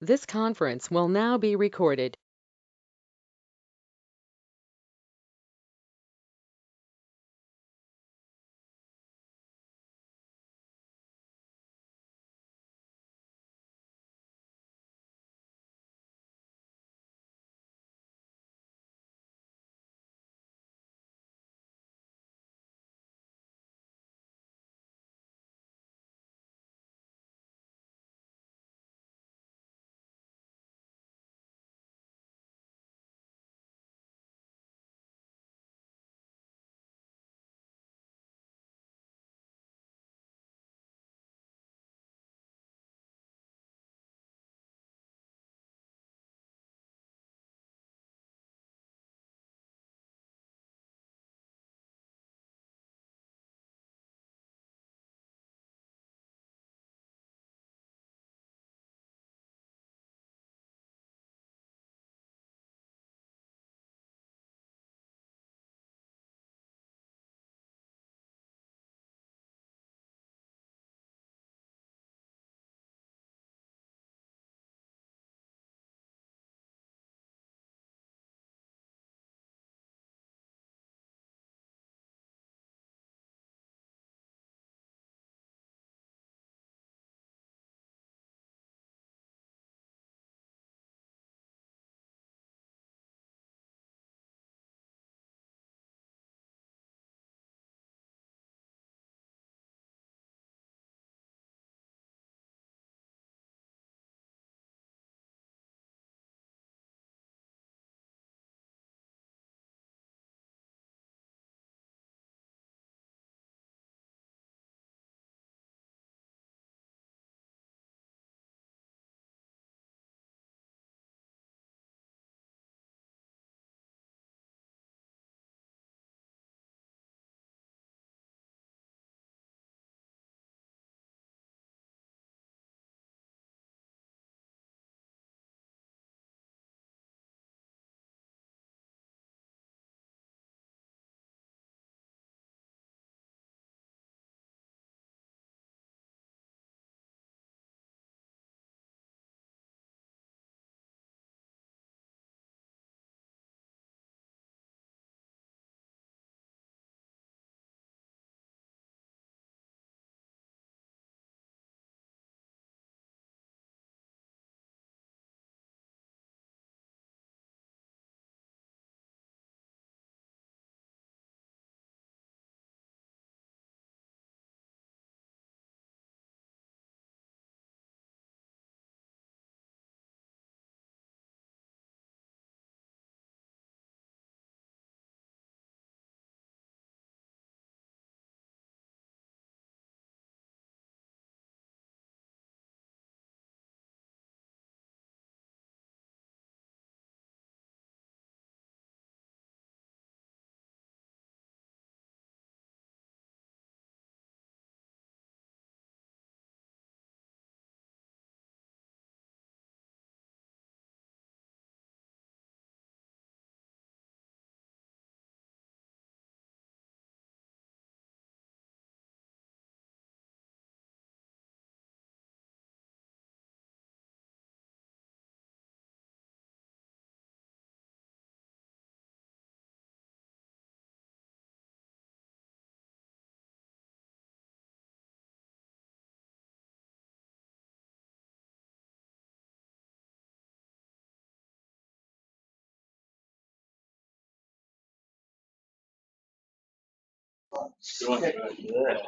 This conference will now be recorded.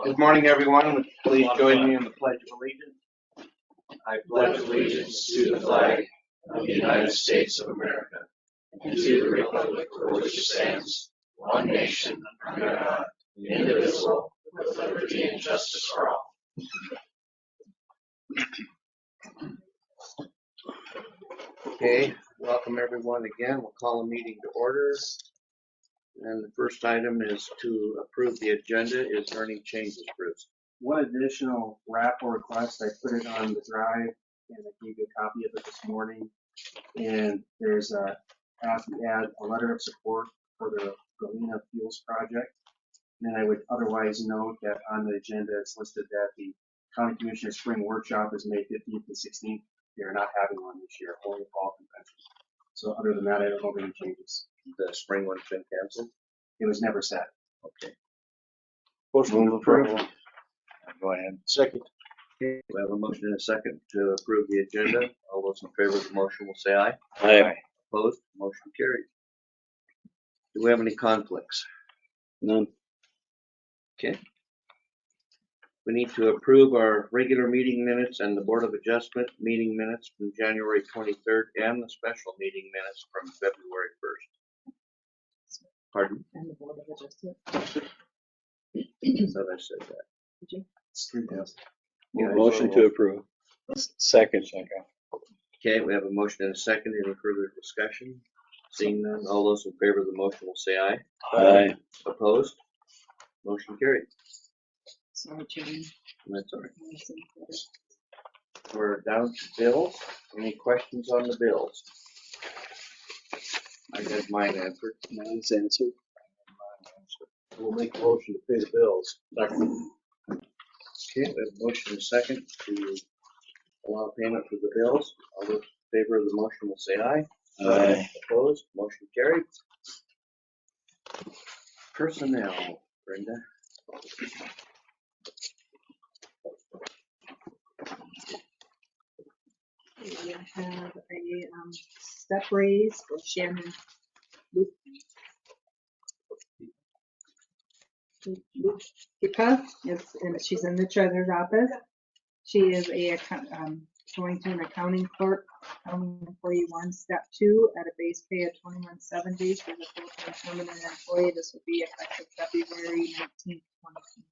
Good morning, everyone. Please join me in the Pledge of Allegiance. I pledge allegiance to the flag of the United States of America and to the republic for which it stands, one nation, under God, indivisible, with liberty and justice for all. Okay, welcome everyone again. We'll call a meeting to order. And the first item is to approve the agenda. Is there any changes, Bruce? One additional raffle request, I put it on the drive and I gave you a copy of it this morning. And there's a ask to add a letter of support for the Galena Fuels project. And I would otherwise note that on the agenda it's listed that the County Commissioner Spring Workshop is May 15th and 16th. they're not having one this year, only fall convention. So other than that, I don't have any changes. The spring one's been canceled? It was never set. Okay. Motion approved. Go ahead. Second. Okay, we have a motion and a second to approve the agenda. All those in favor of the motion will say aye. Aye. Opposed? Motion carried. Do we have any conflicts? None. Okay. We need to approve our regular meeting minutes and the Board of Adjustment meeting minutes from January 23rd and the special meeting minutes from February 1st. Pardon? And the Board of Adjustment. I thought I said that. Did you? It's 3,000. Yeah, Motion to approve. Second. Okay, we have a motion and a second. Any further discussion? Seeing none, all those in favor of the motion will say aye. Aye. Opposed? Motion carried. Sorry, Chairman. That's all right. We're down to bills. Any questions on the bills? I got mine answered. Mine's answered. We'll make a motion to pay the bills. Okay, we have a motion and a second to allow payment for the bills. All those in favor of the motion will say aye. Aye. Opposed? Motion carried. Personnel, Brenda. We have a step raise for Shannon Lupica. And she's in the treasurer's office. She is going to an accounting clerk, accounting employee 1, step 2, at a base pay of $21.70 for the full-time permanent employee. This will be effective February 19th, 2020.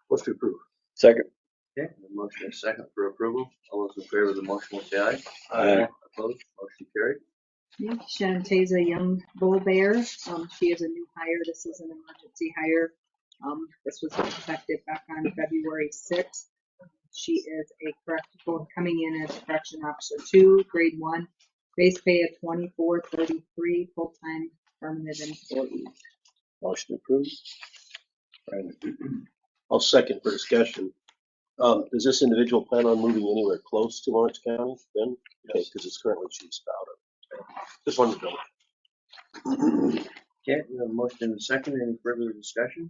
Motion to approve. Second. Okay, a motion and a second for approval. All those in favor of the motion will say aye. Aye. Opposed? Motion carried. Shanteza Young Bull Bear. She is a new hire. This is an emergency hire. This was effective back on February 6th. She is coming in as correction officer 2, grade 1, base pay of $24.33, full-time permanent employee. Motion approved. I'll second for discussion. Does this individual plan on moving anywhere close to Lawrence County then? Okay, because it's currently Chief Spouter. Just wanted to know. Okay, we have a motion and a second. Any further discussion?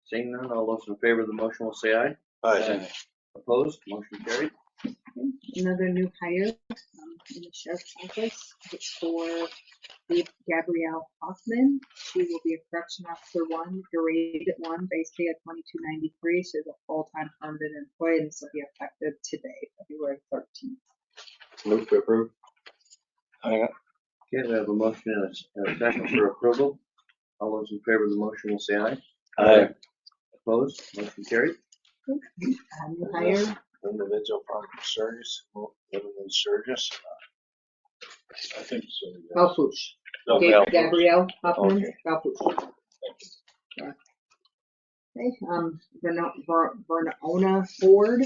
Seeing none, all those in favor of the motion will say aye. Aye. Opposed? Motion carried. Another new hire in the sheriff's office. It's for Gabrielle Hoffman. She will be a correction officer 1, grade 1, base pay of $22.93. She's a full-time permanent employee, and this will be effective today, February 13th. Move to approve. Aye. Okay, we have a motion and a second for approval. All those in favor of the motion will say aye. Aye. Opposed? Motion carried. New hire. Individual from Sturgis, living in Sturgis. I think so. Balfouche. No, Gabrielle Hoffman. Okay. Balfouche. Okay, Verona Ford,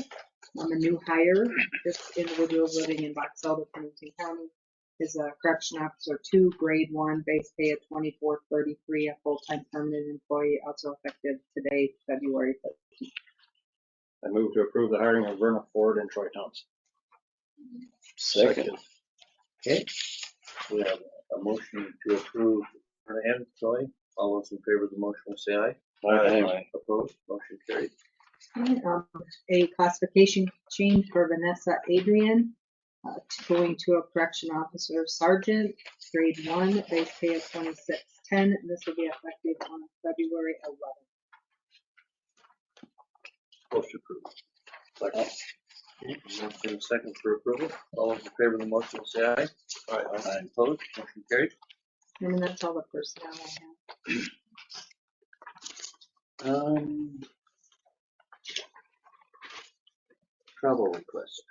a new hire. This individual is living in Box Elder, Pennington County, is a correction officer 2, grade 1, base pay of $24.33, a full-time permanent employee, also effective today, February 13th. I move to approve the hiring of Verna Ford and Troy Thompson. Second. Okay, we have a motion to approve and Troy. All those in favor of the motion will say aye. Aye. Opposed? Motion carried. Okay, a classification change for Vanessa Adrian, going to a correction officer sergeant, grade 1, base pay of $26.10. And this will be effective on February 11th. Motion approved. Second. Okay, motion and a second for approval. All those in favor of the motion will say aye. Aye. Opposed? Motion carried. And that's all the personnel I have. Travel request.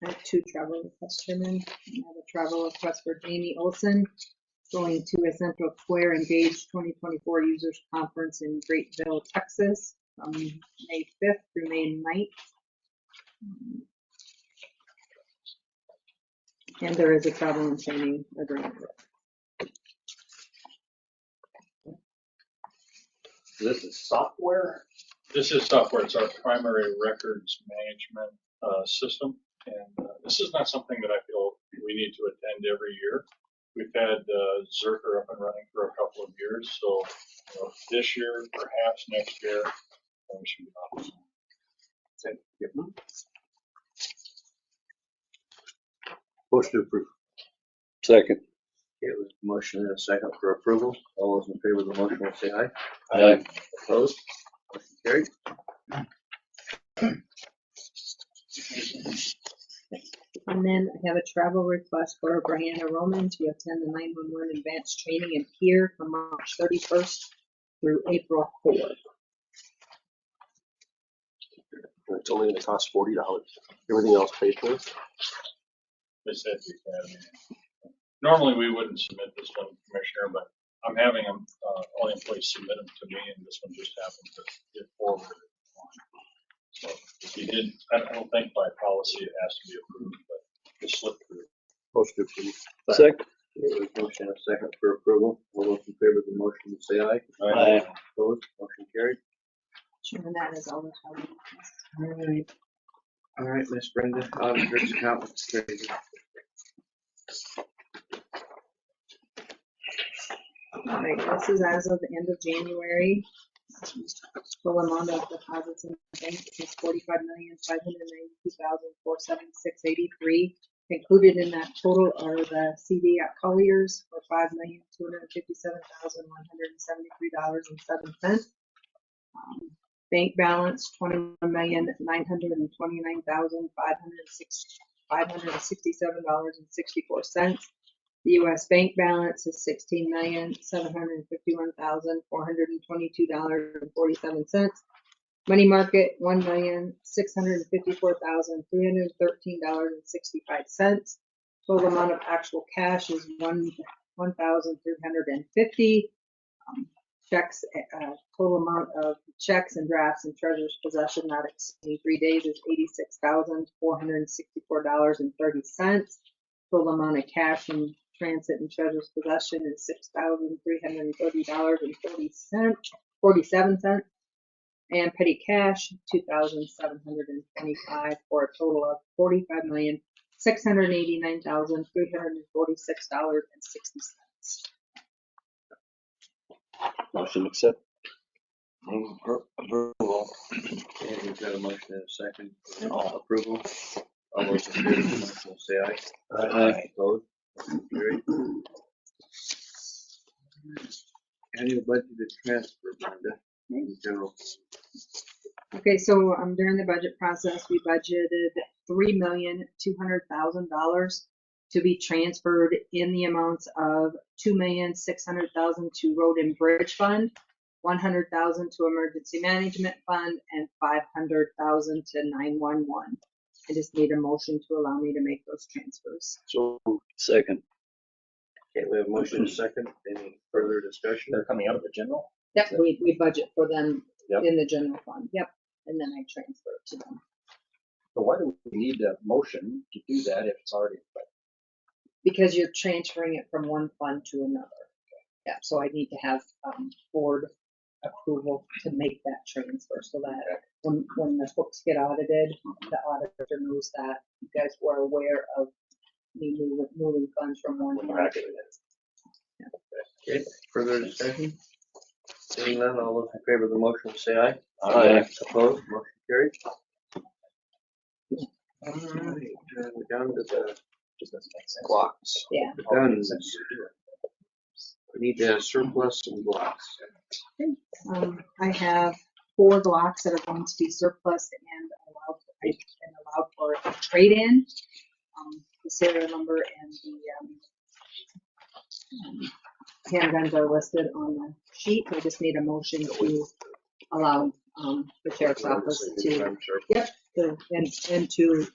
I have 2 travel requests, Chairman. I have a travel request for Jamie Olson, going to a Central Square Engage 2024 Users Conference in Grapeville, Texas, from May 5th through May 9th. And there is a travel and training agreement. This is software? This is software. It's our primary records management system. And this is not something that I feel we need to attend every year. We've had Zerker up and running for a couple of years. So this year, perhaps next year, we should be on. Motion to approve. Second. Okay, with a motion and a second for approval. All those in favor of the motion will say aye. Aye. Opposed? Motion carried. And then I have a travel request for Brianna Roman to attend the 911 advanced training in Pier from March 31st through April 4th. It's only gonna cost $40. Everything else paid for. They said we can. Normally, we wouldn't submit this one, Commissioner, but I'm having them, all employees submit them to me, and this one just happened to get forwarded. So if you did, I don't think by policy it has to be approved, but just slip through. Motion to approve. Second. Okay, with a motion and a second for approval. All those in favor of the motion will say aye. Aye. Opposed? Motion carried. Sure, and that is all the travel requests. All right. All right, Miss Brenda, auditor's accountant's treasurer. All right, this is as of the end of January. Full amount of deposits in the bank is $45,592,476.83. Included in that total are the CD at Colliers for $5,257,173.07. Bank balance $21,929,567.64. The U.S. bank balance is $16,751,422.47. Money market $1,654,313.65. Total amount of actual cash is $1,350. Checks, total amount of checks and drafts in treasurer's possession not exceeding 3 days is $86,464.30. Total amount of cash in transit and treasurer's possession is $6,330.47. And petty cash, $2,725 for a total of $45,689,346.60. Motion accept. Approval. Okay, we've got a motion and a second. Approval. All those in favor of the motion will say aye. Aye. Opposed? Motion carried. Annual budgeted transfer, Brenda, in general. Okay, so during the budget process, we budgeted $3,200,000 to be transferred in the amounts of $2,600,000 to Road and Bridge Fund, $100,000 to Emergency Management Fund, and $500,000 to 911. I just need a motion to allow me to make those transfers. So second. Okay, we have a motion and a second. Any further discussion? They're coming out of the general? Yep, we budget for them Yep. in the general fund. Yep, and then I transfer it to them. So why do we need a motion to do that if it's already? Because you're transferring it from one fund to another. Yeah, so I need to have board approval to make that transfer so that when the books get audited, the auditor knows that you guys were aware of me moving funds from one fund to another. Okay, further discussion? Seeing none, all those in favor of the motion will say aye. Aye. Opposed? Motion carried. All right, we're down to the Clocks. Yeah. guns. We need to surplus some blocks. I have 4 Glocks that are going to be surplus and allowed for a trade-in. The serial number and the handguns are listed on the sheet. I just need a motion to allow the sheriff's office to, and to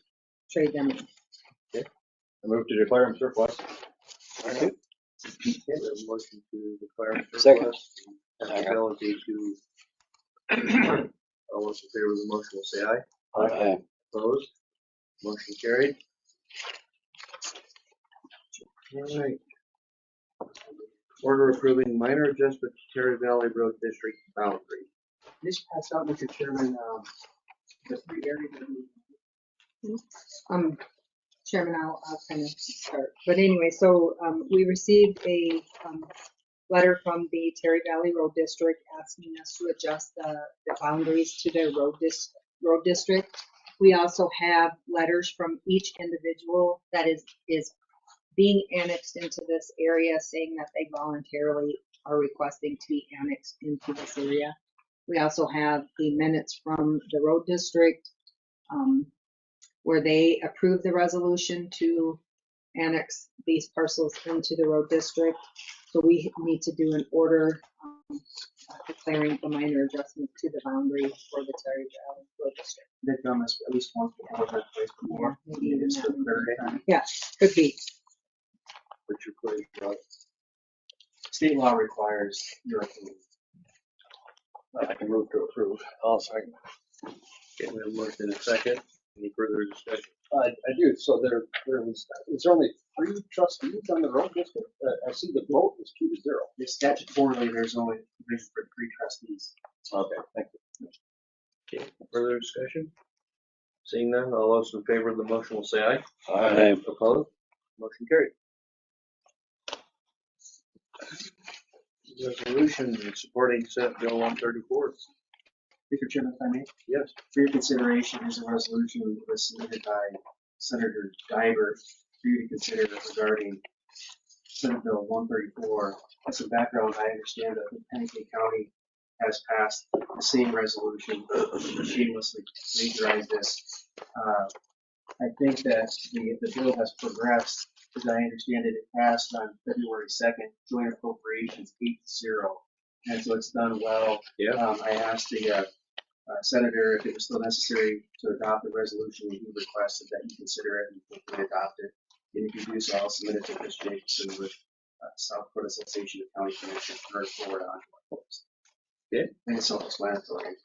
trade them in. I move to declare them surplus. Okay, we have a motion to declare Second. surplus. And ability to, all those in favor of the motion will say aye. Aye. Opposed? Motion carried. All right. Order approving minor adjustment to Terry Valley Road District boundary. This passed out, Mr. Chairman, the three areas that we Chairman, I'll kind of start. But anyway, so we received a letter from the Terry Valley Road District asking us to adjust the boundaries to their road district. We also have letters from each individual that is being annexed into this area saying that they voluntarily are requesting to be annexed into this area. We also have the minutes from the road district where they approved the resolution to annex these parcels into the road district. So we need to do an order declaring a minor adjustment to the boundary for the Terry Valley Road District. they've done this at least once before, that place before. Yeah, maybe even It's that the one. third time. Yeah, could be. What's your pleasure, Rod? State law requires your approval. I can move to approve. I'll second. Okay, we have a motion and a second. Any further discussion? I do, so is there only 3 trustees on the road district? I see the vote is 2-0. Statutorily, there's only provision for 3 trustees. Okay, thank you. Okay, further discussion? Seeing none, all those in favor of the motion will say aye. Aye. Opposed? Motion carried. Resolution supporting Senate Bill 134. Mr. Chairman, if I may, Yes. for your consideration is a resolution that was submitted by Senator Diver for you to consider regarding Senate Bill 134. As some background, I understand that Pennington County has passed the same resolution to shamelessly plagiarize this. I think that the bill has progressed, as I understand it, it passed on February 2nd, joint appropriations 8-0. And so it's done well. Yeah. I asked the Senator if it was still necessary to adopt the resolution, and he requested that you consider it and quickly adopt it. And if you do so, I'll submit it to Chris Jacobson with South Dakota Association of County Commissioners to forward on to our folks. Okay. And it's self-explanatory.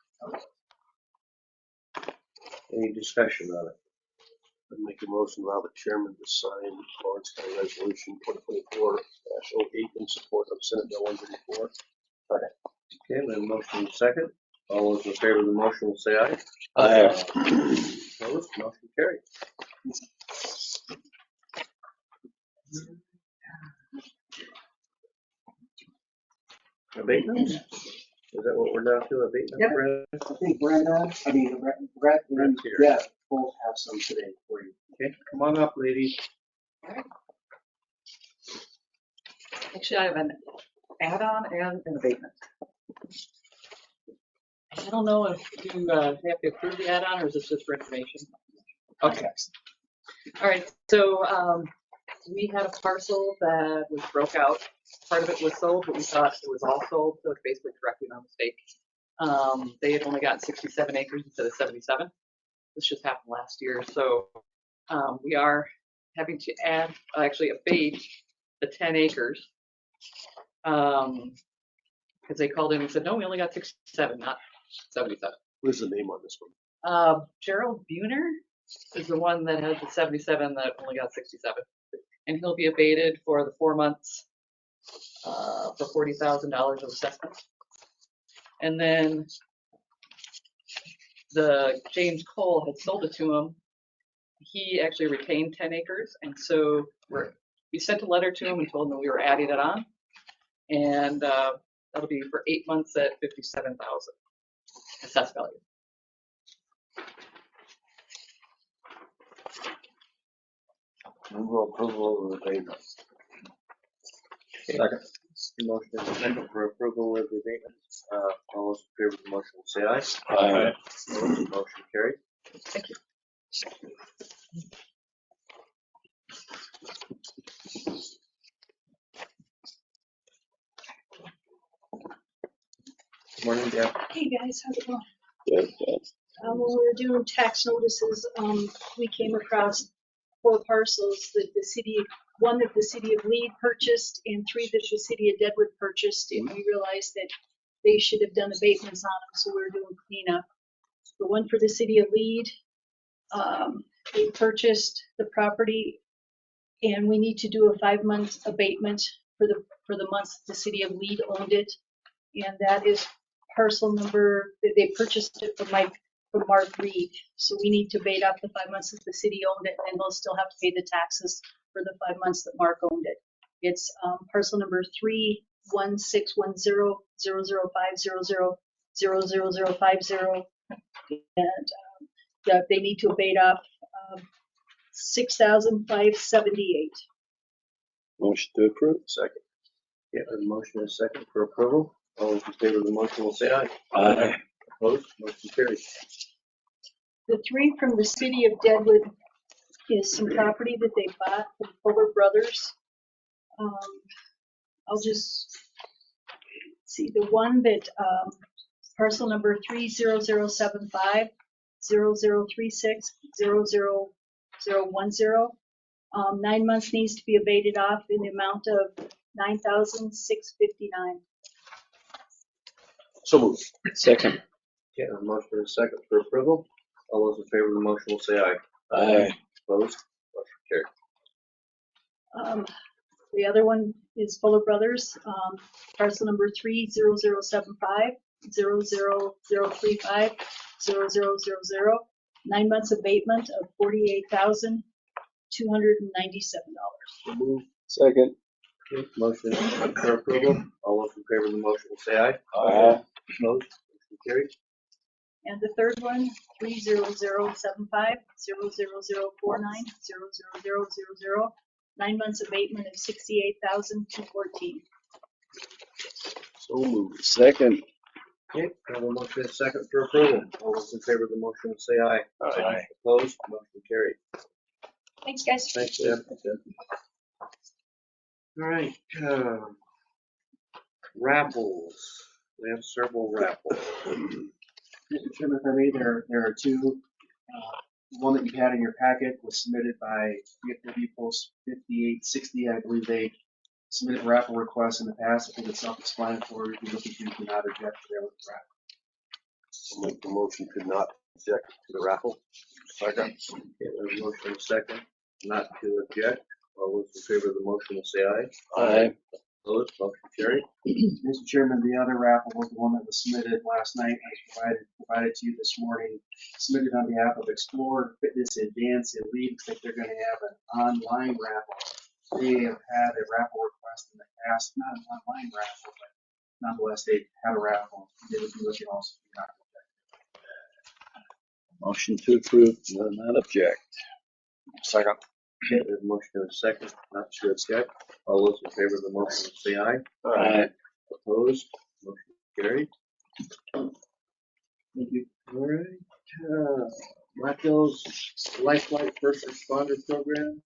Any discussion on it? I'd make a motion to allow the chairman to sign Lawrence County Resolution 2024-08 in support of Senate Bill 134. Okay, we have a motion and a second. All those in favor of the motion will say aye. Aye. Opposed? Motion carried. Abatements? Is that what we're down to, abatement? Yep. Brad? I think Brett and Brett's here. yeah, both have some today for you. Okay, come on up, ladies. Actually, I have an add-on and an abatement. I don't know if you have to approve the add-on or is this just for information? Okay. All right, so we had a parcel that was broke out. Part of it was sold, but we thought it was all sold, so it's basically correcting our mistake. They had only got 67 acres instead of 77. This just happened last year, so we are having to actually abate the 10 acres. Because they called in and said, no, we only got 67, not 77. What is the name on this one? Gerald Buhner is the one that had the 77 that only got 67. And he'll be abated for the 4 months for $40,000 of assessment. And then the James Cole had sold it to him. He actually retained 10 acres. And so we sent a letter to him and told him that we were adding it on. And that'll be for 8 months at $57,000 assessed value. Move approval of the abatement. Second. Motion and a second for approval of the abatements. All those in favor of the motion will say aye. Aye. Opposed? Motion carried. Thank you. Morning, Deb. Hey guys, how's it going? Good, good. When we were doing tax notices, we came across 4 parcels that one that the city of Lee purchased and 3 that the city of Deadwood purchased, and we realized that they should have done abatements on them, so we were doing cleanup. The one for the city of Lead, they purchased the property, and we need to do a 5-month abatement for the months the city of Lead owned it, and that is parcel number, they purchased it from Mark Reed. So we need to abate up the 5 months that the city owned it, and they'll still have to pay the taxes for the 5 months that Mark owned it. It's parcel number 316100050000050, and they need to abate up $6,578. Motion to approve. Second. Yeah, a motion and a second for approval. All those in favor of the motion will say aye. Aye. Opposed? Motion carries. The three from the city of Deadwood is some property that they bought from Fuller Brothers. I'll just see the one that parcel number 30075 0036 00010. 9 months needs to be abated off in the amount of $9,659. So moved. Second. Okay, a motion and a second for approval. All those in favor of the motion will say aye. Aye. Opposed? Motion carries. The other one is Fuller Brothers, parcel number 30075 00035 0000. 9 months abatement of $48,297. So moved. Second. Okay, motion and a second for approval. All those in favor of the motion will say aye. Aye. Opposed? Motion carries. And the third one, 30075 00049 00000. 9 months abatement of $68,214. So moved. Second. Okay, I have a motion and a second for approval. All those in favor of the motion will say aye. Aye. Opposed? Motion carried. Thanks, guys. Thanks, Deb. All right, raffles. We have several raffles. Mr. Chairman, if I may, there are two. The one that you had in your packet was submitted by VFW Post 5860. I believe they submitted a raffle request in the past. I think it's self-explanatory. If you look at you, do not object to their raffle. I'll make the motion to not object to the raffle. Second. Okay, we have a motion and a second not to object. All those in favor of the motion will say aye. Aye. Opposed? Motion carried. Mr. Chairman, the other raffle was the one that was submitted last night, and provided to you this morning, submitted on behalf of Explore Fitness Advance and Lead. Looks like they're going to have an online raffle. They have had a raffle request in the past, not an online raffle, but nonetheless, they had a raffle. They would be looking also for raffle. Motion to approve. Not object. Second. Okay, we have a motion and a second not to object. All those in favor of the motion will say aye. Aye. Opposed? Motion carried. Thank you. All right, Marco's Lifeline First Responder Program.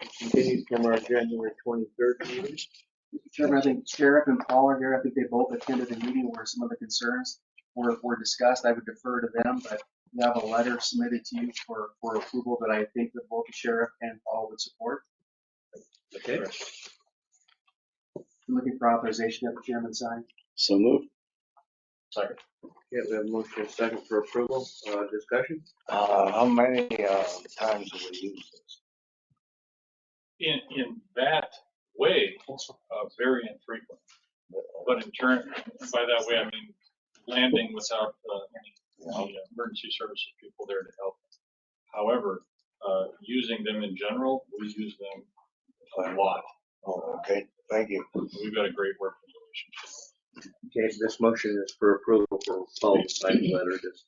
This continued from our January 23rd meeting. Mr. Chairman, I think Sheriff and Paul are here. I think they both attended the meeting where some of the concerns were discussed. I would defer to them, but we have a letter submitted to you for approval that I think that both the Sheriff and Paul would support. Okay, I'm looking for authorization at the chairman sign. So moved. Second. okay, we have a motion and a second for approval. Discussion? How many times have we used this? In that way, very infrequent. But in turn, by that way, I mean landing without any emergency services people there to help. However, using them in general, we use them a lot. Oh, okay, thank you. We've got a great working relationship. Okay, this motion is for approval for Paul's signing letter. Just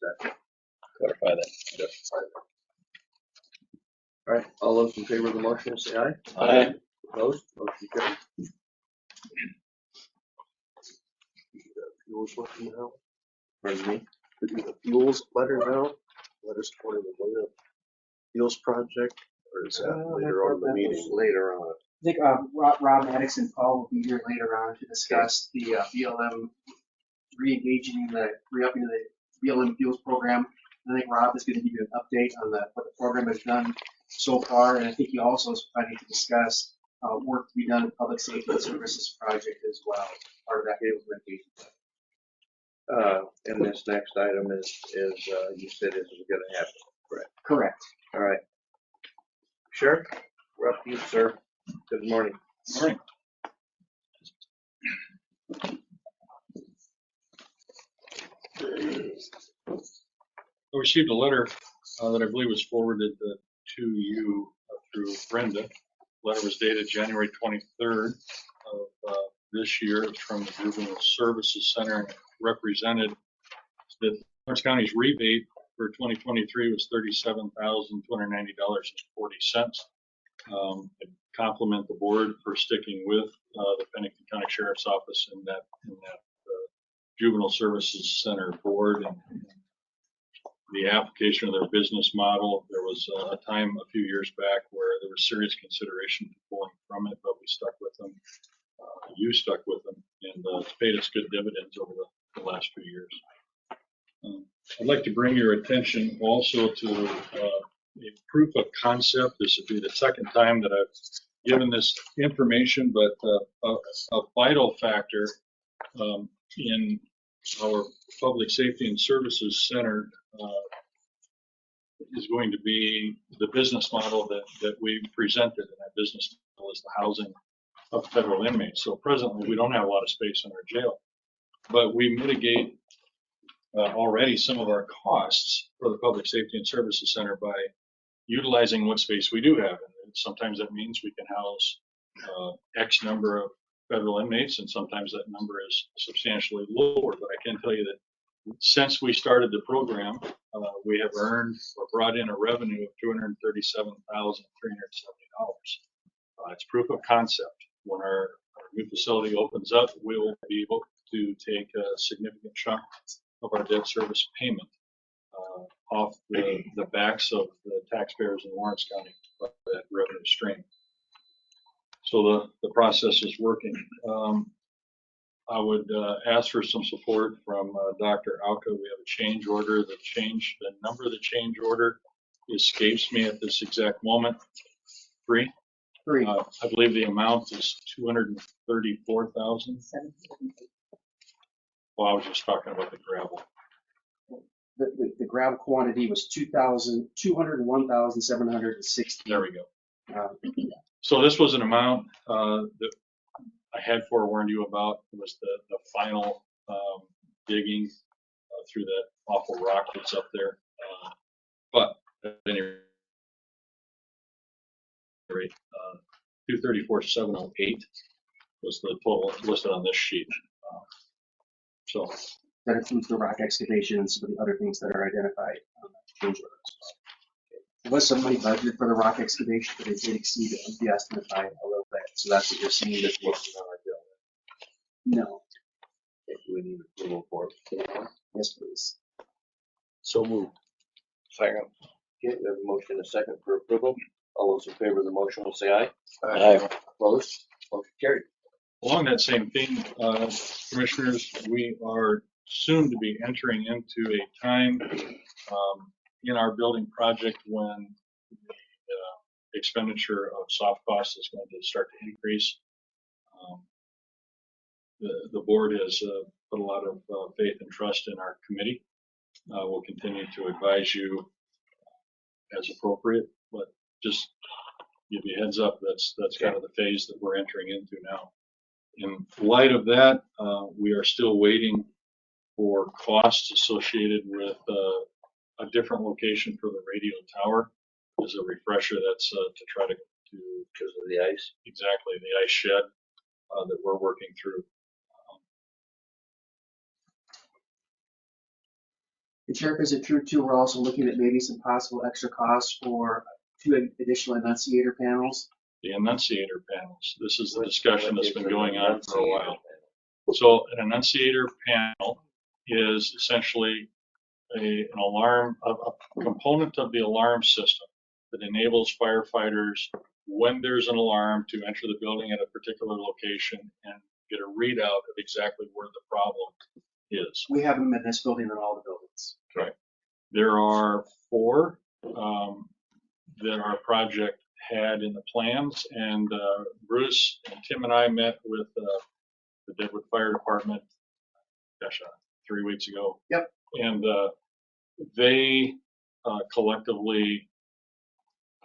Clarify that. all right, all those in favor of the motion say aye. Aye. Opposed? Motion carried. Fuels letter now. Pardon me? Could be the fuels letter now. Letter supporting the Winter Fuels project, or is that later on in the meeting? Later on. I think Rob Maddox and Paul will be here later on to discuss the BLM re-engaging in the re-upping of the BLM fuels program. I think Rob is going to give you an update on what the program has done so far, and I think he also is planning to discuss work to be done in public safety and services project as well, part of that implementation. And this next item is you said is going to happen. Correct. Correct. All right. Sheriff, we're up to you, sir. Good morning. Morning. I received a letter that I believe was forwarded to you through Brenda. The letter was dated January 23rd of this year. It's from the Juvenile Services Center and it represented that Lawrence County's rebate for 2023 was $37,290.40. I compliment the board for sticking with the Pennington County Sheriff's Office in that Juvenile Services Center board and the application of their business model. There was a time a few years back where there was serious consideration to pulling from it, but we stuck with them. You stuck with them, and it's paid us good dividends over the last few years. I'd like to bring your attention also to a proof of concept. This would be the second time that I've given this information, but a vital factor in our Public Safety and Services Center is going to be the business model that we presented, and that business model is the housing of federal inmates. So presently, we don't have a lot of space in our jail, but we mitigate already some of our costs for the Public Safety and Services Center by utilizing what space we do have. And sometimes that means we can house X number of federal inmates, and sometimes that number is substantially lower. But I can tell you that since we started the program, we have earned or brought in a revenue of $237,370. It's proof of concept. When our new facility opens up, we will be able to take a significant chunk of our debt service payment off the backs of the taxpayers in Lawrence County by that revenue stream. So the process is working. I would ask for some support from Dr. Alka. We have a change order. The number of the change order escapes me at this exact moment. Three. I believe the amount is $234,000. Well, I was just talking about the gravel. The gravel quantity was 201,760. There we go. So this was an amount that I had forewarned you about. It was the final digging through that awful rock that's up there. But at any rate, 234,708 was the total listed on this sheet. So that includes the rock excavation and some of the other things that are identified on the change order as well. There was some money budgeted for the rock excavation, but it did exceed the estimate by a little bit. So that's what you're seeing this was on our bill. No. If we need approval for it. Yes, please. So moved. Second. Okay, we have a motion and a second for approval. All those in favor of the motion will say aye. Aye. Opposed? Motion carried. along that same theme, commissioners, we are soon to be entering into a time in our building project when the expenditure of soft costs is going to start to increase. The board has put a lot of faith and trust in our committee. We'll continue to advise you as appropriate, but just give you a heads up, that's kind of the phase that we're entering into now. In light of that, we are still waiting for costs associated with a different location for the radio tower. As a refresher, that's to try to because of the ice. Exactly, the ice shed that we're working through. And Sheriff, is it true too, we're also looking at maybe some possible extra costs for 2 additional enunciator panels? The enunciator panels. This is the discussion that's been going on for a while. So an enunciator panel is essentially an alarm, a component of the alarm system that enables firefighters, when there's an alarm, to enter the building at a particular location and get a readout of exactly where the problem is. We have them in this building and all the buildings. Right. There are 4 that our project had in the plans, and Bruce and Tim and I met with the Deadwood Fire Department, 3 weeks ago. Yep. And they collectively,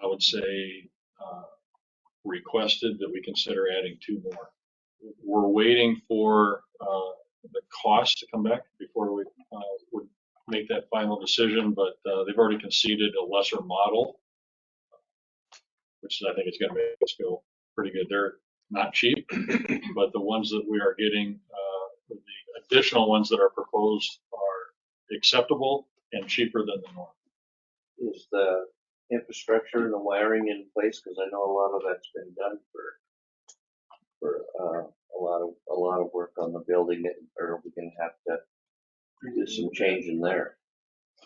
I would say, requested that we consider adding 2 more. We're waiting for the cost to come back before we would make that final decision, but they've already conceded a lesser model, which I think is going to make us feel pretty good. They're not cheap, but the ones that we are getting, the additional ones that are proposed are acceptable and cheaper than the norm. Is the infrastructure and the wiring in place? Because I know a lot of that's been done for a lot of work on the building, or we can have to do some change in there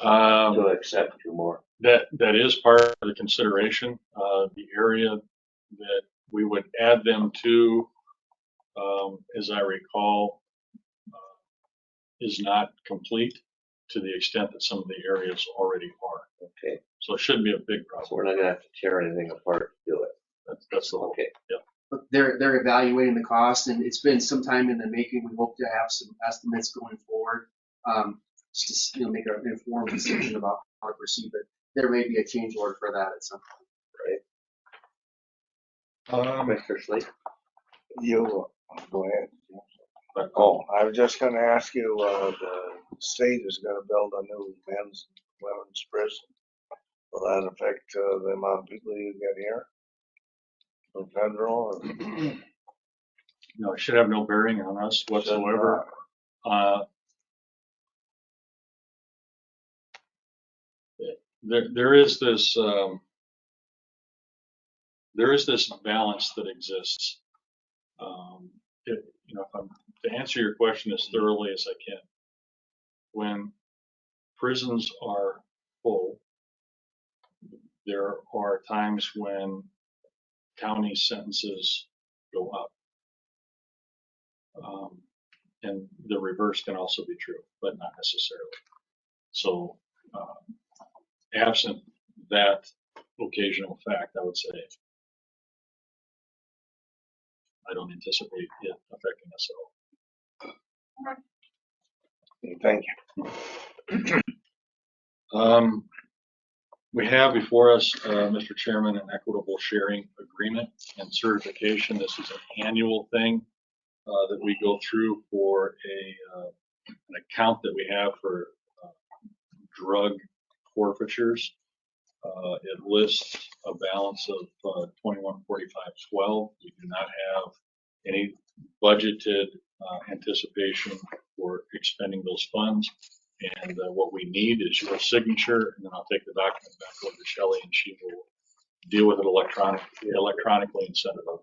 to accept two more. That is part of the consideration. The area that we would add them to, as I recall, is not complete to the extent that some of the areas already are. Okay, So it shouldn't be a big so problem. we're not gonna have to tear anything apart to do it. That's the whole. Okay. Yeah. But they're evaluating the cost, and it's been some time in the making. We hope to have some estimates going forward, just to make an informed decision about how to proceed. But there may be a change order for that at some point. Commissioner Slate? You, go ahead. Oh, I was just gonna ask you, the state is gonna build a new men's, women's prison. Will that affect, the amount of people you get here? From federal or? No, it should have no bearing on us whatsoever. There is this balance that exists. To answer your question as thoroughly as I can, when prisons are full, there are times when county sentences go up. And the reverse can also be true, but not necessarily. So, absent that occasional fact, I would say I don't anticipate it affecting us at all. Thank you. We have before us, Mr. Chairman, an equitable sharing agreement and certification. This is an annual thing that we go through for an account that we have for drug forfeitures. It lists a balance of 2145.12. We do not have any budgeted anticipation for expending those funds. And what we need is your signature, and then I'll take the document back over to Shelley, and she will deal with it electronically and send it over.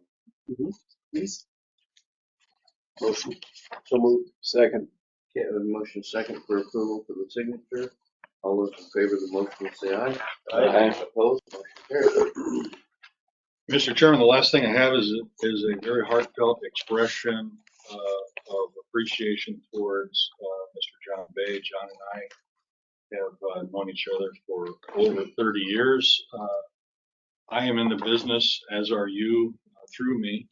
Please. Motion. So moved. Second. Okay, I have a motion second for approval for the signature. All those in favor of the motion will say aye. Aye. Opposed? Motion carries. Mr. Chairman, the last thing I have is a very heartfelt expression of appreciation towards Mr. John Bay. John and I have known each other for over 30 years. I am in the business, as are you, through me,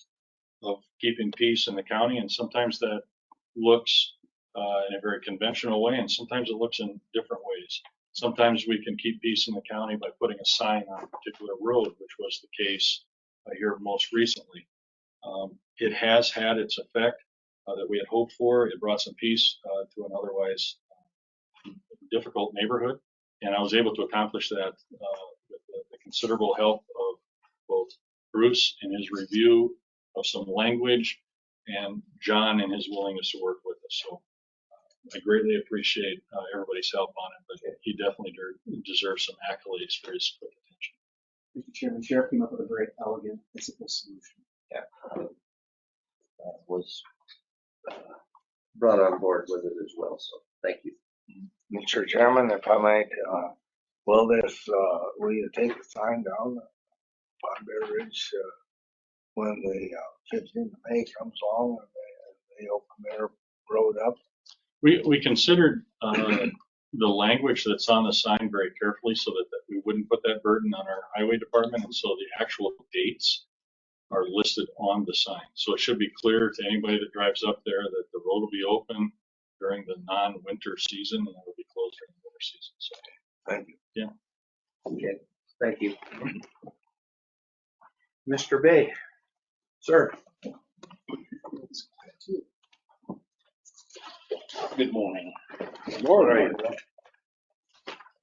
of keeping peace in the county, and sometimes that looks in a very conventional way, and sometimes it looks in different ways. Sometimes we can keep peace in the county by putting a sign on a particular road, which was the case here most recently. It has had its effect that we had hoped for. It brought some peace to an otherwise difficult neighborhood, and I was able to accomplish that with the considerable help of both Bruce in his review of some language and John in his willingness to work with us. So I greatly appreciate everybody's help on it, but he definitely deserves some accolades for his quick attention. Mr. Chairman, Sheriff came up with a very elegant and simple solution. Yeah. Was brought on board with it as well, so thank you. Mr. Chairman, if I might, will you take the sign down on Bear Ridge when the 15th of May comes along and they open their road up? We considered the language that's on the sign very carefully so that we wouldn't put that burden on our highway department, and so the actual dates are listed on the sign. So it should be clear to anybody that drives up there that the road will be open during the non-winter season and it will be closed during the winter season. So thank you. Yeah. Okay, thank you. Mr. Bay. Sir. Good morning. All right.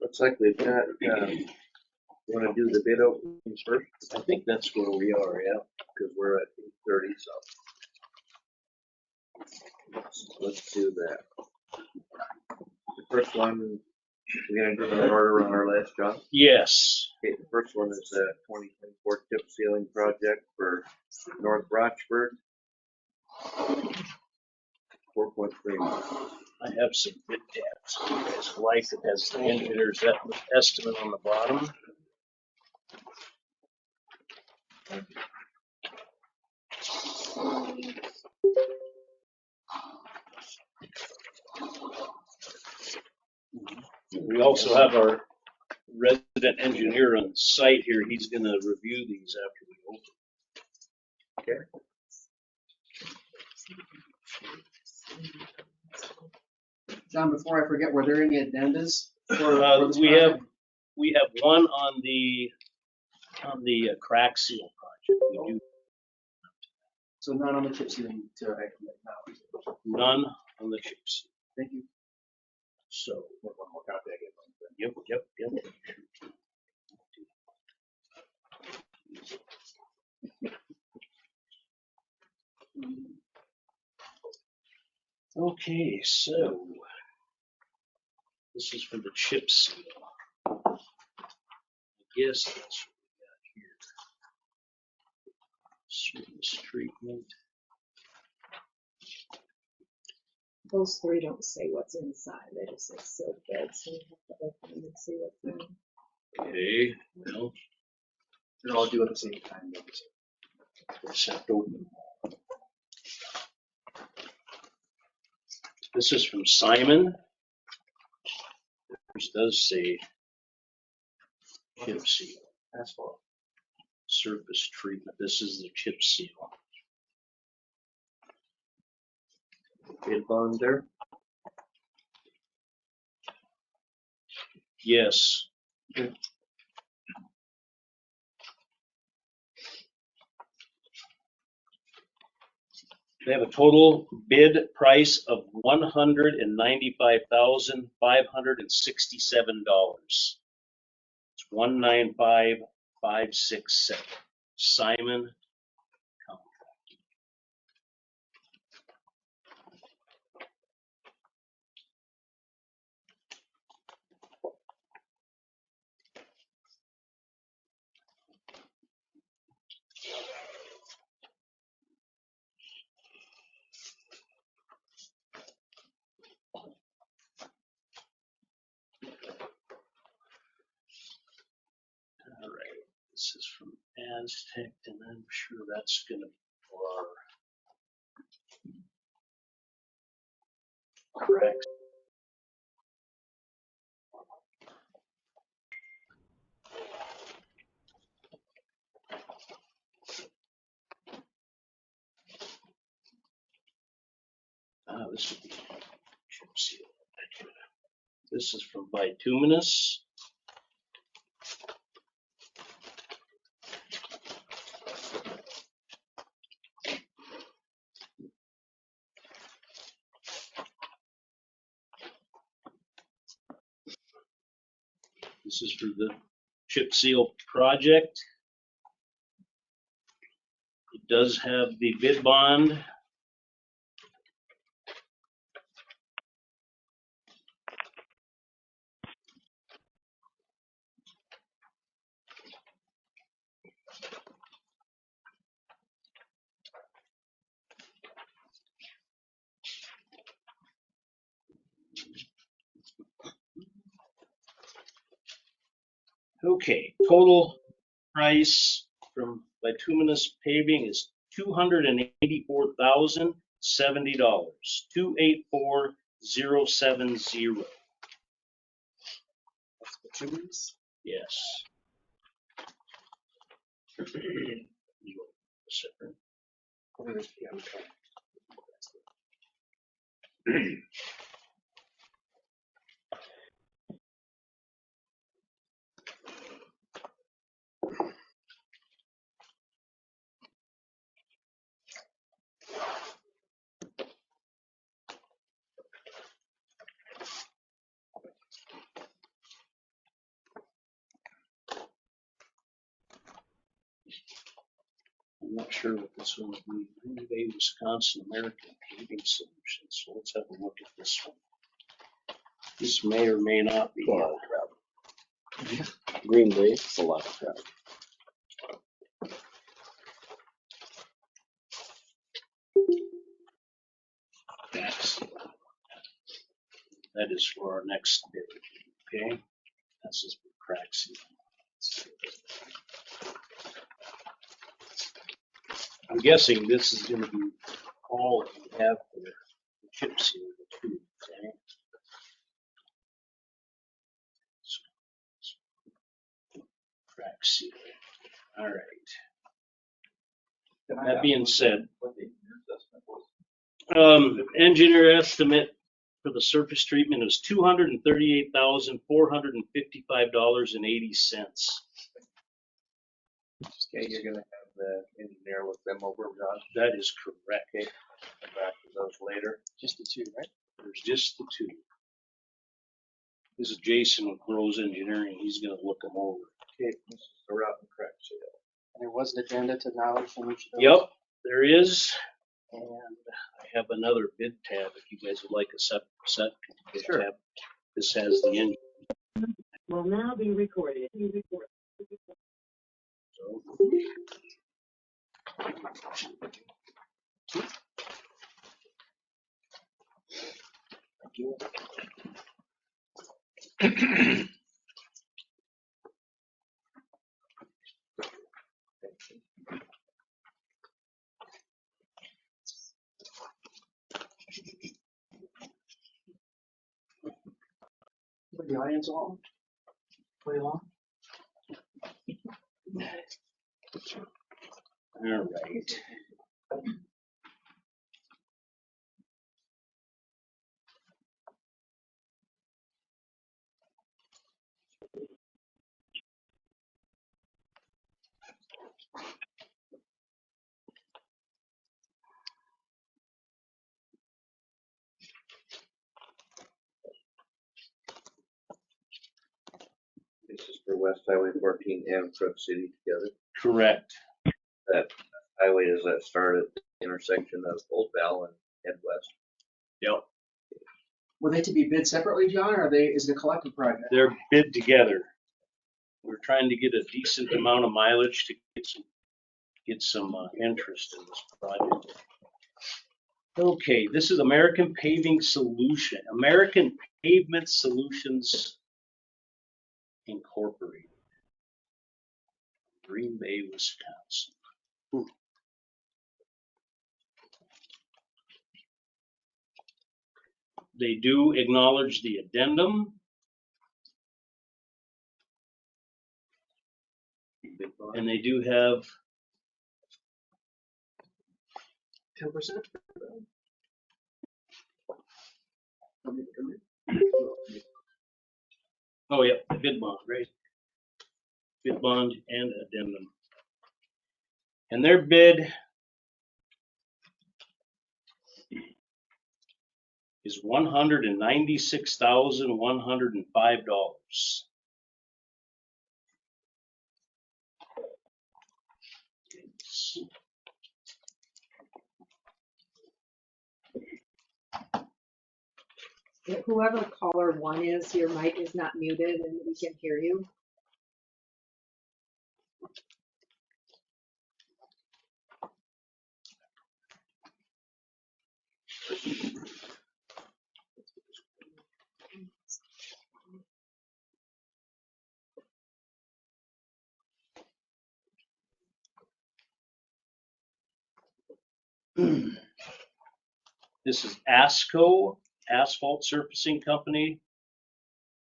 Looks like we've got, you wanna do the bid openings first? I think that's where we are, yeah. Because we're at 8:30, so. Let's do that. The first one, we're gonna do an order on our last job. Yes. Okay, the first one is a 2024 chip sealing project for North Rochford. 4.3 miles. I have some bid tabs. You guys like it has the engineer's estimate on the bottom. We also have our resident engineer on site here. He's gonna review these after we open. John, before I forget, were there any addendas for this We project? have one on the crack seal project. We do So none on the chip sealing to acknowledge. none on the chip seal. Thank you. So, One more copy I get. yep. Okay, so this is for the chip seal. I guess that's what we got here. Surface treatment. Those three don't say what's inside, they just say sealed bed, so you have to open them and see what's in. Okay, well, They're all due at the same time. let's have to open. This is from Simon. This does say chip seal, Asphalt. surface treatment. This is the chip seal. Bid bond there. Yes. They have a total bid price of $195,567. It's 195,567. Simon. All right, this is from Aztec, and I'm sure that's gonna be for our correct. This would be chip seal. This is from Bituminous. This is for the chip seal project. It does have the bid bond. Okay, total price from Bituminous Paving is $284,070. 284,070. Bituminous? Yes. You want a separate? Yeah, okay. I'm not sure what this one would be. Green Bay, Wisconsin, American Paving Solutions. So let's have a look at this one. This may or may not be. A lot of crap. Green Bay, it's a lot of crap. That is for our next bid, okay? This is for crack sealing. I'm guessing this is gonna be all that we have for the chip seal too, okay? Crack sealing, all right. That being said, engineer estimate for the surface treatment is $238,455.80. Okay, you're gonna have the engineer look them over, John. That is correct. Okay, come back to those later. Just the two, right? There's just the two. This is Jason with Rose Engineering. He's gonna look them over. Okay, this is the route and crack seal. And there was an agenda to knowledge from each of those. Yep, there is. And I have another bid tab if you guys would like a separate set. Sure. Tab. This has the engine. Will now be recorded. So. Thank you. Would the audience along? Play along? All right. This is for West Highway 14 and Crook City together. Correct. That highway is that start at the intersection of Old Val and head west. Yep. Were they to be bid separately, John, or is it a collective project? They're bid together. We're trying to get a decent amount of mileage to get some interest in this project. Okay, this is American Paving Solution, American Pavement Solutions Incorporated, Green Bay, Wisconsin. They do acknowledge the addendum. And they do have 10%? oh yeah, bid bond, right? Bid bond and addendum. And their bid is $196,105. Whoever caller one is, your mic is not muted and we can hear you. This is ASCO, Asphalt Surfacing Company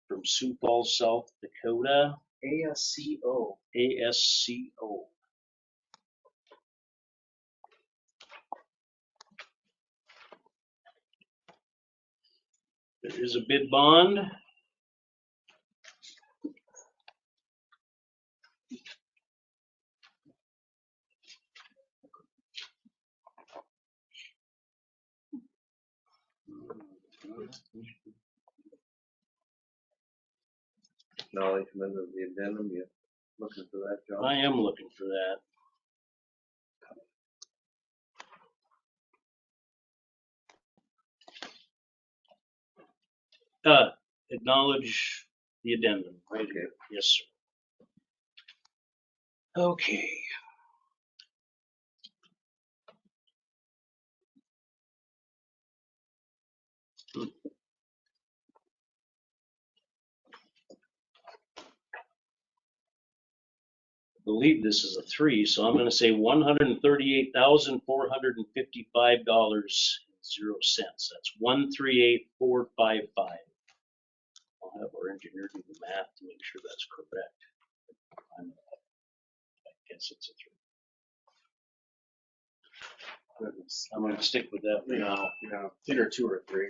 from Sioux Falls, South Dakota. ASCO. ASCO. There is a bid bond. Acknowledgement of the addendum, yeah. looking for that, John? I am looking for that. Acknowledge the addendum, right? Okay. Yes, sir. Okay. I believe this is a 3, so I'm gonna say $138,455.00. That's 138,455. I'll have our engineer do the math to make sure that's correct. I guess it's a 3. I'm gonna stick with that for now. Yeah, either 2 or 3.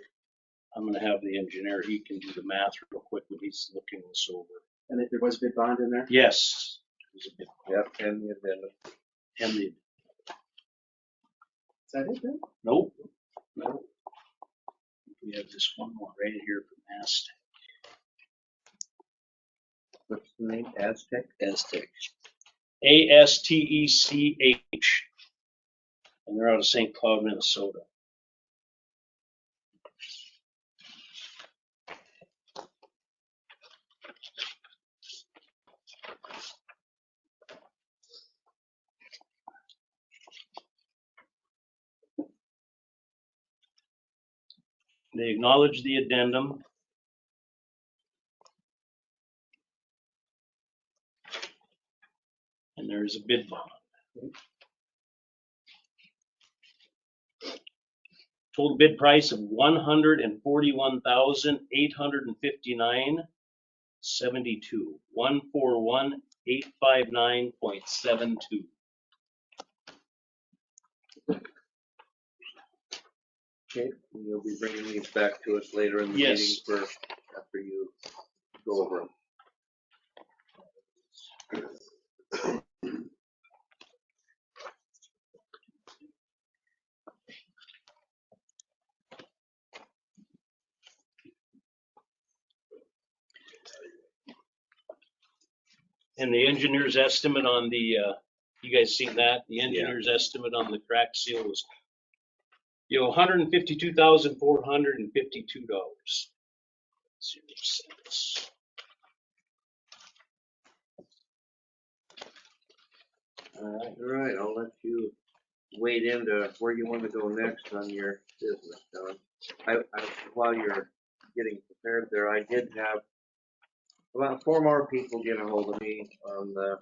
I'm gonna have the engineer, he can do the math real quick when he's looking this over. And if there was a bid bond in there? Yes. There's a bit. Yep, and the addendum. And the, Is that it then? nope, no. We have this one more right here from Aztec. What's the name? Aztec? Aztec. ASTECH. And they're out of St. Cloud, Minnesota. They acknowledge the addendum. And there is a bid bond. Total bid price of $141,859.72. 141,859.72. Okay, and you'll be bringing these back to us later in the Yes. meeting for, after you go over them. And the engineer's estimate on the, you guys seen that? The engineer's estimate on the crack seal was, $152,452. 0 cents. All right, I'll let you wade into where you want to go next on your business, John. While you're getting prepared there, I did have about 4 more people get a hold of me on the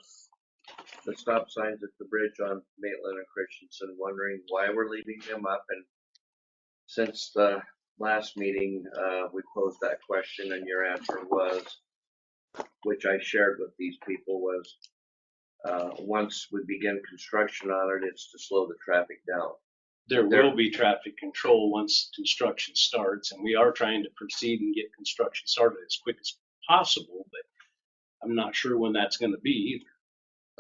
stop signs at the bridge on Maitland and Christensen, wondering why we're leaving them up. And since the last meeting, we posed that question, and your answer was, which I shared with these people, was once we begin construction on it, it's to slow the traffic down. There will be traffic control once construction starts, and we are trying to proceed and get construction started as quick as possible, but I'm not sure when that's gonna be either.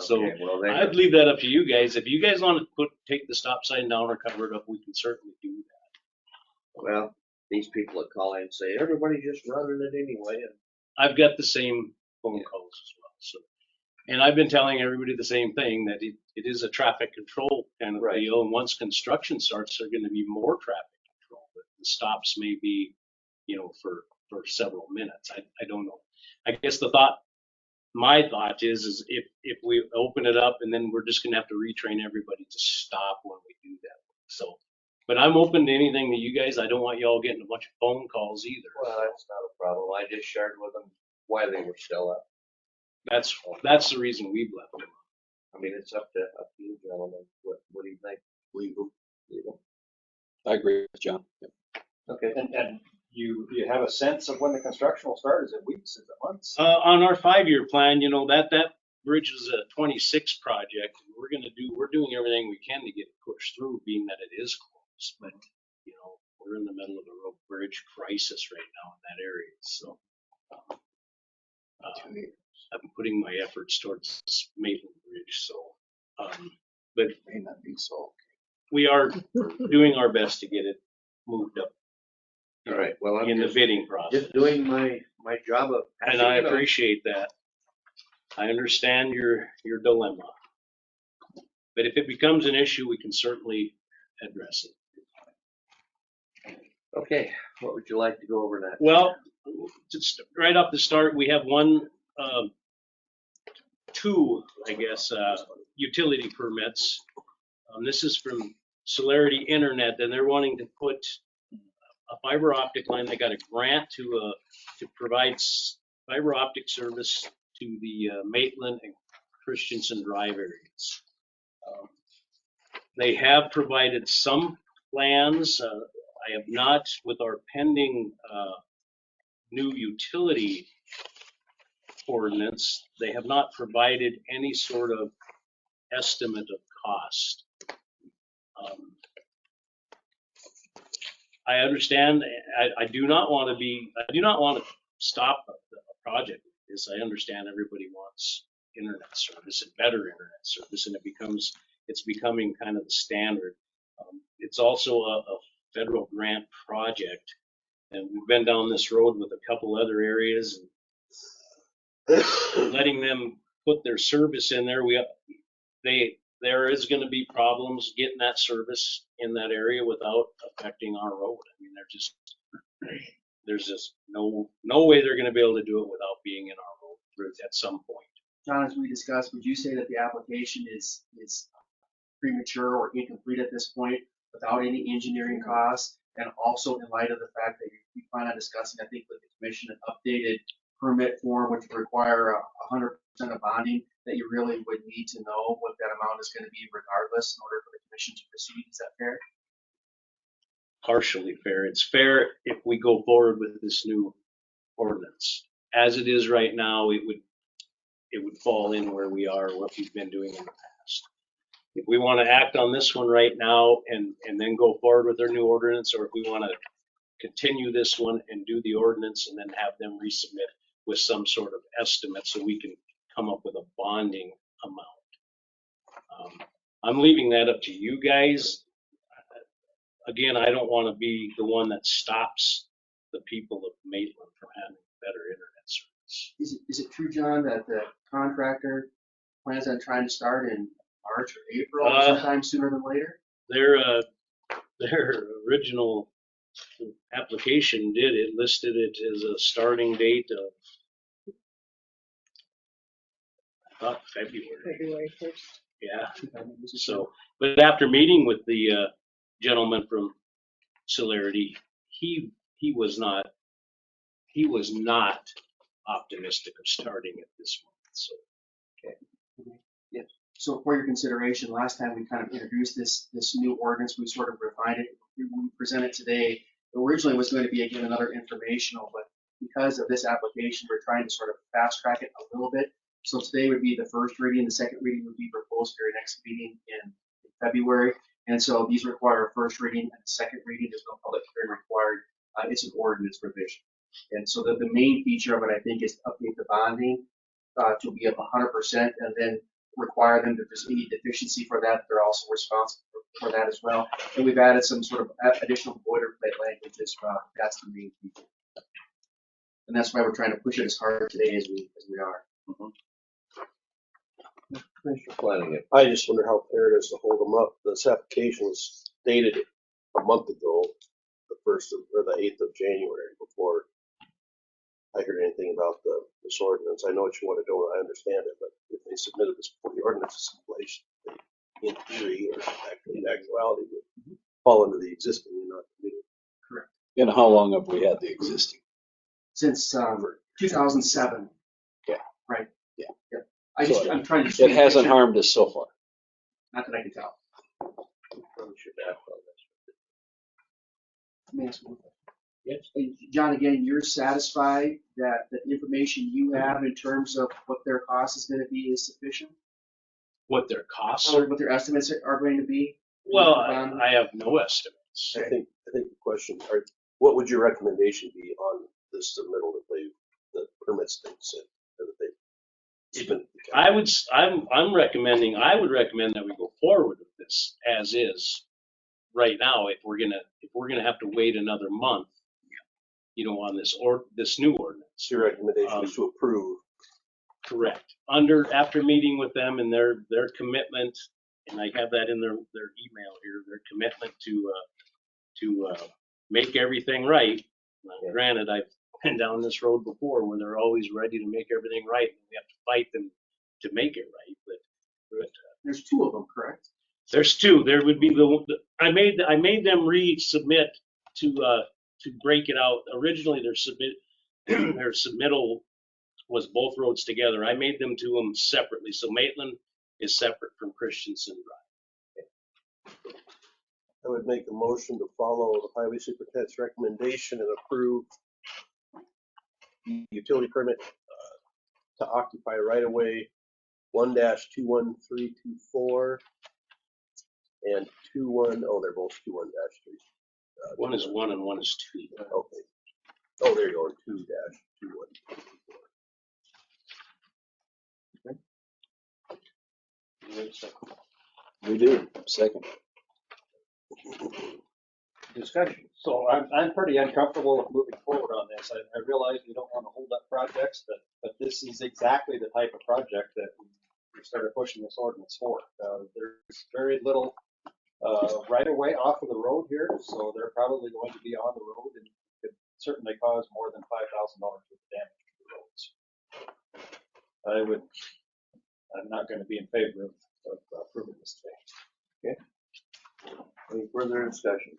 So Okay, well, I'd leave that up to you guys. If you guys want to take the stop sign down or cover it up, we can certainly do that. well, these people that call in and say, everybody's just running it anyway. And I've got the same phone calls as well, so. And I've been telling everybody the same thing, that it is a traffic control kind of Right. deal, and once construction starts, there's gonna be more traffic control, but the stops may be, for several minutes. I don't know. I guess my thought is if we open it up and then we're just gonna have to retrain everybody to stop when we do that. So, but I'm open to anything that you guys, I don't want y'all getting a bunch of phone calls either. well, that's not a problem. I just shared with them why they were still up. That's the reason we've left them. I mean, it's up to you gentlemen. What do you think? Legal. I agree with John. Yep. Okay. And you have a sense of when the construction will start? Is it weeks? Is it months? On our 5-year plan, that bridge is a 26 project. And we're doing everything we can to get it pushed through, being that it is close. But, we're in the middle of a road bridge crisis right now in that area. So I've been putting my efforts towards this Maitland Bridge. So, but May not be so. we are doing our best to get it moved up. All right. Well, I'm in the just bidding process. doing my job of. And I appreciate that. I understand your dilemma. But if it becomes an issue, we can certainly address it. Okay, what would you like to go over next? Well, just right off the start, we have two, I guess, utility permits. This is from Celerity Internet, and they're wanting to put a fiber optic line. They got a grant to provide fiber optic service to the Maitland and Christensen Drive areas. They have provided some plans. I have not, with our pending new utility ordinance, they have not provided any sort of estimate of cost. I understand. I do not want to stop a project like this. I understand everybody wants internet service and better internet service, and it's becoming kind of the standard. It's also a federal grant project, and we've been down this road with a couple other areas and letting them put their service in there. There is going to be problems getting that service in that area without affecting our road. I mean, there's just no way they're going to be able to do it without being in our road at some point. John, as we discussed, would you say that the application is premature or incomplete at this point without any engineering costs? And also in light of the fact that you plan on discussing, I think, with the commission, an updated permit form, which would require 100% of bonding, that you really would need to know what that amount is going to be regardless in order for the commission to proceed. Is that fair? Partially fair. It's fair if we go forward with this new ordinance. As it is right now, it would fall in where we are, what we've been doing in the past. If we want to act on this one right now and then go forward with our new ordinance, or if we want to continue this one and do the ordinance and then have them resubmit with some sort of estimate so we can come up with a bonding amount. I'm leaving that up to you guys. Again, I don't want to be the one that stops the people of Maitland from having better internet service. Is it true, John, that the contractor plans on trying to start in March or April or sometime sooner than later? Their original application listed it as a starting date of, I thought, February 1st. Yeah. So, but after meeting with the gentleman from Celerity, he was not optimistic of starting at this moment. So, okay. Yeah. So for your consideration, last time we kind of introduced this new ordinance, we sort of refined it. We present it today. It originally was going to be, again, another informational, but because of this application, we're trying to sort of fast track it a little bit. So today would be the first reading. The second reading would be proposed for your next meeting in February. And so these require a first reading and a second reading. There's no public hearing required. It's an ordinance revision. And so the main feature of it, I think, is to update the bonding to be of 100% and then require them, if there's any deficiency for that, they're also responsible for that as well. And we've added some sort of additional boilerplate language as well. That's the main feature. And that's why we're trying to push it as hard today as we are. Mm-hmm. Commissioner Flanagan. I just wonder how fair it is to hold them up. This application was dated a month ago, the 8th of January, before I heard anything about this ordinance. I know what you want to do, and I understand it, but if they submitted this before the ordinance is in place, they, in theory, or actually in actuality, would fall into the existing and not the new. Correct. And how long have we had the existing? Since 2007. Yeah. Right. Yeah. Yeah. I'm trying to. It hasn't harmed us so far. Not that I can tell. Probably should act on this. Let me ask one question. yes. And John, again, you're satisfied that the information you have in terms of what their cost is going to be is sufficient? What their costs Or are? what their estimates are going to be? Well, I have no estimates. I think the question, what would your recommendation be on this submittal that the permits they sent, or that they submitted? I would recommend that we go forward with this as is right now. If we're gonna have to wait another month, on this new ordinance. Your recommendation is to approve Correct. After meeting with them and their commitment, and I have that in their email here, their commitment to make everything right. Now, granted, I've been down this road before where they're always ready to make everything right, and we have to fight them to make it right. But There's two of them, correct? there's two. There would be I made them resubmit to break it out. Originally, their submittal was both roads together. I made them to them separately. So Maitland is separate from Christensen Drive. I would make a motion to follow the highway superintendent's recommendation and approve the utility permit to occupy right of way 1-21324 and 21. Oh, they're both 21-3. One is 1 and 1 is 2. Okay. Oh, there you go. 2-21. We do. Second. Discussion. So I'm pretty uncomfortable with moving forward on this. I realize we don't want to hold up projects, but this is exactly the type of project that we started pushing this ordinance for. There's very little right of way off of the road here, so they're probably going to be on the road and could certainly cause more than $5,000 worth of damage to the roads. I'm not going to be in favor of approving this today. Okay. Any further discussion?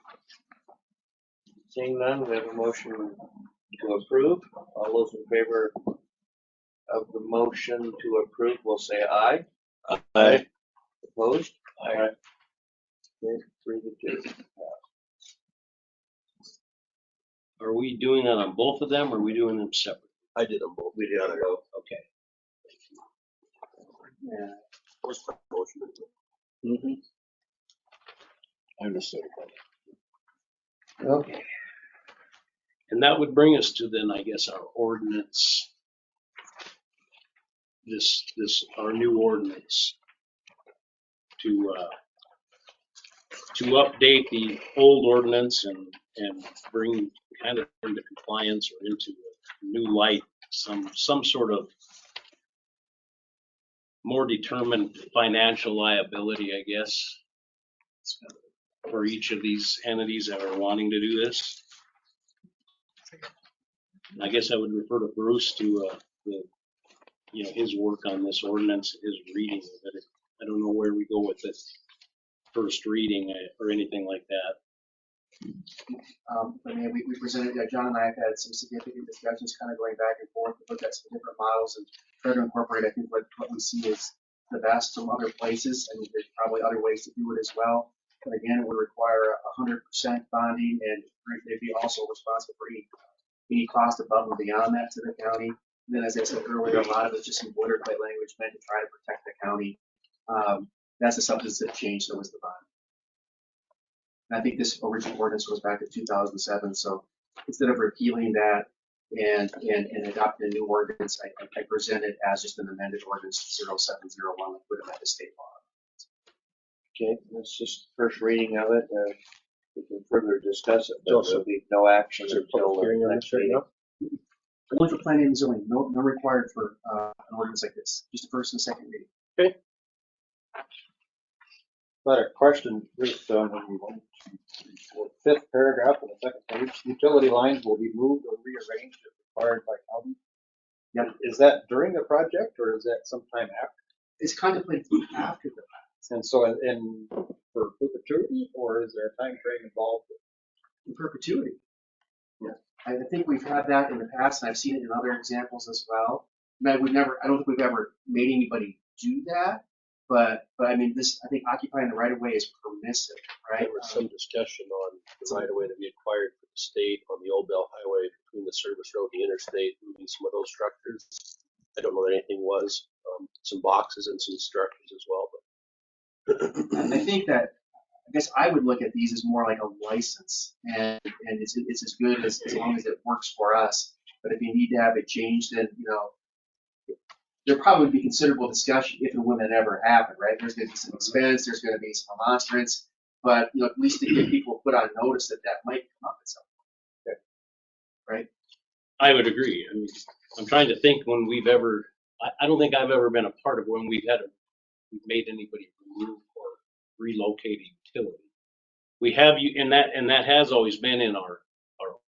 Seeing none, we have a motion to approve. All those in favor of the motion to approve will say aye. Aye. Opposed? Aye. Okay, 3-2. Are we doing that on both of them, or are we doing them separate? I did them both. We did on both. Okay. Yeah. Where's the motion? Mm-hmm. I understood. Okay. And that would bring us to then, I guess, our ordinance. Our new ordinance to update the old ordinance and bring kind of into compliance or into a new light some sort of more determined financial liability, I guess, for each of these entities that are wanting to do this. And I guess I would refer to Bruce to his work on this ordinance, his reading of it. I don't know where we go with this first reading or anything like that. I mean, we presented, John and I have had some significant discussions kind of going back and forth to look at some different models and try to incorporate, I think, what we see is the best from other places. I mean, there's probably other ways to do it as well. But again, it would require 100% bonding, and they'd be also responsible for any cost above and beyond that to the county. And then, as I said earlier, a lot of it's just some boilerplate language meant to try to protect the county. That's a substantive change that was the bond. And I think this original ordinance goes back to 2007. So instead of repealing that and adopting a new ordinance, I present it as just an amended ordinance 0701 that would amend the state law. Okay, that's just first reading of it. We can further discuss it, but there'll be no action until the next meeting. Only for planning and zoning, no required for an ordinance like this, just the first and second reading. Got a question, Bruce, on the fifth paragraph on the second page. Utility lines will be moved or rearranged if required by county. Yeah. Is that during the project or is that sometime after? It's contemplated to be after the fact. And so for perpetuity, or is there a time frame involved? In perpetuity. Yeah. I think we've had that in the past, and I've seen it in other examples as well. I don't think we've ever made anybody do that. But I mean, I think occupying the right of way is permissive, right? There was some discussion on the right of way that we acquired for the state on the Old Bell Highway between the service road and the interstate, moving some of those structures. I don't know that anything was, some boxes and some structures as well. But I think that, I guess I would look at these as more like a license, and it's as good as long as it works for us. But if you need to have it changed, then, there'll probably be considerable discussion if and when that ever happened, right? There's going to be some expense, there's going to be some remonstrance, but at least to get people put on notice that might come up at some point, right? I would agree. I mean, I'm trying to think when we've ever I don't think I've ever been a part of when we've made anybody remove or relocate a utility. We have you, and that has always been in our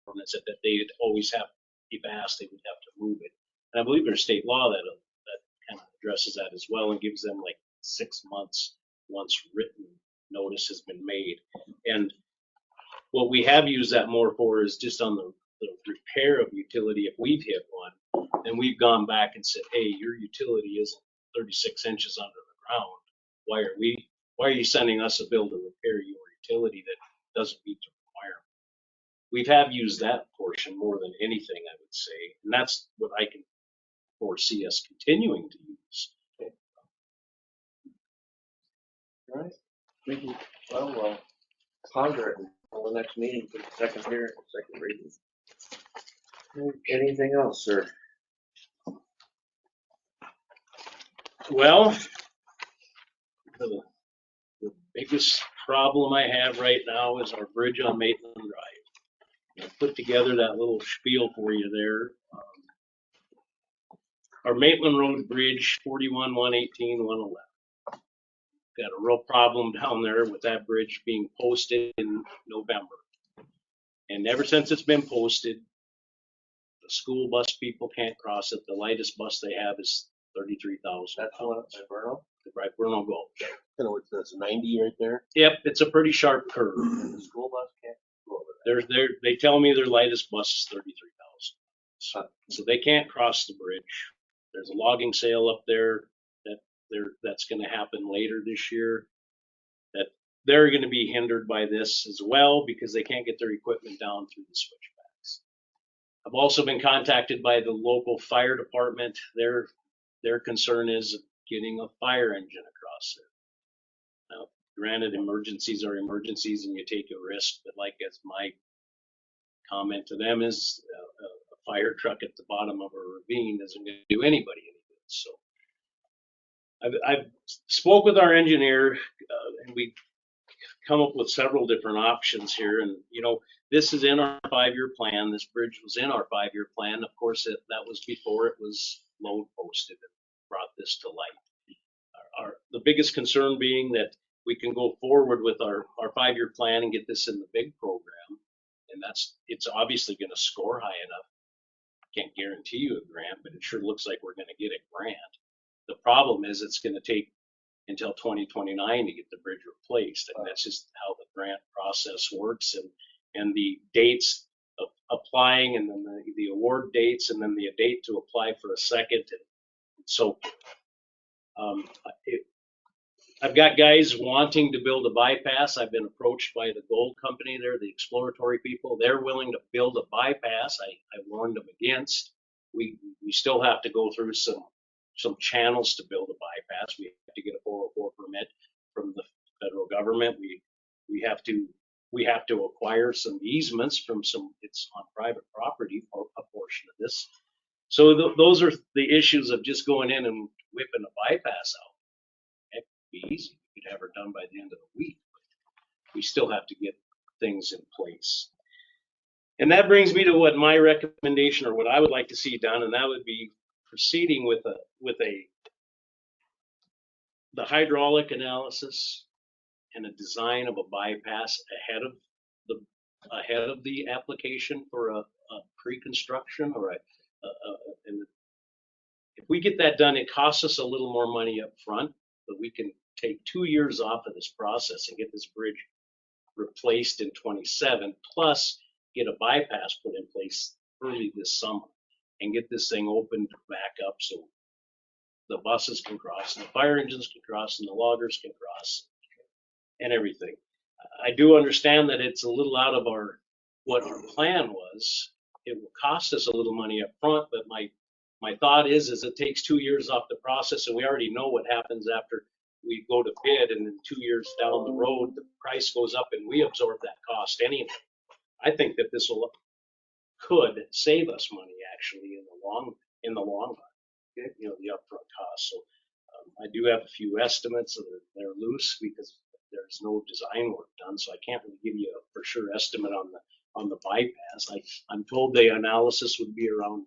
ordinance that they'd always have, if asked, they would have to move it. And I believe there's state law that kind of addresses that as well and gives them like 6 months once written notice has been made. And what we have used that more for is just on the repair of utility. If we've hit one, then we've gone back and said, hey, your utility isn't 36 inches under the ground. Why are you sending us a bill to repair your utility that doesn't meet the requirement? We have used that portion more than anything, I would say, and that's what I can foresee us continuing to use. All right, thank you. Well, we'll ponder it until the next meeting for the second hearing, second reading. Anything else, sir? Well, the biggest problem I have right now is our bridge on Maitland Drive. I put together that little spiel for you there. Our Maitland Road Bridge, 41, 118, 111. Got a real problem down there with that bridge being posted in November. And ever since it's been posted, the school bus people can't cross it. The lightest bus they have is 33,000. That's the one at Burno? Right, Burno Gulch. Kind of what, that's 90 right there? Yep, it's a pretty sharp curve. The school bus can't go over They tell me their lightest bus is 33,000. So they can't cross the bridge. There's a logging sale up there that's going to happen later this year. That they're going to be hindered by this as well because they can't get their equipment down through the switchbacks. I've also been contacted by the local fire department. Their concern is getting a fire engine across there. Now, granted, emergencies are emergencies and you take a risk, but like as my comment to them is a fire truck at the bottom of a ravine isn't going to do anybody any good. So I've spoke with our engineer and we come up with several different options here. And, you know, this is in our 5-year plan. This bridge was in our 5-year plan. Of course, that was before it was load posted and brought this to light. The biggest concern being that we can go forward with our 5-year plan and get this in the big program. And it's obviously going to score high enough. Can't guarantee you a grant, but it sure looks like we're going to get a grant. The problem is it's going to take until 2029 to get the bridge replaced, and that's just how the grant process works, and the dates of applying, and then the award dates, and then the date to apply for a second. And so I've got guys wanting to build a bypass. I've been approached by the gold company there, the exploratory people. They're willing to build a bypass. I warned them against. We still have to go through some channels to build a bypass. We have to get a 404 permit from the federal government. We have to acquire some easements from it's on private property for a portion of this. So those are the issues of just going in and whipping a bypass out. It would be easy. We could have her done by the end of the week. But we still have to get things in place. And that brings me to what my recommendation or what I would like to see done, and that would be proceeding with the hydraulic analysis and a design of a bypass ahead of the application for a pre-construction or and if we get that done, it costs us a little more money up front, but we can take 2 years off of this process and get this bridge replaced in 27, plus get a bypass put in place early this summer and get this thing opened back up so the buses can cross and the fire engines can cross and the loggers can cross and everything. I do understand that it's a little out of what our plan was. It will cost us a little money up front, but my thought is it takes 2 years off the process, and we already know what happens after we go to bid, and then 2 years down the road, the price goes up and we absorb that cost anyway. I think that this could save us money actually in the long run, you know, the upfront cost. So I do have a few estimates, and they're loose because there's no design work done, so I can't really give you a for sure estimate on the bypass. I'm told the analysis would be around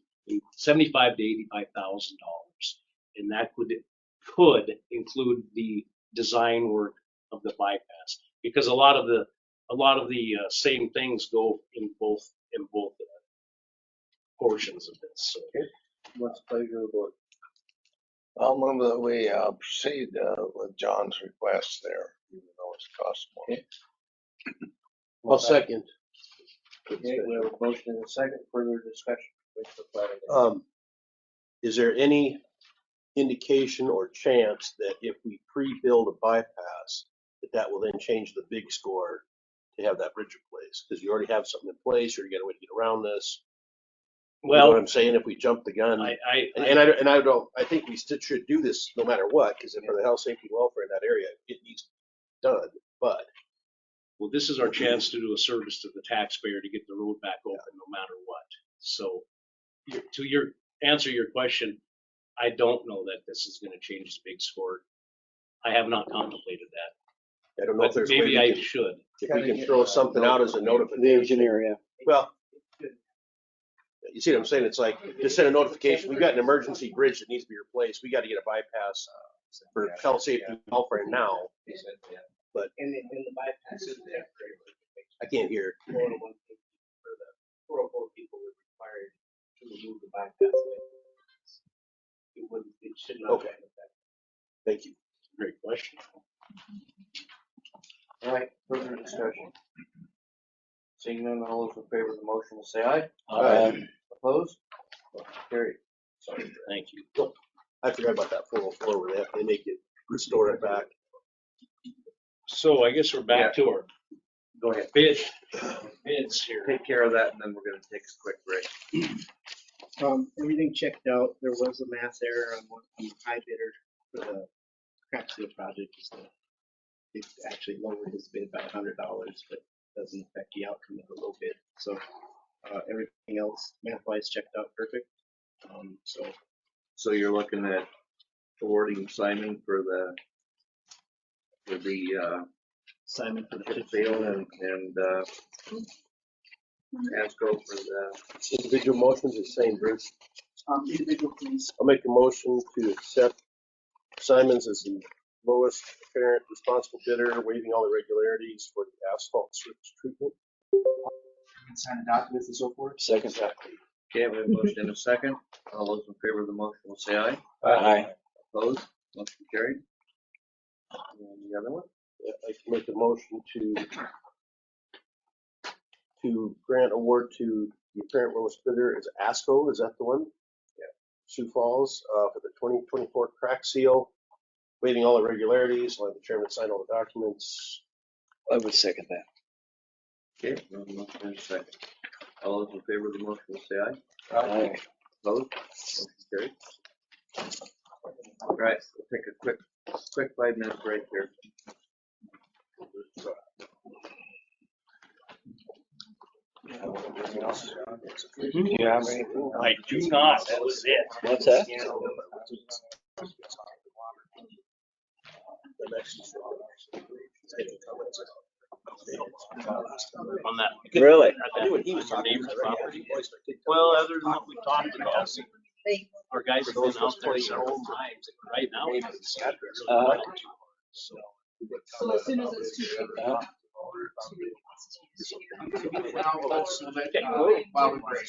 $75,000 to $85,000 And that could include the design work of the bypass, because a lot of the same things go in both portions of this. So, What's the pleasure of the board? I'll move that we proceed with John's request there, even though it's cost more. Okay. I'll second. Okay, we have a motion and a second, further discussion. Is there any indication or chance that if we pre-build a bypass, that will then change the big score to have that bridge replaced? Because you already have something in place, or you got a way to get around this. You know what I'm saying? If we jump the gun, I think we still should do this no matter what, because for the health, safety, and welfare in that area, it needs done. But well, this is our chance to do a service to the taxpayer to get the road back open no matter what. So to answer your question, I don't know that this is going to change the big score. I have not contemplated that. I don't know if there's maybe I should. If we can throw something out as a notification. The engineer, yeah. Well, you see what I'm saying? It's like, just send a notification, we've got an emergency bridge that needs to be replaced, we gotta get a bypass for health, safety, and welfare now. But In the bypass is there. I can't hear. 404 people were required to remove the bypass. It should not. Okay. Thank you. Great question. All right, further discussion. Seeing none, all those in favor of the motion will say aye. Aye. Opposed? Motion carried. Sorry. Thank you. I forgot about that 404 where they make you restore it back. So I guess we're back to our Go ahead. bids here. Take care of that, and then we're gonna take a quick break. Everything checked out. There was a math error on the high bidder for the crack seal project. It actually lowered his bid by $100, but doesn't affect the outcome of the low bid. So everything else math-wise checked out perfect. So you're looking at awarding Simon for the Simon for the chip chip seal seal. and ASCO for the Individual motions are the same, Bruce. Individual, please. I'll make a motion to accept Simon's as the lowest apparent responsible bidder, waiving all irregularities for the asphalt surface treatment. Sign the documents and so forth. Second. Okay, we have a motion and a second. All those in favor of the motion will say aye. Aye. Opposed? Motion carried. And the other one? I can make a motion to grant award to the apparent lowest bidder is ASCO, is that the one? Yeah. Sioux Falls, for the 2024 crack seal, waiving all irregularities, let the chairman sign all the documents. I would second that. Okay, we have a motion and a second. All those in favor of the motion will say aye. Aye. Opposed? Motion carried. All right, we'll take a quick 5-minute break here. Do you have anything? I do not. That was it. What's that? On that. Really? I knew what he was On talking your neighbor's about. property. Well, other than what we talked about, our guys have been out there Those several 20 times. Right now, it's really Uh-huh. like it. So So as soon as it's too big. Uh-huh. While we break.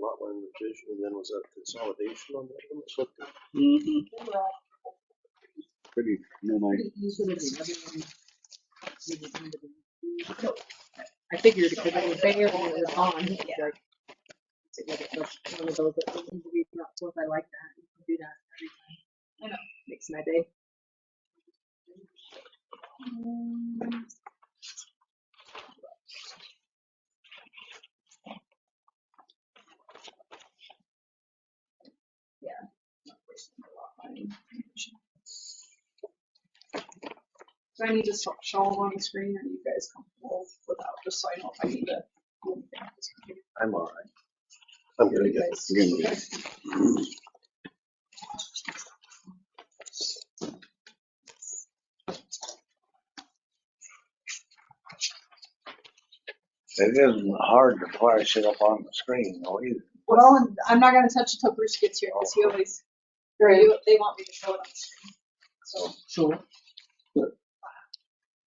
lot line revision, and then was that consolidation on that one? That's what the- Mm-hmm. They were all Pretty, pretty easy. The other one, we just needed to do. I figured because it was there and it was on. It's like, to get it, that's one of those that doesn't need to be brought forth. I like that. You can do that every time. I know. Makes my day. Yeah. Not wasting a lot of money. Do I need to show them on the screen, or are you guys comfortable without, just so I know if I need to do anything? I'm all right. I'm gonna You get, guys- good. It isn't hard to fire shit up on the screen, though, either. Well, and I'm not gonna touch it till Bruce gets here, because he always, or they want me to show it on the screen. So, Sure. you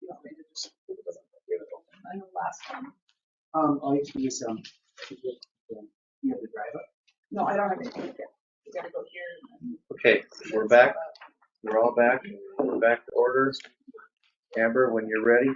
want me to just, it doesn't give it open. I know last time. All you have to do is, you have to drive up. No, I don't have anything yet. You gotta go here and then. Okay, we're back. We're all back. We're back to order. Amber, when you're ready.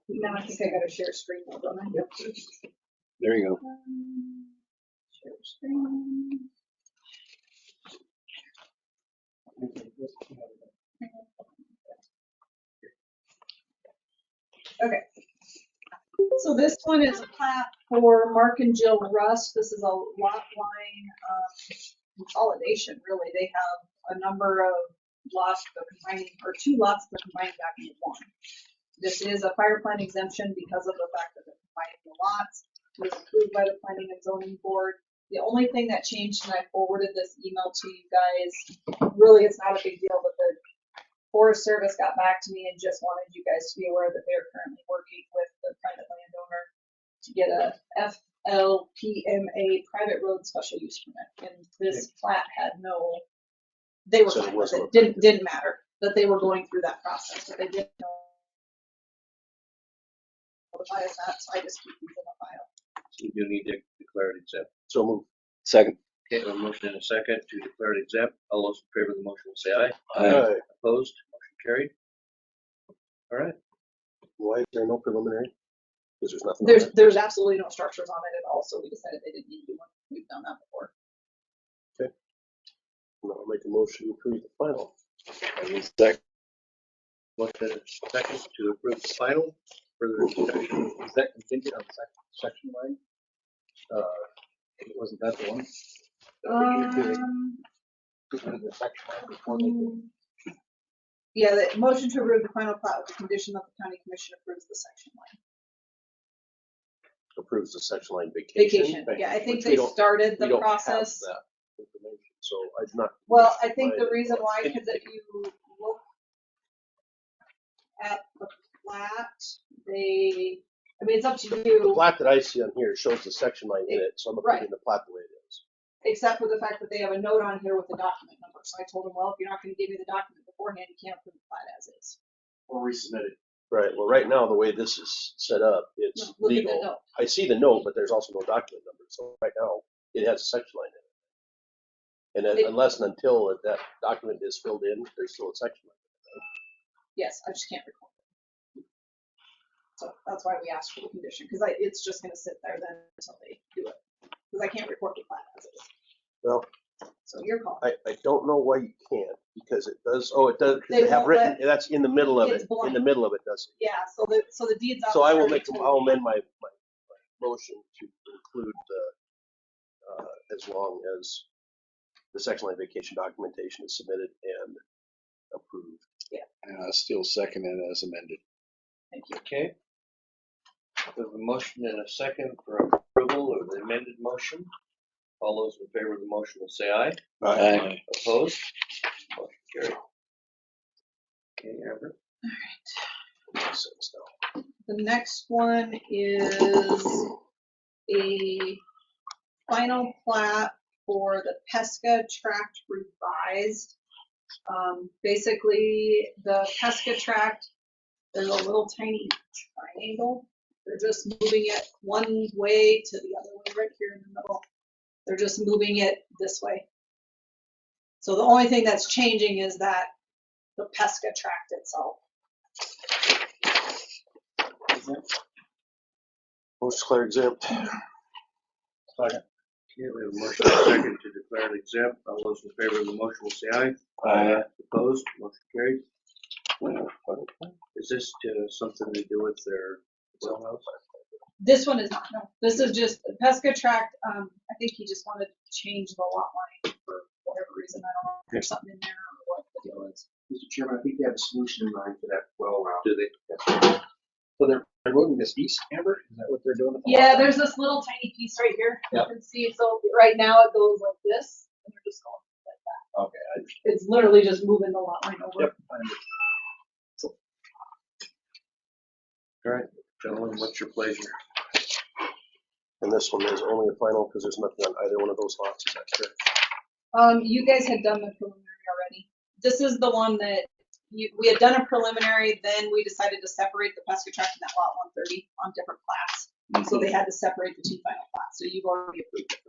Now I think I gotta share screen mode, don't I? Yep. There you go. Share screen. Okay. So this one is a plat for Mark and Jill Rust. This is a lot line consolidation, really. They have a number of lots that are combining, or 2 lots that are combining back into one. This is a fire plan exemption because of the fact that they're combining the lots. It was approved by the planning and zoning board. The only thing that changed, and I forwarded this email to you guys, really it's not a big deal, but the Forest Service got back to me and just wanted you guys to be aware that they're currently working with the private landowner to get a FLPMA private road special use permit. And this plat had no, they were So it fine with wasn't it. Didn't matter that they were going through that process, but they didn't know. Notify us that, so I just keep these in the file. So we do need to declare it exempt. so move. Second. Okay, a motion and a second to declare it exempt. All those in favor of the motion will say aye. Alright, Opposed? Motion carried. All right. why is there no preliminary? Because there's nothing. on it. There's absolutely no structures on it at all, so we decided they didn't need to do one. We've done that before. I'll make a motion to approve the final. Second. Motion and a second to approve the final. Further discussion. Is that contingent on section line? Wasn't that the one? The section line before they did? Yeah, the motion to approve the final plat with the condition that the county commission approves the section line. Approves the section line vacation. Yeah, I think Which we they don't- started we the don't have process. that information, so I'm not. Well, I think the reason why, because if you look at the plat, I mean, it's up to The you, plat that I see on here shows the section line in it, so I'm approving the plat the way it is. except for the fact that they have a note on here with the document number. So I told them, well, if you're not gonna give me the document beforehand, you can't approve the plat as is. Or resubmit it. Right, well, right now, the way this is set up, it's No, look at the legal. note. I see the note, but there's also no document number, so right now, it has a section line in it. And then unless and until that document is filled in, there's still a section line. Yes, I just can't record it. So that's why we asked for the condition, because it's just gonna sit there then until they do it. Because I can't record the plat as is. Well, So your call. I don't know why you can't, because it does, They they have won't written, that's in the middle of it, It's blank. in the middle of it, does it? Yeah, so the deeds. So I will officer told I'll me- amend my motion to include as long as the section line vacation documentation is submitted and approved. And I still second it as amended. Thank you. Okay. We have a motion and a second for approval of the amended motion. All those in favor of the motion will say aye. Aye. Opposed? Motion carried. Okay, Amber. The next one is a final plat for the Pesca Tract revised. Basically, the Pesca Tract, there's a little tiny triangle. They're just moving it one way to the other way right here in the middle. They're just moving it this way. So the only thing that's changing is that the Pesca Tract itself. Motion declared exempt. Okay, we have a motion and a second to declare it exempt. All those in favor of the motion will say aye. Aye. Opposed? Motion carried. Is this something to do with their well house? This one is not, no. This is just the Pesca Tract. I think he just wanted to change the lot line for whatever reason. I don't know if there's something in there or what the deal is. Mr. Chairman, I think they have a solution in mind for that well route. Do they? So they're moving this east, Amber? Is that what they're doing? Yeah, there's this little tiny piece right here. Yeah. You can see, so right now it goes like this, and they're just going like that. Okay. It's literally just moving the lot line over. Yep. All right, gentlemen, what's your pleasure? And this one is only a final because there's nothing on either one of those lots, is that correct? You guys had done the preliminary already. This is the one that we had done a preliminary, then we decided to separate the Pesca Tract and that lot 130 on different plats. So they had to separate the two final plats. So you've already approved it.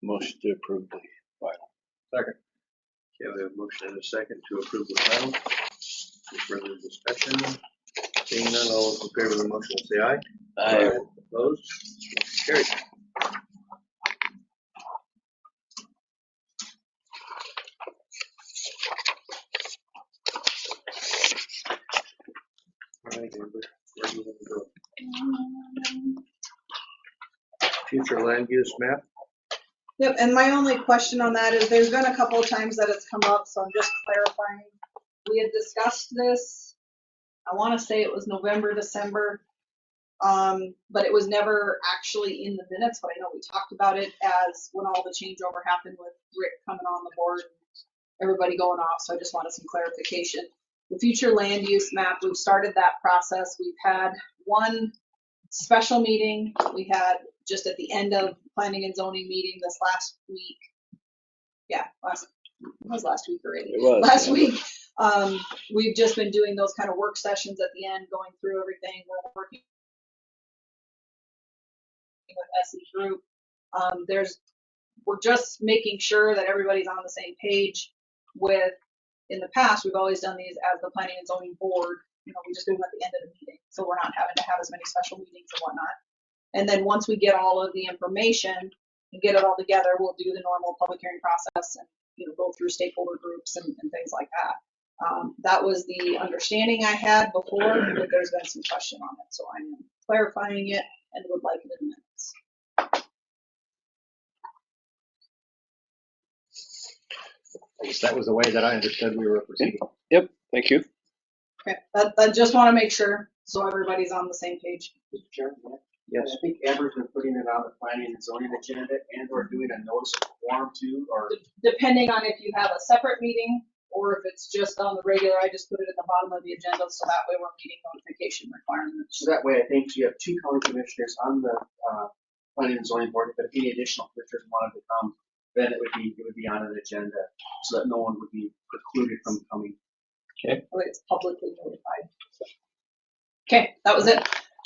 Motion to approve the final. Second. Okay, we have a motion and a second to approve the final. Any further discussion? Seeing none, all those in favor of the motion will say aye. Aye. Opposed? Motion carried. All right, Amber, where do you want to go? Future land use map. Yep, and my only question on that is there's been a couple of times that it's come up, so I'm just clarifying. We had discussed this, I want to say it was November, December, but it was never actually in the minutes, but I know we talked about it as when all the changeover happened with Rick coming on the board and everybody going off, so I just wanted some clarification. The future land use map, we've started that process. We've had one special meeting. We had just at the end of planning and zoning meeting this last week. Yeah, it was last week already. It was, last yeah. week. We've just been doing those kind of work sessions at the end, going through everything. We're working with SE Group. We're just making sure that everybody's on the same page with, in the past, we've always done these as the planning and zoning board. You know, we just do them at the end of the meeting. So we're not having to have as many special meetings and whatnot. And then once we get all of the information and get it all together, we'll do the normal public hearing process and, you know, go through stakeholder groups and things like that. That was the understanding I had before, but there's been some question on it. So I'm clarifying it and would like it in minutes. I guess that was the way that I understood we were proceeding. Yep, thank you. Okay, I just want to make sure so everybody's on the same page. Mr. Chairman? Yes. I think Amber's been putting it on the planning and zoning agenda and we're doing a notice of quorum too, or. Depending on if you have a separate meeting or if it's just on the regular, I just put it at the bottom of the agenda so that way we're meeting notification requirements. So that way, I think you have two county commissioners on the planning and zoning board, but if any additional commissioners wanted to come, then it would be on an agenda so that no one would be precluded from coming. Okay. Oh, it's publicly notified. Okay, that was it.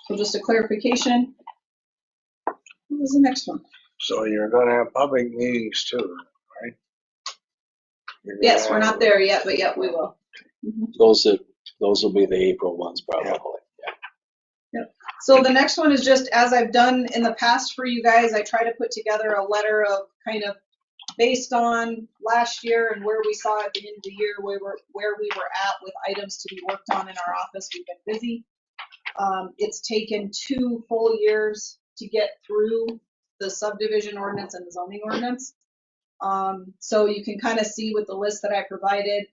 So just a clarification. What was the next one? So you're gonna have public meetings too, right? Yes, we're not there yet, but yep, we will. Mm-hmm. Those will be the April ones probably. Yep. So the next one is just as I've done in the past for you guys, I try to put together a letter of kind of based on last year and where we saw at the end of the year where we were at with items to be worked on in our office. We've been busy. It's taken 2 full years to get through the subdivision ordinance and the zoning ordinance. So you can kind of see with the list that I provided,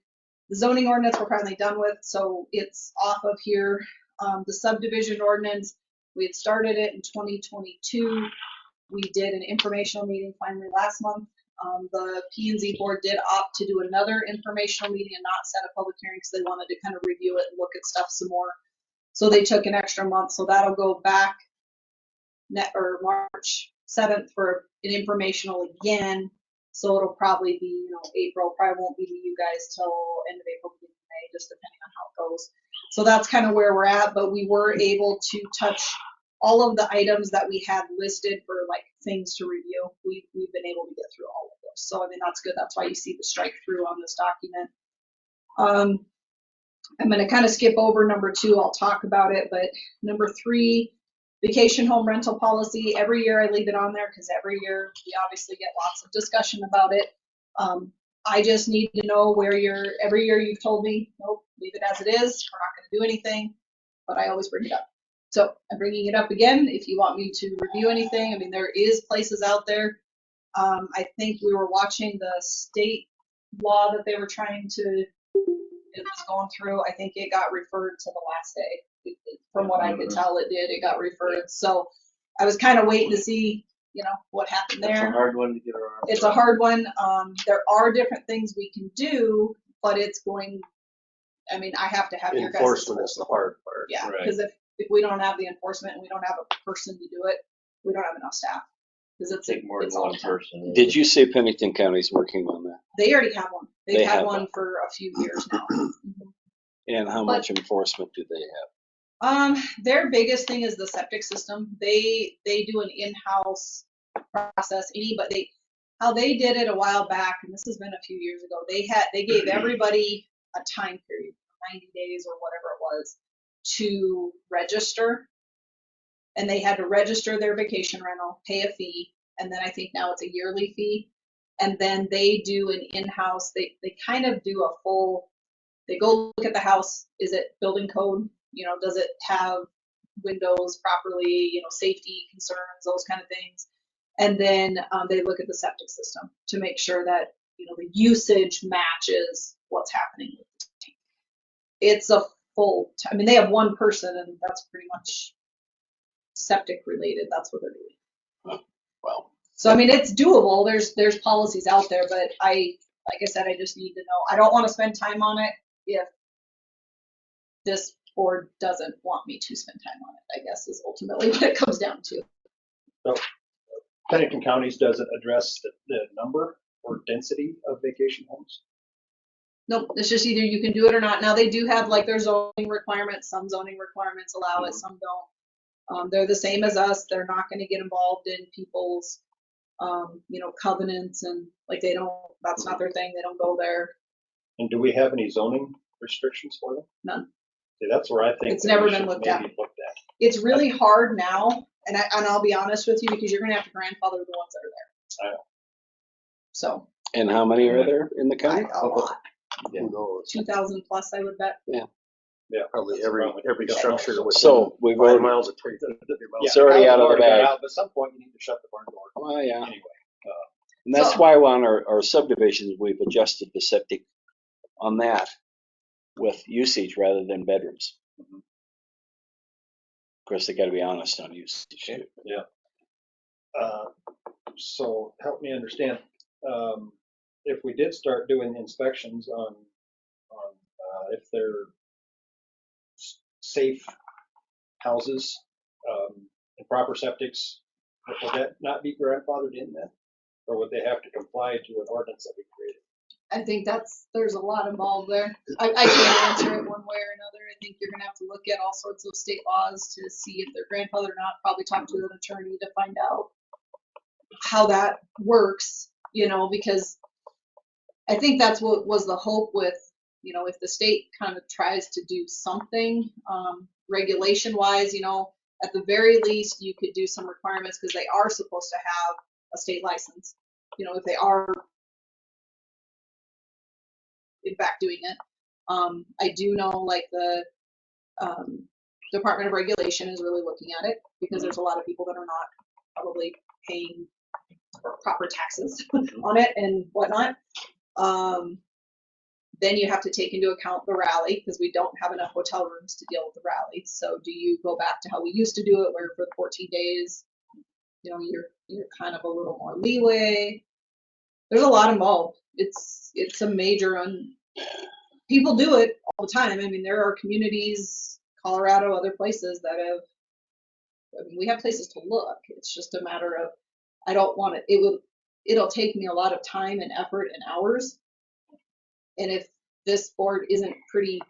the zoning ordinance we're finally done with, so it's off of here. The subdivision ordinance, we had started it in 2022. We did an informational meeting finally last month. The P&Z board did opt to do another informational meeting and not set a public hearing because they wanted to kind of review it and look at stuff some more. So they took an extra month. So that'll go back March 7th for an informational again. So it'll probably be, you know, April. Probably won't be to you guys till end of April, beginning of May, just depending on how it goes. So that's kind of where we're at. But we were able to touch all of the items that we had listed for like things to review. We've been able to get through all of those. So I mean, that's good. That's why you see the strike through on this document. I'm going to kind of skip over number 2. I'll talk about it, but number 3, vacation home rental policy. Every year I leave it on there because every year we obviously get lots of discussion about it. I just need to know where every year you've told me, nope, leave it as it is. We're not going to do anything, but I always bring it up. So I'm bringing it up again. If you want me to review anything, I mean, there is places out there. I think we were watching the state law that they were trying to, it was going through. I think it got referred to the last day. From what I could tell, it got referred. So I was kind of waiting to see, you know, what happened there. It's a hard one to get around. It's a hard one. There are different things we can do, but it's going, I mean, I have to have your guys' Enforcement is the hard part. Yeah, because if we don't have the enforcement and we don't have a person to do it, we don't have enough staff. Because Take more than one person. Did you say Pennington County's working on that? They already have one. They've They had have one one. for a few years now. And how much enforcement do they have? Their biggest thing is the septic system. They do an in-house process. How they did it a while back, and this has been a few years ago. They gave everybody a time period, 90 days or whatever it was, to register. And they had to register their vacation rental, pay a fee, and then I think now it's a yearly fee. And then they do an in-house, they kind of do a full, they go look at the house, is it building code? You know, does it have windows properly, you know, safety concerns, those kind of things. And then they look at the septic system to make sure that, you know, the usage matches what's happening with the tank. It's a full, I mean, they have one person and that's pretty much septic related. That's what they're doing. Well, so I mean, it's doable. There's policies out there, but like I said, I just need to know. I don't want to spend time on it if this board doesn't want me to spend time on it, I guess is ultimately what it comes down to. So Pennington Counties doesn't address the number or density of vacation homes? Nope, it's just either you can do it or not. Now they do have like their zoning requirements. Some zoning requirements allow it, some don't. They're the same as us. They're not going to get involved in people's, you know, covenants and like they don't, that's not their thing. They don't go there. And do we have any zoning restrictions for them? None. See, that's where I think it's never been looked at. It's really hard now, and I'll be honest with you because you're going to have to grandfather the ones that are there. I know. So. And how many are there in the county? A lot. Yeah. Who knows? 2,000 plus, I would bet. Yeah. Yeah. Probably every structure within so we've 5 already, miles of territory. it's already out of the bag. But at some point you need to shut the barn door. Oh, yeah. Anyway. And that's why on our subdivisions, we've adjusted the septic on that with usage rather than bedrooms. Mm-hmm. Of course, they got to be honest on usage. Yeah. So help me understand. If we did start doing inspections on if they're safe houses and proper septics, would that not be grandfathered in then? Or would they have to comply to an ordinance that we created? I think there's a lot involved there. I can't answer it one way or another. I think you're going to have to look at all sorts of state laws to see if they're grandfathered or not. Probably talk to an attorney to find out how that works, you know, because I think that's what was the hope with, you know, if the state kind of tries to do something regulation wise, you know, at the very least you could do some requirements because they are supposed to have a state license, you know, if they are in fact doing it. I do know like the Department of Regulation is really looking at it because there's a lot of people that are not probably paying proper taxes on it and whatnot. Then you have to take into account the rally because we don't have enough hotel rooms to deal with the rally. So do you go back to how we used to do it where for 14 days you know, you're kind of a little more leeway. There's a lot involved. It's a major people do it all the time. I mean, there are communities, Colorado, other places that have, I mean, we have places to look. It's just a matter of, I don't want it, it'll take me a lot of time and effort and hours. And if this board isn't pretty,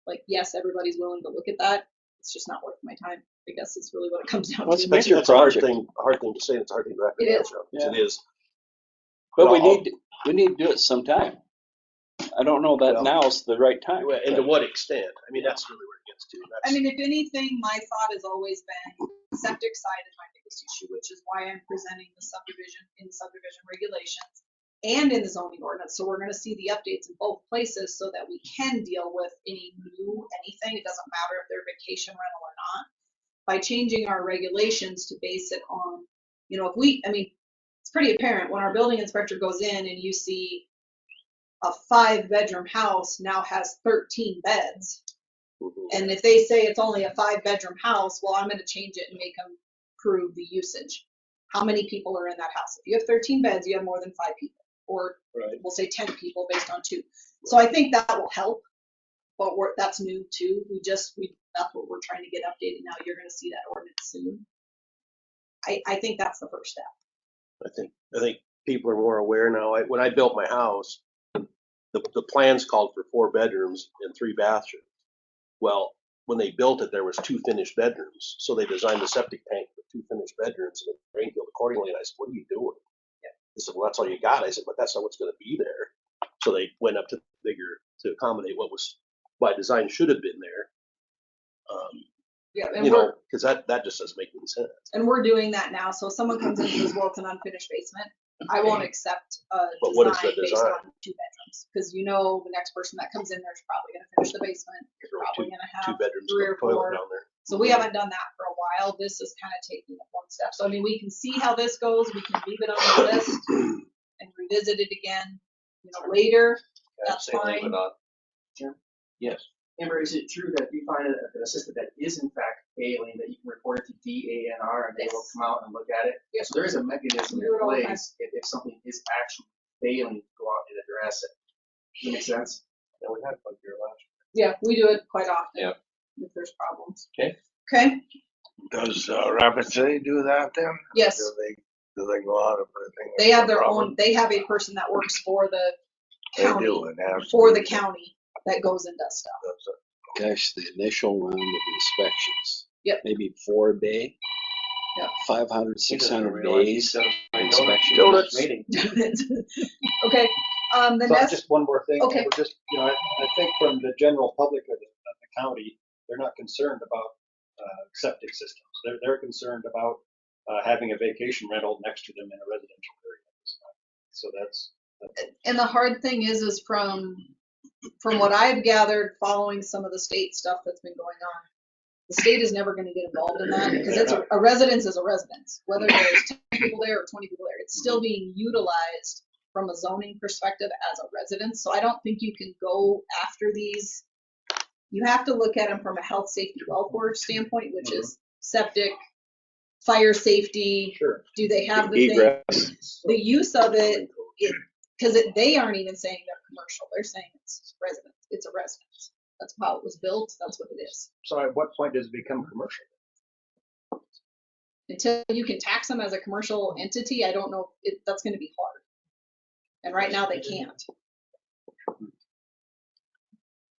like, yes, everybody's willing to look at that, it's just not worth my time. I guess it's really what it comes down Well, it's to. a major That's a hard project. thing, to say, it's a hard thing to wrap It your is. hands around. It is. But Well, we need to do it sometime. I don't know that Well, now's the right time. And to what extent? I mean, that's really where it gets to. I mean, if anything, my thought has always been septic side is my biggest issue, which is why I'm presenting the subdivision regulations and in the zoning ordinance. So we're going to see the updates in both places so that we can deal with any new anything. It doesn't matter if they're vacation rental or not. By changing our regulations to base it on, you know, I mean, it's pretty apparent when our building inspector goes in and you see a 5-bedroom house now has 13 beds. And if they say it's only a 5-bedroom house, well, I'm going to change it and make them prove the usage. How many people are in that house? If you have 13 beds, you have more than 5 people, or we'll say 10 people based on 2. So I think that will help, but that's new too. That's what we're trying to get updated now. You're going to see that ordinance soon. I think that's the first step. I think people are more aware now. When I built my house, the plans called for 4 bedrooms and 3 bathrooms. Well, when they built it, there was 2 finished bedrooms. So they designed the septic tank for 2 finished bedrooms and it drain field accordingly. And I said, what are you doing? Yeah. They said, well, that's all you got. I said, but that's not what's going to be there. So they went up to bigger to accommodate what was by design should have been there. Yeah, and you know, because that just doesn't make any sense. And we're doing that now. So if someone comes in and says, well, it's an unfinished basement, I won't accept a But what is design the based design? on 2 bedrooms. Because you know the next person that comes in there is probably going to finish the basement. You're probably going to 2 have bedrooms 3 with or a toilet 4. down there. So we haven't done that for a while. This is kind of taking it one step. So I mean, we can see how this goes. We can leave it on the list and revisit it again, you know, later. That's fine. Yes. Amber, is it true that if you find an assistant that is in fact failing, that you can report it to DANR and they will come out and look at it? Yes. So there is a mechanism We do it all the in time. place if something is actually failing to go out and address it. Does that make sense? Yeah, we had one here last Yeah, we do it quite often. Yeah. If there's problems. Okay. Okay. Does Rapid City do that then? Yes. Do they go out and put a thing? They have their own. They have a person that works for the county. They do, and has For to the county that goes and does stuff. Gosh, the initial round of inspections. Yep. Maybe 4 a day. Yep. 500, He doesn't 600 realize days he's got a inspection. Donuts. meeting. Okay. The So next. just one more thing. Okay. We're just, you know, I think from the general public of the county, they're not concerned about septic systems. They're concerned about having a vacation rental next to them in a residential area at this time. So that's And the hard thing is from what I've gathered following some of the state stuff that's been going on, the state is never going to get involved in that because it's a residence is a residence. Whether there's 10 people there or 20 people there, it's still being utilized from a zoning perspective as a residence. So I don't think you can go after these. You have to look at them from a health, safety, welfare standpoint, which is septic, fire safety. sure. Do they have the thing? Egress. The use of it, because they aren't even saying they're commercial. They're saying it's residence. It's a residence. That's how it was built. That's what it is. So at what point does it become commercial? Until you can tax them as a commercial entity, I don't know if that's going to be hard. And right now they can't.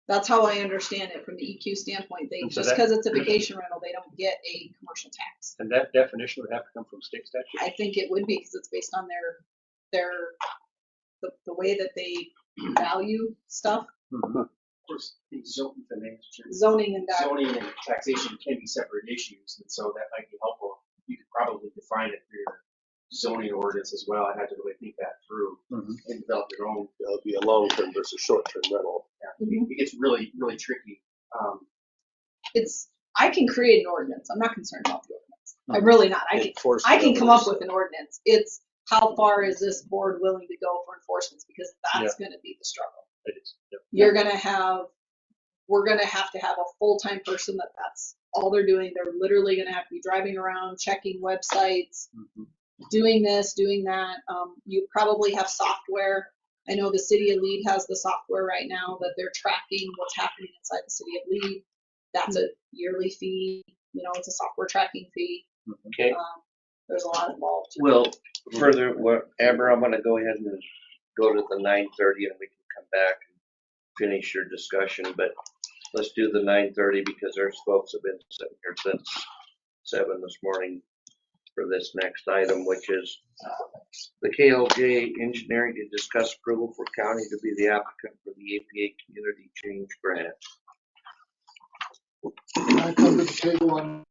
That's how I understand it from the EQ standpoint. They And so just because it's a vacation rental, they don't get a commercial tax. And that definition would have to come from state statute? I think it would be because it's based on the way that they value stuff, Of course, the zoning and that. zoning and taxation can be separate issues, and so that might be helpful. You could probably define it through your zoning ordinance as well. I had to really think that through and develop your own. It'll be a long-term versus short-term rental. Yeah. It gets really, really tricky. I can create an ordinance. I'm not concerned about the ordinance. I'm really not. I can come up with an ordinance. It's how far is this board willing to go for enforcements, because that's going to be the struggle. It is. Yep. You're going to have we're gonna have to have a full-time person that's all they're doing. They're literally gonna have to be driving around, checking websites, doing this, doing that. You probably have software. I know the city of Lead has the software right now that they're tracking what's happening inside the city of Lead. That's a yearly fee, you know, it's a software tracking fee. Okay. There's a lot involved. Well, further, Amber, I'm gonna go ahead and go to the 9:30 and we can come back and finish your discussion, but let's do the 9:30 because there's folks have been sitting here since 7 this morning for this next item, which is the KLJ engineering to discuss approval for county to be the applicant for the APA Community Change Grant. I come to the table on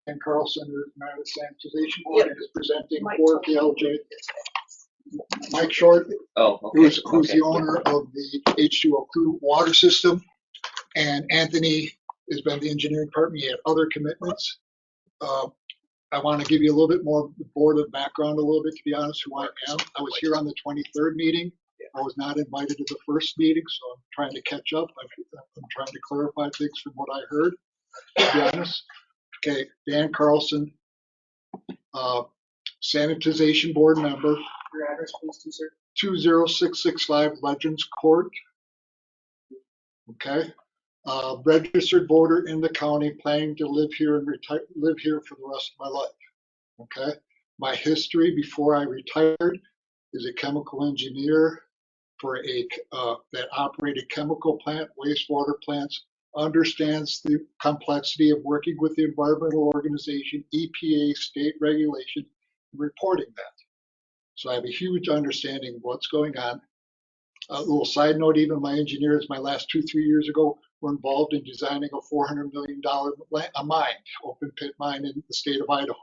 Dan Carlson, the United Sanitization Board, Yep. is presenting Mike for KLJ. Mike Short, Oh, okay. who's Okay. the owner of the H2O Crew water system, and Anthony has been the engineering partner. He had other commitments. I want to give you a little bit more board of background, a little bit, to be honest, who I am. I was here on the 23rd meeting. I was not invited to the first meeting, so I'm trying to catch up. I'm trying to clarify things from what I heard, to be honest. Okay, Dan Carlson, Sanitization Board member. Your address, please, sir. 20665 Legends Court. Okay. Registered voter in the county, planning to live here and live here for the rest of my life. Okay. My history before I retired is a chemical engineer for that operated chemical plant, wastewater plants, understands the complexity of working with the environmental organization, EPA, state regulation, and reporting that. So I have a huge understanding of what's going on. A little side note, even my engineers, my last 2-3 years ago, were involved in designing a $400 million mine, open pit mine in the state of Idaho.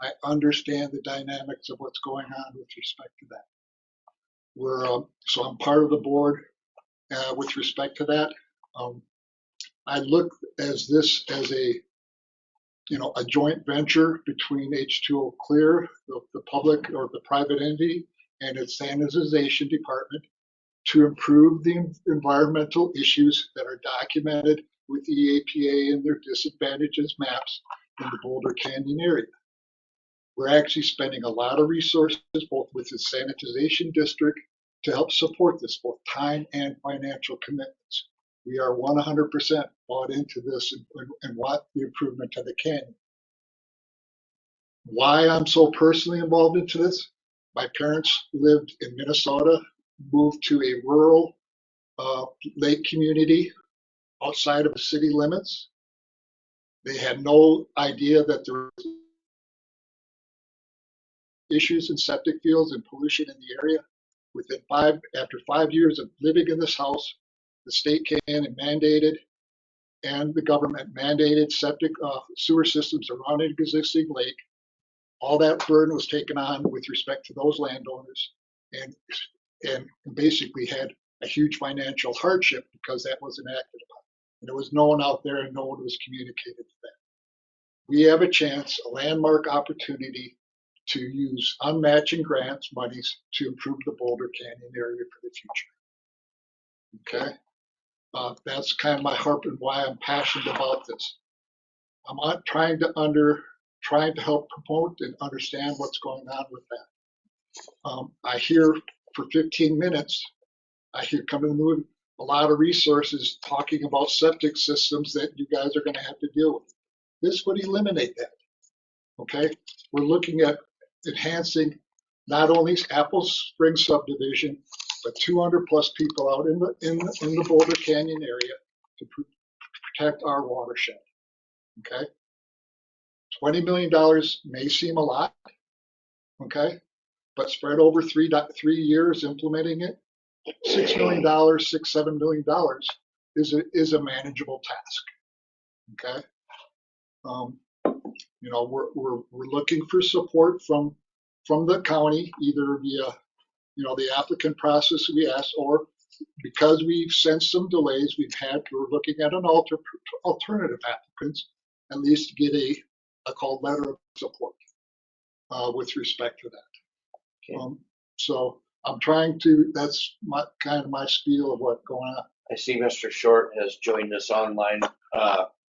I understand the dynamics of what's going on with respect to that. So I'm part of the board with respect to that. I look as this as a joint venture between H2O Clear, the public or the private entity, and its sanitization department to improve the environmental issues that are documented with the EPA and their disadvantages maps in the Boulder Canyon area. We're actually spending a lot of resources, both with the sanitization district, to help support this, both time and financial commitments. We are 100% bought into this and want the improvement to the canyon. Why I'm so personally involved into this? My parents lived in Minnesota, moved to a rural lake community outside of the city limits. They had no idea that there were issues in septic fields and pollution in the area. After 5 years of living in this house, the state came in and mandated, and the government mandated septic sewer systems around an existing lake. All that burden was taken on with respect to those landowners, and basically had a huge financial hardship because that wasn't acted upon. And it was known out there and no one was communicated to them. We have a chance, a landmark opportunity to use unmatching grants monies to improve the Boulder Canyon area for the future. Okay, that's kind of my heart and why I'm passionate about this. I'm not trying to help promote and understand what's going on with that. I hear for 15 minutes, I hear coming to the movie, a lot of resources talking about septic systems that you guys are going to have to deal with. This would eliminate that. Okay, we're looking at enhancing not only Apple Springs subdivision, but 200 plus people out in the Boulder Canyon area to protect our watershed. Okay, $20 million may seem a lot. Okay, but spread over three years implementing it, $6 million, $7 million is a manageable task. Okay, we're looking for support from the county, either via the applicant process we asked, or because we've sensed some delays we're looking at an alternative applicants, at least get a called letter of support with respect to that. Okay. So I'm trying to, that's my, kind of my spiel of what's going on. I see Mr. Short has joined us online.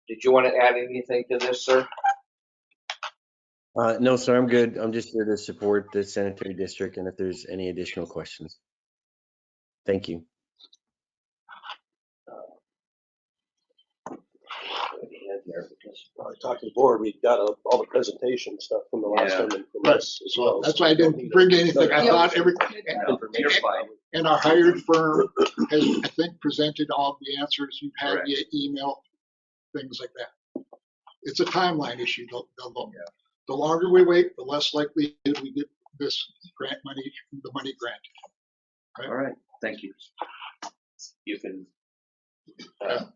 Did you want to add anything to this, sir? No, sir, I'm good. I'm just here to support the sanitary district and if there's any additional questions. Thank you. I talked to the board, we got all the presentation stuff from the last time and from us as well. That's why I didn't bring anything. I thought everything. And our hired firm has, I think, presented all the answers you've had via email, things like that. It's a timeline issue. The longer we wait, the less likely we get this grant money, the money granted. All right, thank you. You can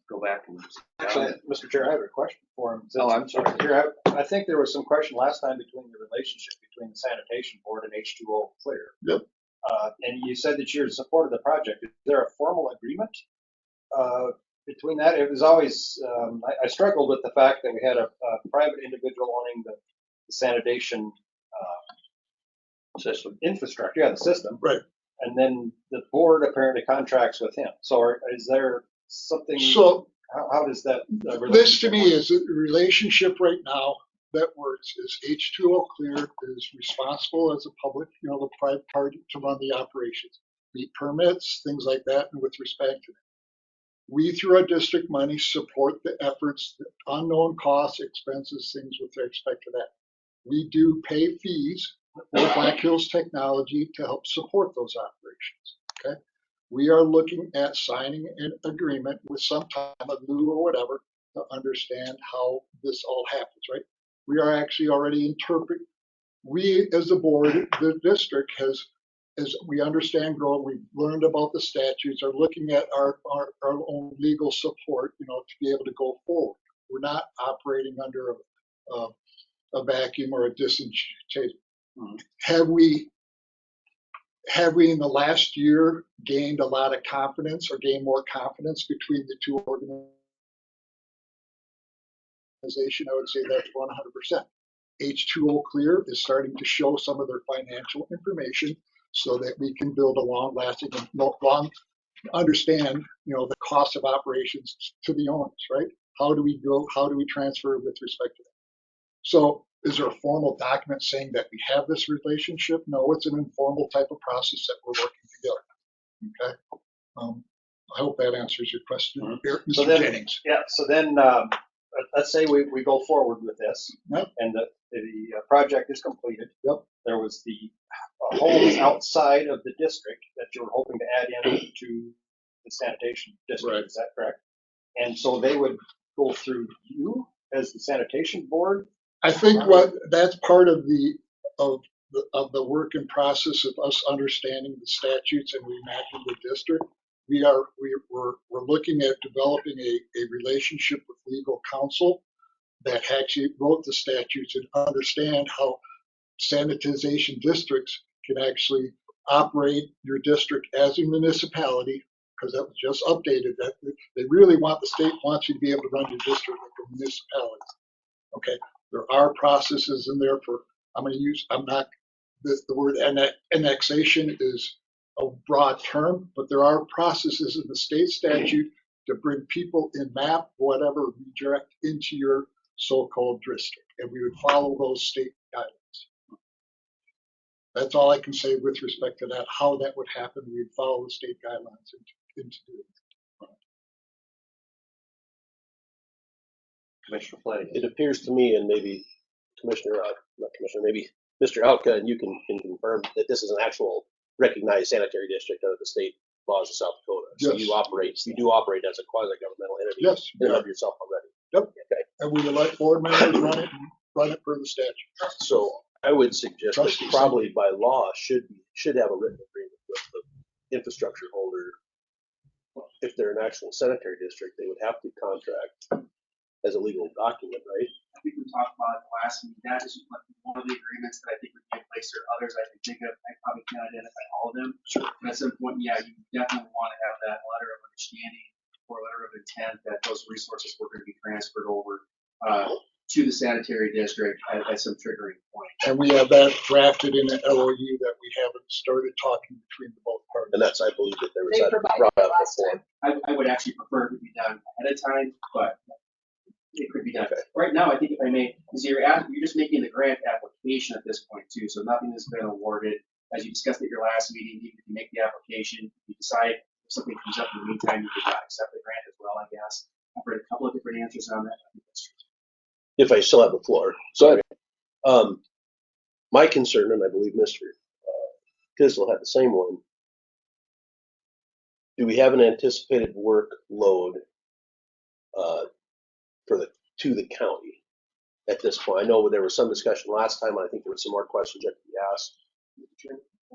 go back and. Actually, Mr. Chair, I have a question for him. Oh, I'm sorry. Chair, I think there was some question last time between the relationship between the sanitation board and H2O Clear. Yep. And you said that you're in support of the project. Is there a formal agreement between that? It was always, I struggled with the fact that we had a private individual owning the sanitation system infrastructure, the system. Right. And then the board apparently contracts with him. So is there something? So how does that? This to me is a relationship right now that works. Is H2O Clear is responsible as a public, the private party to run the operations, meet permits, things like that, and with respect to that. We, through our district money, support the efforts, the unknown costs, expenses, things with respect to that. We do pay fees for Black Hills Technology to help support those operations. Okay. We are looking at signing an agreement with some time, a lieu or whatever, to understand how this all happens, right? We are actually already interpreting. We, as the board, the district has, as we understand growing, we've learned about the statutes, are looking at our own legal support, to be able to go forward. We're not operating under a vacuum or a disenchanted. Have we in the last year gained a lot of confidence or gained more confidence between the two organizations? I would say that's 100%. H2O Clear is starting to show some of their financial information so that we can build a long-lasting and long understand, the cost of operations to the owners, right? How do we go? How do we transfer with respect to that? So is there a formal document saying that we have this relationship? No, it's an informal type of process that we're working together. Okay. I hope that answers your question, Mr. Jennings. Yeah. So then, let's say we go forward with this, and the project is completed. Yep. There was the homes outside of the district that you were hoping to add into the sanitation district. Right. Is that correct? And so they would go through you as the sanitation board. I think that's part of the work in process of us understanding the statutes and reimagining the district. We're looking at developing a relationship with legal counsel that actually wrote the statutes and understand how sanitization districts can actually operate your district as a municipality, because that was just updated. That they really want, the state wants you to be able to run your district like a municipality. Okay, there are processes in there for, the word annexation is a broad term, but there are processes in the state statute to bring people in map, whatever, redirect into your so-called district. And we would follow those state guidelines. That's all I can say with respect to that, how that would happen. We'd follow the state guidelines into doing it. Commissioner Flanagan. It appears to me, and maybe maybe Mr. Alka, and you can confirm that this is an actual recognized sanitary district under the state laws of South Dakota. So yes. You do operate as a quasi-governmental entity. Yes. In and of yourself already. Yep. Okay. And we elect board members run it per the statute. So I would suggest that probably by law should have a written agreement with the infrastructure holder. If they're an actual sanitary district, they would have to contract as a legal document, right? I think we talked about it last meeting. That is one of the agreements that I think would be in place. There are others I can think of. I probably can't identify all of them. Sure. But at some point, you definitely want to have that letter of understanding or letter of intent that those resources were going to be transferred over. to the sanitary district at some triggering point. And we have that drafted in the LOU that we haven't started talking between the both parties. And that's, I believe that there was They that provided brought it up last before. time. I would actually prefer it to be done ahead of time, but it could be done. Right now, I think if I may, is you're just making the grant application at this point too, so nothing has been awarded. As you discussed at your last meeting, even if you make the application, you decide if something comes up in the meantime, you could not accept the grant as well, I guess. I've heard a couple of different answers on that. I think that's true. If I still have the floor, sorry. My concern, and I believe Mr. Tisdale had the same one. Do we have an anticipated workload to the county at this point? I know there was some discussion last time, and I think there were some more questions that could be asked.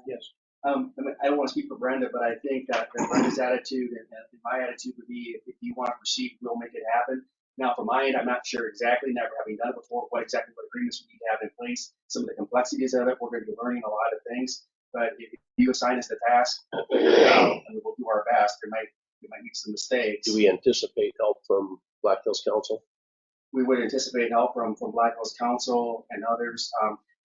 Yes. I mean, I don't want to speak for Brenda, but I think that Brenda's attitude and my attitude would be, if you want to proceed, we'll make it happen. Now, from my end, I'm not sure exactly, never having done it before, what agreements we need to have in place, some of the complexities of it. We're going to be learning a lot of things. But if you assign us the task, we'll figure it out, and we'll do our best. We might make some mistakes. Do we anticipate help from Black Hills Council? We would anticipate help from Black Hills Council and others.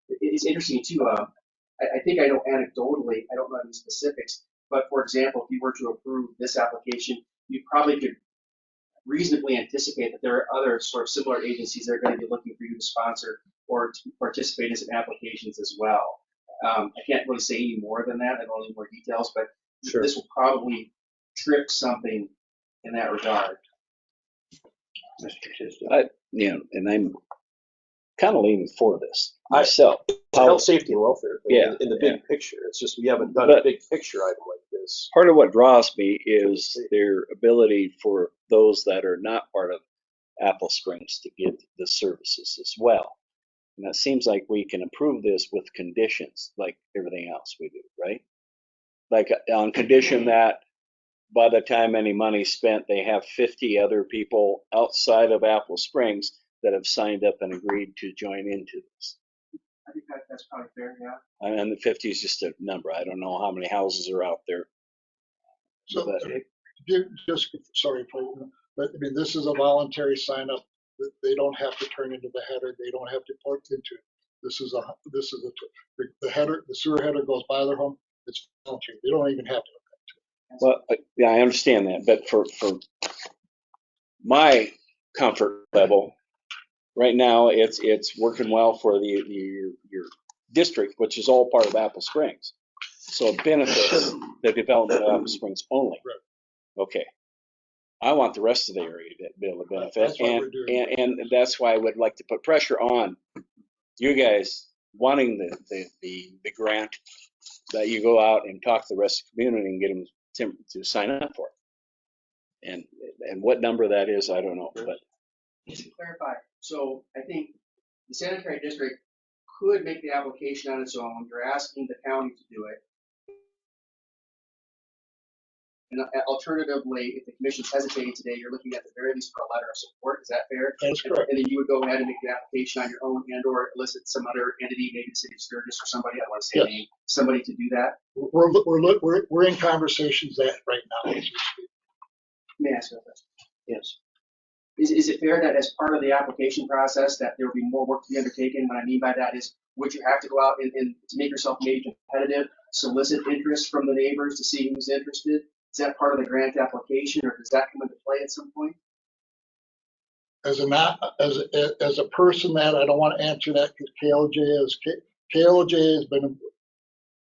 It's interesting too. I think I know anecdotally, I don't know any specifics, but for example, if you were to approve this application, you probably could reasonably anticipate that there are other sort of similar agencies that are going to be looking for you to sponsor or to participate in some applications as well. I can't really say any more than that. I don't need more details, but Sure. This will probably trip something in that regard. Mr. Tisdale. And I'm kind of leaning for this myself. Health, safety, and welfare. Yeah, In the big picture, it's just we haven't done a big picture item like this. Part of what draws me is their ability for those that are not part of Apple Springs to get the services as well. And it seems like we can improve this with conditions like everything else we do, right? Like on condition that by the time any money's spent, they have 50 other people outside of Apple Springs that have signed up and agreed to join into this. I think that's probably fair, yeah. And the 50 is just a number. I don't know how many houses are out there. So, just sorry, but I mean, this is a voluntary sign up. They don't have to turn into the header. They don't have to put into it. The header, the sewer header goes by their home. It's voluntary. They don't even have to hook up to it. Well, yeah, I understand that, but for my comfort level, right now it's working well for your district, which is all part of Apple Springs. So it benefits the development of Apple Springs only. Right. Okay. I want the rest of the area to be able to benefit, That's what we're doing. and that's why I would like to put pressure on you guys wanting the grant, that you go out and talk to the rest of the community and get them to sign up for it. And what number that is, I don't know. But just to clarify, so I think the sanitary district could make the application on its own. You're asking the county to do it. And alternatively, if the commission's hesitating today, you're looking at the very least for a letter of support. Is that fair? That's correct. And then you would go ahead and make the application on your own and/or elicit some other entity, maybe the city of Sturgis or somebody. I don't want to say a name. Somebody to do that. We're in conversations that right now. May I ask you a question? Yes. Is it fair that as part of the application process that there will be more work to be undertaken? What I mean by that is, would you have to go out and to make yourself maybe competitive, solicit interest from the neighbors to see who's interested? Is that part of the grant application, or does that come into play at some point? As a person that I don't want to answer that because KLJ has been,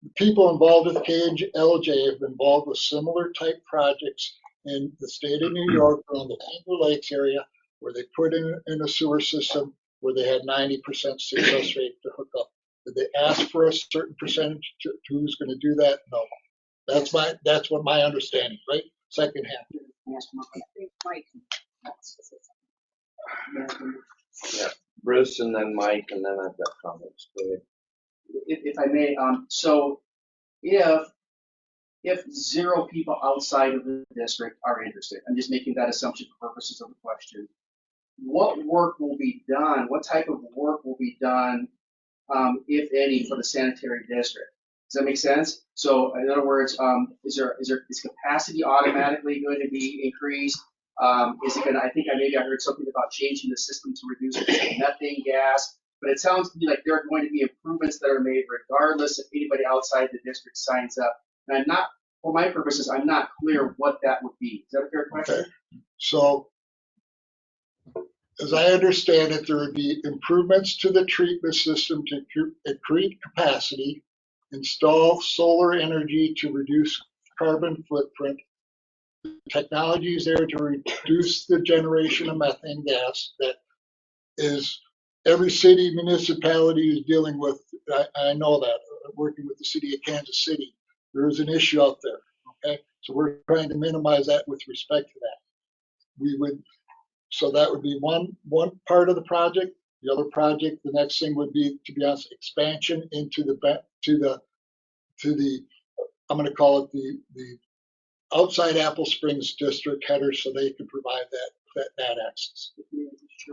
the people involved with KLJ have been involved with similar type projects in the state of New York around the Finger Lakes area, where they put in a sewer system where they had 90% success rate to hook up. Did they ask for a certain percentage to who's going to do that? No. That's what my understanding, right? Second hand. Yeah, Bruce, and then Mike, and then I've got comments. Go ahead. If I may, so if 0 people outside of the district are interested, I'm just making that assumption for purposes of the question. What work will be done? What type of work will be done, if any, for the sanitary district? Does that make sense? So in other words, is capacity automatically going to be increased? Is it gonna, I think I heard something about changing the system to reduce methane gas, but it sounds to me like there are going to be improvements that are made regardless if anybody outside the district signs up. And I'm not, for my purposes, I'm not clear what that would be. Is that a fair question? Okay. So as I understand it, there would be improvements to the treatment system to increase capacity, install solar energy to reduce carbon footprint. Technology is there to reduce the generation of methane gas that is every city municipality is dealing with. I know that, working with the city of Kansas City, there is an issue out there. Okay, so we're trying to minimize that with respect to that. We would, so that would be one part of the project. The other project, the next thing would be, to be honest, expansion into the I'm going to call it the outside Apple Springs district header, so they can provide that access.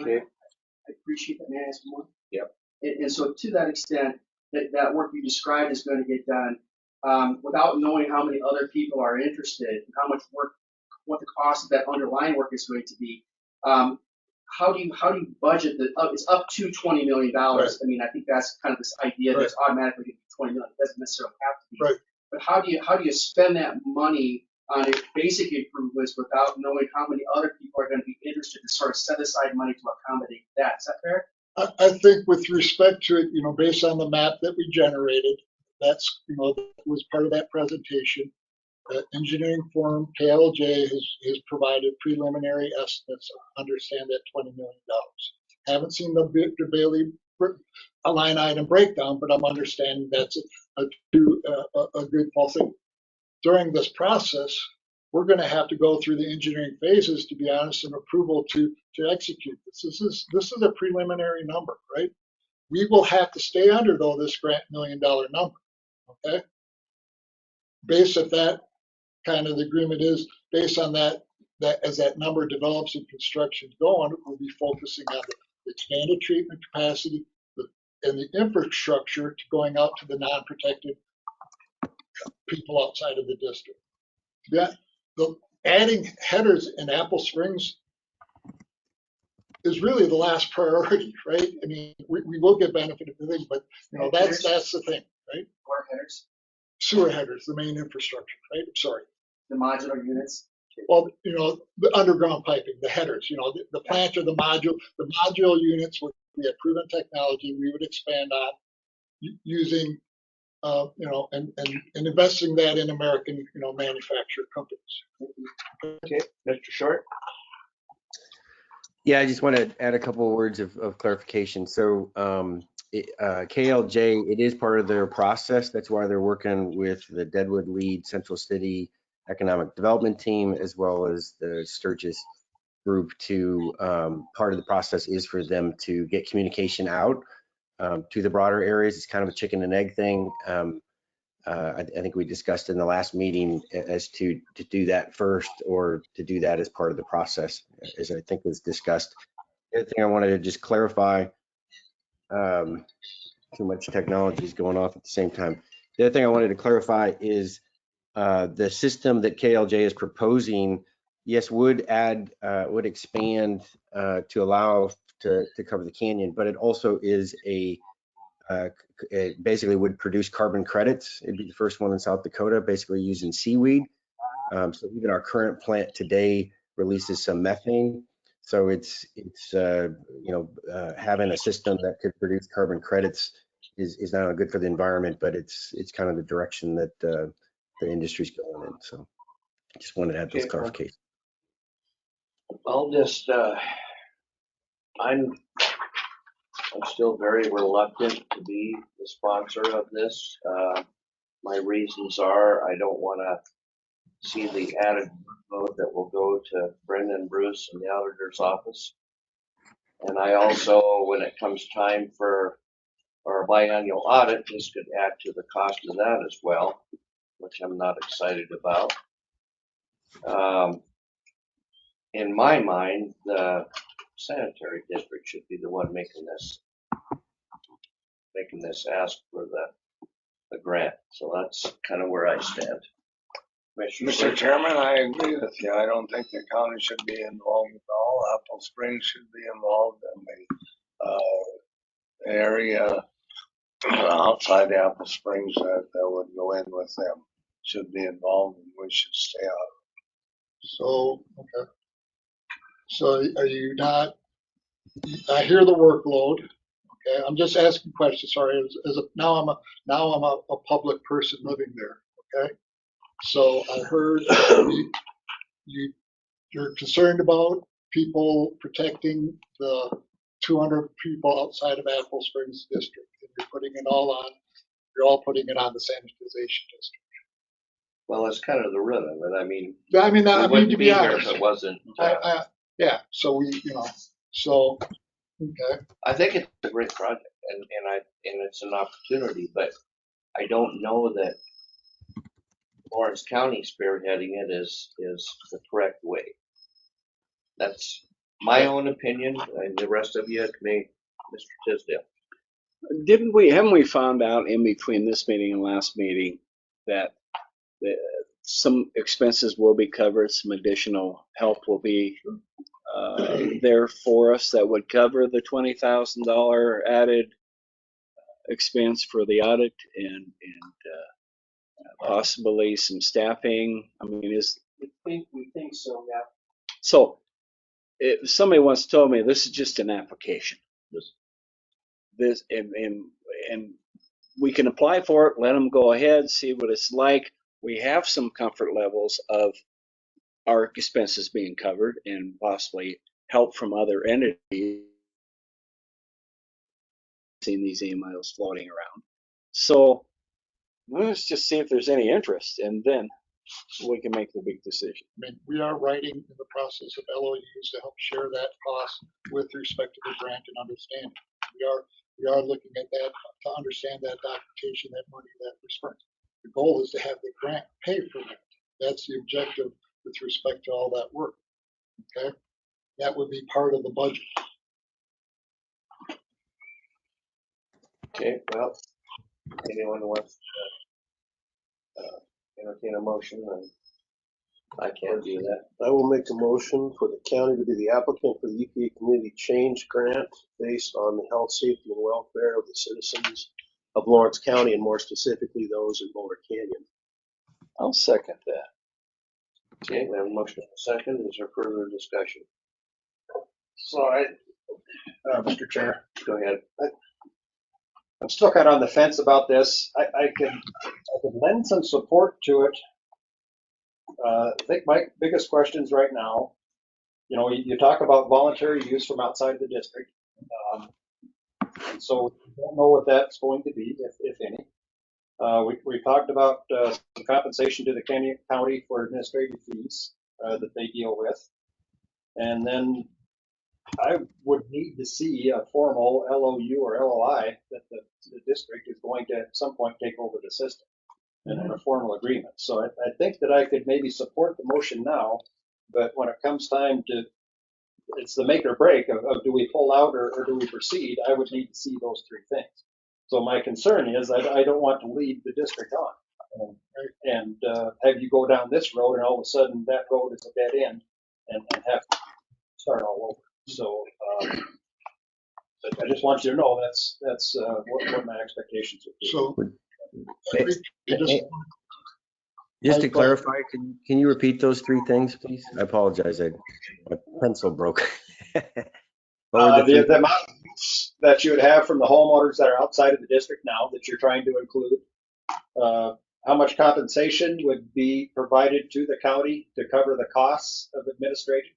Okay. I appreciate that. May I ask more? Yep. And so to that extent, that work you described is going to get done without knowing how many other people are interested and how much work, what the cost of that underlying work is going to be. How do you budget the? It's up to $20 million. Right. I mean, I think that's kind of this idea that it's automatically going to be $20 million. It doesn't necessarily have to be. Right. But how do you spend that money on basic improvements without knowing how many other people are going to be interested to sort of set aside money to accommodate that? Is that fair? I think with respect to it, based on the map that we generated, that's, that was part of that presentation. Engineering firm KLJ has provided preliminary estimates. Understand that $20 million. Haven't seen the Bailey a line item breakdown, but I'm understanding that's a good fall thing. During this process, we're going to have to go through the engineering phases, to be honest, and approval to execute this. This is a preliminary number, right? We will have to stay under, though, this grant $1 million number, okay? Based at that kind of the agreement is, based on that as that number develops and construction's going, we'll be focusing on the expanded treatment capacity and the infrastructure to going out to the non-protected people outside of the district. Yeah, adding headers in Apple Springs is really the last priority, right? I mean, we will get benefit of the things, but that's the thing, right? Water headers? Sewer headers, the main infrastructure, right? I'm sorry. The modular units? Well, the underground piping, the headers, the plant or the module units would be a proven technology we would expand on using, and investing that in American, manufactured companies. Okay, Mr. Short? Yeah, I just want to add a couple of words of clarification. So KLJ, it is part of their process. That's why they're working with the Deadwood Lead Central City Economic Development Team, as well as the Sturgis group to, part of the process is for them to get communication out to the broader areas. It's kind of a chicken and egg thing. I think we discussed in the last meeting as to do that first or to do that as part of the process, as I think was discussed. The other thing I wanted to just clarify, too much technology is going off at the same time. The other thing I wanted to clarify is the system that KLJ is proposing, yes, would expand to allow to cover the canyon, but it also is it basically would produce carbon credits. It'd be the first one in South Dakota, basically using seaweed. So even our current plant today releases some methane. So it's having a system that could produce carbon credits is not only good for the environment, but it's kind of the direction that the industry's going in. So I just wanted to add those clarifications. I'll just, I'm still very reluctant to be the sponsor of this. My reasons are I don't want to see the added workload that will go to Brendan Bruce and the auditor's office. And I also, when it comes time for our biannual audit, this could add to the cost of that as well, which I'm not excited about. In my mind, the sanitary district should be the one making this ask for the grant. So that's kind of where I stand. Commissioner Mr. Swayze? Chairman, I agree with you. I don't think the county should be involved at all. Apple Springs should be involved, and the area outside the Apple Springs that would go in with them should be involved, and we should stay out. So, okay. So are you not, I hear the workload. Okay, I'm just asking questions. Sorry, now I'm a public person living there. Okay, so I heard you're concerned about people protecting the 200 people outside of Apple Springs district, and you're all putting it on the sanitization district. Well, that's kind of the root of it. I mean, I mean, we wouldn't to be be here honest, if it wasn't. yeah. So so okay. I think it's a great project, and it's an opportunity, but I don't know that Lawrence County spearheading it is the correct way. That's my own opinion, and the rest of you may, Mr. Tisdale. Haven't we found out in between this meeting and last meeting that some expenses will be covered, some additional help will be there for us that would cover the $20,000 added expense for the audit and possibly some staffing? I mean, We think so, yeah. so if somebody once told me this is just an application. This and we can apply for it, let them go ahead, see what it's like. We have some comfort levels of our expenses being covered and possibly help from other entities. Seeing these emails floating around. So let's just see if there's any interest, and then we can make the big decision. I mean, we are writing in the process of LOUs to help share that cost with respect to the grant and understanding. We are looking at that to understand that documentation, that money that we're spending. The goal is to have the grant pay for that. That's the objective with respect to all that work. Okay, that would be part of the budget. Okay, well, anyone wants to entertain a motion, then I can't do that. I will make a motion for the county to be the applicant for the EPA Community Change Grant based on the health, safety, and welfare of the citizens of Lawrence County, and more specifically those in Boulder Canyon. I'll second that. Okay, we have a motion and a second. Is there further discussion? So Mr. Chair, Go ahead. I'm still kind of on the fence about this. I could lend some support to it. I think my biggest questions right now, you talk about voluntary use from outside the district. And so we don't know what that's going to be, if any. We talked about some compensation to the county for administrative fees that they deal with. And then I would need to see a formal LOU or LOI that the district is going to at some point take over the system and a formal agreement. So I think that I could maybe support the motion now, but when it comes time to, it's the make or break of do we pull out or do we proceed, I would need to see those three things. So my concern is I don't want to lead the district on and have you go down this road and all of a sudden that road is a dead end and have to start all over. So I just want you to know that's what my expectations would be. So Just to clarify, can you repeat those three things, please? I apologize. My pencil broke. The amount that you would have from the homeowners that are outside of the district now that you're trying to include, how much compensation would be provided to the county to cover the costs of administration,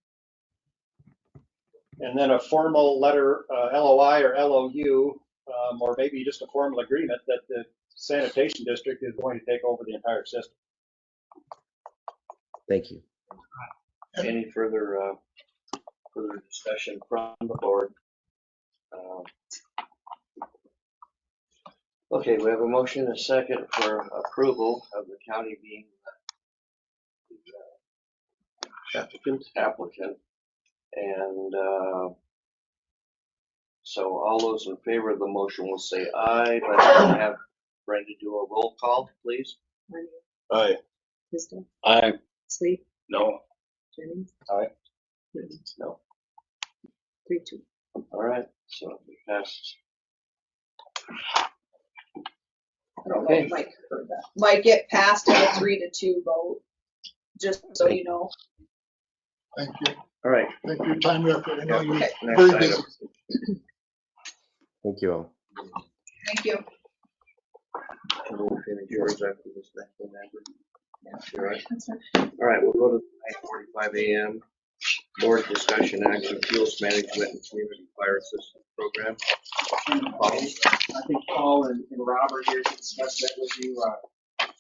and then a formal letter, LOI or LOU, or maybe just a formal agreement that the sanitation district is going to take over the entire system. Thank you. Any further discussion from the board? Okay, we have a motion and a second for approval of the county being the applicant. And so all those in favor of the motion will say aye, but I'll have Brenda do a roll call, please. Aye. Tisdale, I, Sleep, No. Jennings. Aye. Newton. No. 3-2. All right, so it passes. I don't know if Mike heard that. Mike, it passed at a 3-2 vote, just so you know. Thank you. All right, Thank you for your time, Record. I know you're Okay. next very item. busy. Thank you all. Thank you. And we'll finish yours after this next one, Amber. Yeah. You're right. That's right. All right, we'll go to 9:45 a.m. Board discussion action, fuels management and community fire assistance program. I think Paul and Rob are here to discuss that with you.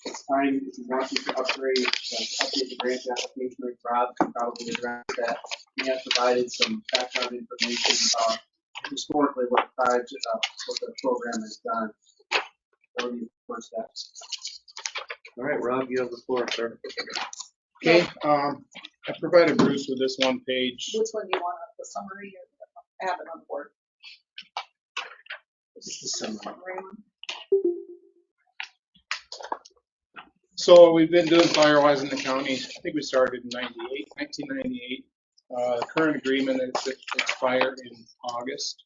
It's time, if you want to upgrade, update the grant application, like Rob can probably address that. He has provided some background information about historically what the program has done. That would be the first step. All right, Rob, you have the floor, sir. Okay, I provided Bruce with this one page. Which one do you want, the summary or have it on the board? This is the summary. So we've been doing Firewise in the county. I think we started in 1998. The current agreement is expired in August.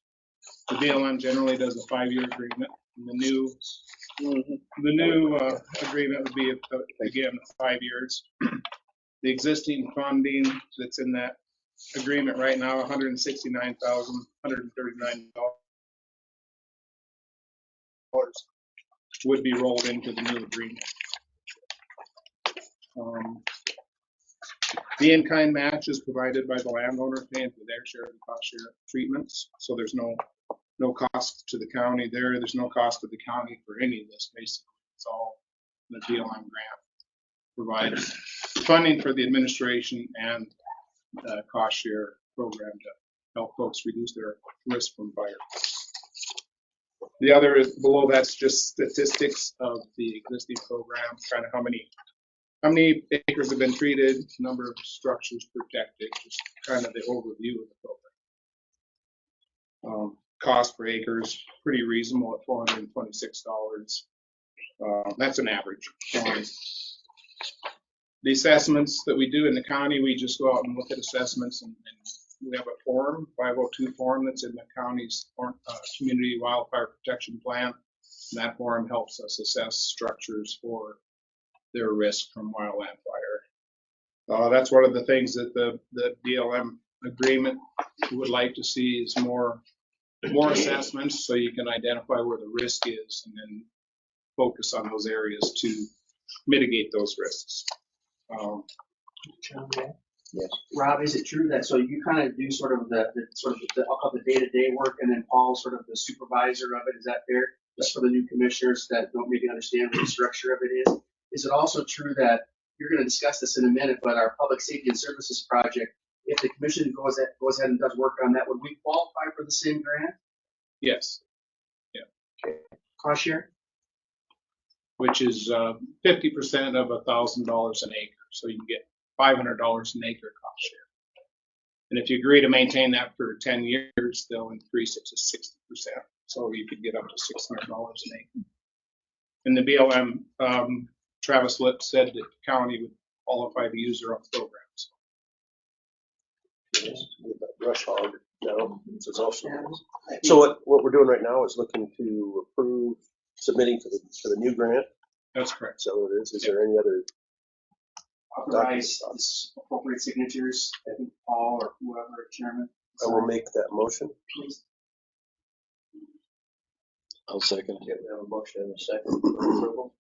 The BLM generally does a 5-year agreement. And the new agreement would be again 5 years. The existing funding that's in that agreement right now, $169,139 would be rolled into the new agreement. The in-kind match is provided by the landowner paying for their share of the cost share treatments. So there's no cost to the county there. There's no cost to the county for any of this. Basically, it's all the BLM grant provides funding for the administration and cost share program to help folks reduce their risk from fire. The other is below that's just statistics of the existing program, kind of how many acres have been treated, number of structures protected, just kind of the overview of the program. Cost per acre is pretty reasonable at $426. That's an average. The assessments that we do in the county, we just go out and look at assessments, and we have a form, 502 form that's in the county's community wildfire protection plan. And that form helps us assess structures for their risk from wildland fire. That's one of the things that the BLM agreement would like to see is more assessments so you can identify where the risk is and then focus on those areas to mitigate those risks. Yes. Rob, is it true that, so you kind of do sort of the I'll call it the day-to-day work, and then Paul's sort of the supervisor of it, is that fair? Just for the new commissioners that don't maybe understand what the structure of it is. Is it also true that, you're going to discuss this in a minute, but our public safety and services project, if the commission goes ahead and does work on that, would we qualify for the same grant? Yes. Yeah. Okay. Cost share? Which is 50% of $1,000 an acre. So you can get $500 an acre cost share. And if you agree to maintain that for 10 years, they'll increase it to 60%. So you could get up to $600 an acre. And the BLM, Travis Lipp said that the county would qualify to use their own programs. Brush hog, no, this is also. So what we're doing right now is looking to approve submitting for the new grant. That's correct. So it is. Is there any other? Authorize appropriate signatures, I think Paul or whoever, chairman. I will make that motion. Please. I'll second. Okay, we have a motion and a second for approval.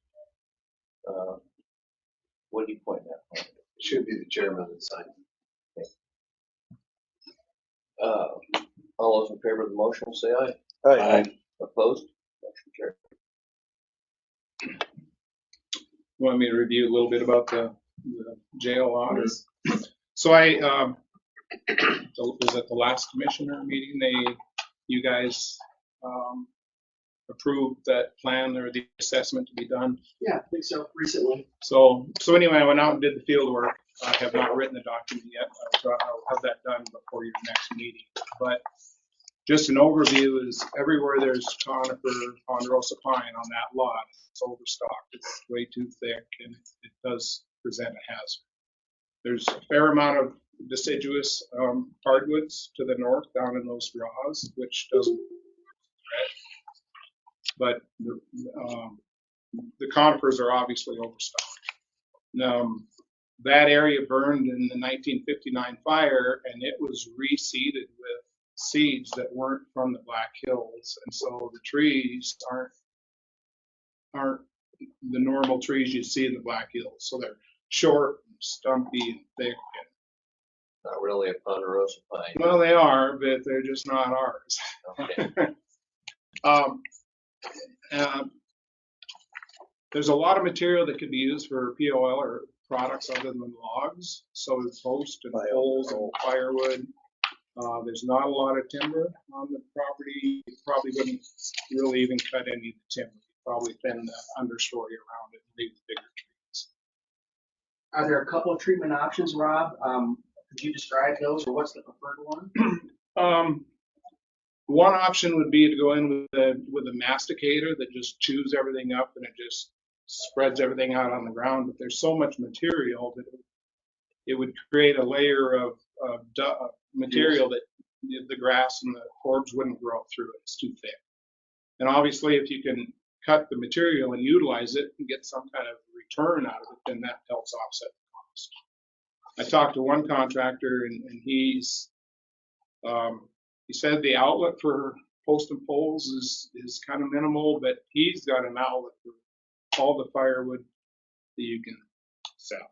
What do you point at? It should be the chairman that signs. All those in favor of the motion, say aye. Aye. Opposed? Motion carried. Want me to review a little bit about the jail audit? So I was at the last commissioner meeting. You guys approved that plan or the assessment to be done. Yeah, I think so, recently. So anyway, I went out and did the field work. I have not written the document yet. I'll have that done before your next meeting. But just an overview is everywhere there's conifer, ponderosa pine on that lot, it's overstocked. It's way too thick, and it does present a hazard. There's a fair amount of deciduous hardwoods to the north down in those draws, which doesn't but the conifers are obviously overstocked. That area burned in the 1959 fire, and it was reseeded with seeds that weren't from the Black Hills, and so the trees aren't the normal trees you see in the Black Hills. So they're short, and stumpy, and thick. Not really a ponderosa pine. Well, they are, but they're just not ours. Okay. There's a lot of material that could be used for POL or products other than logs. So it's post and poles and firewood. There's not a lot of timber on the property. You probably wouldn't really even cut any of the timber. You'd probably thin the understory around it and leave the bigger trees. Are there a couple of treatment options, Rob? Could you describe those, or what's the preferred one? One option would be to go in with a masticator that just chews everything up and it just spreads everything out on the ground. But there's so much material that it would create a layer of material that the grass and the forbs wouldn't grow through it. It's too thick. And obviously, if you can cut the material and utilize it and get some kind of return out of it, then that helps offset the cost. I talked to one contractor, and he said the outlet for post and poles is kind of minimal, but he's got an outlet for all the firewood that you can sell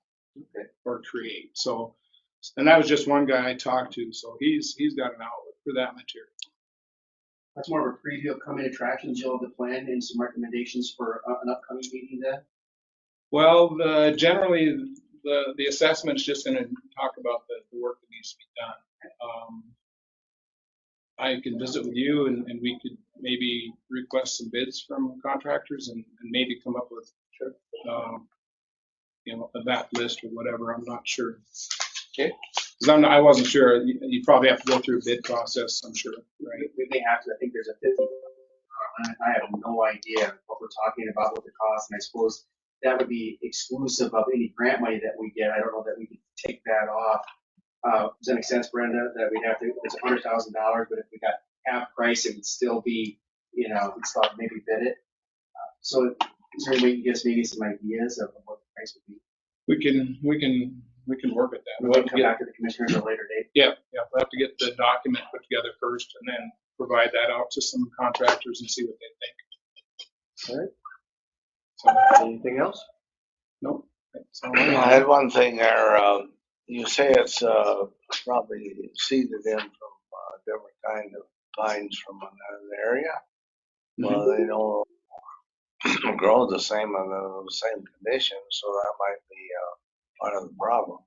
or create. So, and that was just one guy I talked to. So he's got an outlet for that material. That's more of a preview of coming attractions. You'll have the plan and some recommendations for an upcoming meeting then? Well, generally the assessment's just going to talk about the work that needs to be done. I can visit with you and we could maybe request some bids from contractors and maybe come up with that list or whatever. I'm not sure. Okay. Because I wasn't sure. You probably have to go through a bid process, I'm sure, right? They have to. I think there's a 50. I have no idea what we're talking about with the cost, and I suppose that would be exclusive of any grant money that we get. I don't know that we could take that off. Does that make sense, Brenda? That we'd have to, it's $100,000, but if we got half price, it would still be, we'd still have to maybe bid it. So is there any way you can give us maybe some ideas of what the price would be? We can work at that. We'll come back to the commissioners at a later date. Yeah, we'll have to get the document put together first and then provide that out to some contractors and see what they think. All right. So, anything else? Nope. I had one thing there. You say it's probably seeded in from different kind of vines from another area. Well, they don't grow the same under the same conditions, so that might be part of the problem.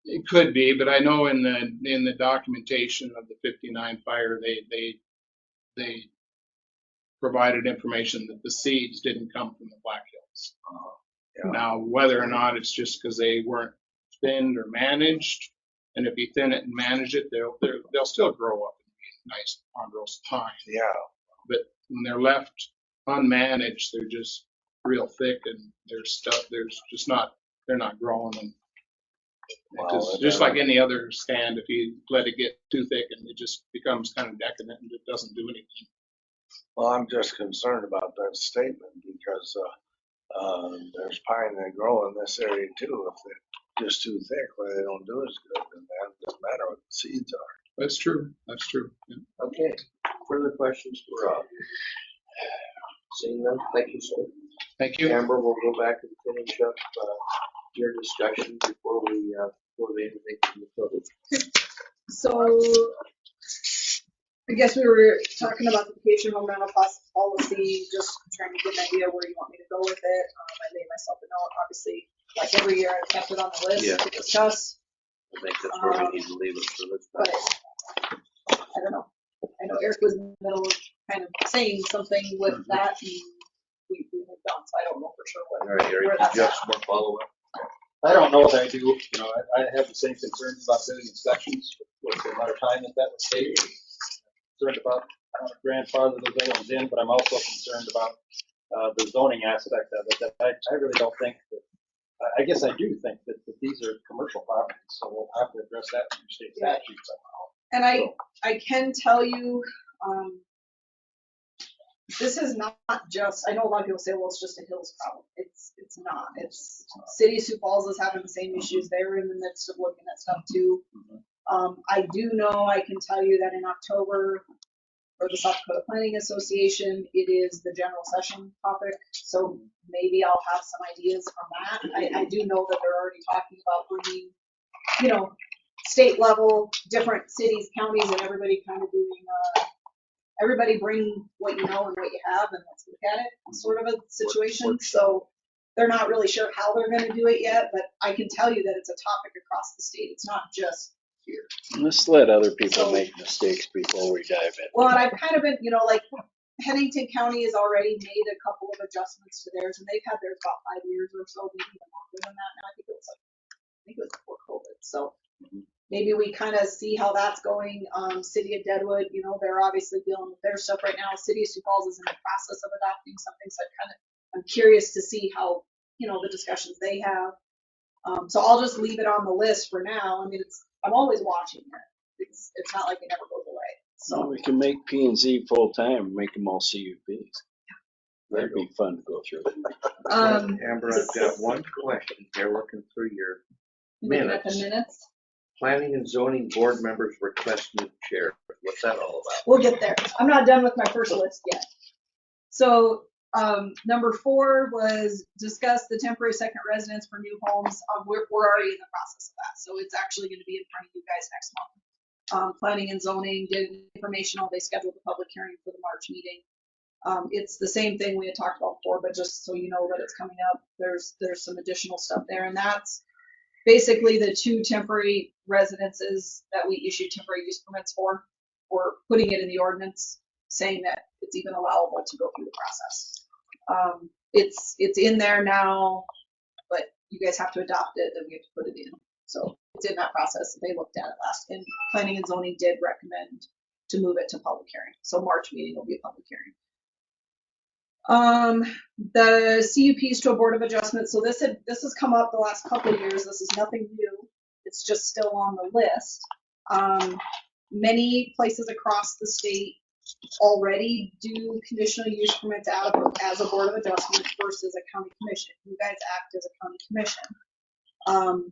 It could be, but I know in the documentation of the 59 fire, they provided information that the seeds didn't come from the Black Hills. Yeah. Now, whether or not it's just because they weren't thinned or managed, and if you thin it and manage it, they'll still grow up and be nice ponderosa pine. Yeah. But when they're left unmanaged, they're just real thick and they're not growing. And because just like any other stand, if you let it get too thick and it just becomes kind of decadent and it doesn't do anything. Well, I'm just concerned about that statement because there's pine that grow in this area too. If they're just too thick, where they don't do as good, then that doesn't matter what the seeds are. That's true. That's true. Yeah. Okay. Further questions for Rob? Seeing none, thank you, sir. Thank you. Amber, we'll go back and finish up your discussion before we anything from the public. So I guess we were talking about the vacation home rental policy, just trying to get an idea where you want me to go with it. I made myself a note, obviously, like every year I've kept it on the list to discuss. I think that's where we need to leave it for this time. But I don't know. I know Eric was in the middle of kind of saying something with that, and we moved on, so I don't know for sure All right, Eric, where did that's you have at. some more follow-up? I don't know that I do. I have the same concerns about doing inspections with the amount of time that would take. Concerned about grandfather those other ones in, but I'm also concerned about the zoning aspect of it. That I really don't think that I guess I do think that these are commercial properties, so we'll have to address that through state statute somehow. And I can tell you, this is not just, I know a lot of people say, well, it's just a Hills problem. It's not. It's City of Sioux Falls is having the same issues. They're in the midst of looking at stuff too. I do know, I can tell you that in October, for the South Dakota Planning Association, it is the general session topic. So maybe I'll have some ideas from that. I do know that they're already talking about bringing, you know, state level, different cities, counties, and everybody kind of doing, everybody bring what you know and what you have and let's look at it, sort of a situation. So they're not really sure how they're going to do it yet, but I can tell you that it's a topic across the state. It's not just here. Let's let other people make mistakes before we dive in. Well, and I've kind of been, you know, like Pennington County has already made a couple of adjustments to theirs, and they've had theirs about 5 years or so, maybe even longer than that. Now I think it was before COVID. So maybe we kind of see how that's going. City of Deadwood, you know, they're obviously dealing with their stuff right now. City of Sioux Falls is in the process of adopting something, so I'm curious to see how, you know, the discussions they have. So I'll just leave it on the list for now. I mean, I'm always watching it. It's not like it never goes away. So we can make P&Z full time, make them all CUPs. That'd be fun to go through. Amber, I've got one question here, looking through your minutes. Planning and zoning board members request new chair. What's that all about? We'll get there. I'm not done with my first list yet. So number 4 was discuss the temporary second residence for new homes. We're already in the process of that. So it's actually going to be in front of you guys next month. Planning and zoning did informational. They scheduled a public hearing for the March meeting. It's the same thing we had talked about before, but just so you know that it's coming up, there's some additional stuff there. And that's basically the 2 temporary residences that we issued temporary use permits for. We're putting it in the ordinance, saying that it's even allowable to go through the process. It's in there now, but you guys have to adopt it, then we have to put it in. So it's in that process. They looked at it last, and planning and zoning did recommend to move it to public hearing. So March meeting will be a public hearing. The CUPs to a board of adjustment. So this has come up the last couple of years. This is nothing new. It's just still on the list. Many places across the state already do conditional use permits out as a board of adjustment versus a county commission. You guys act as a county commission.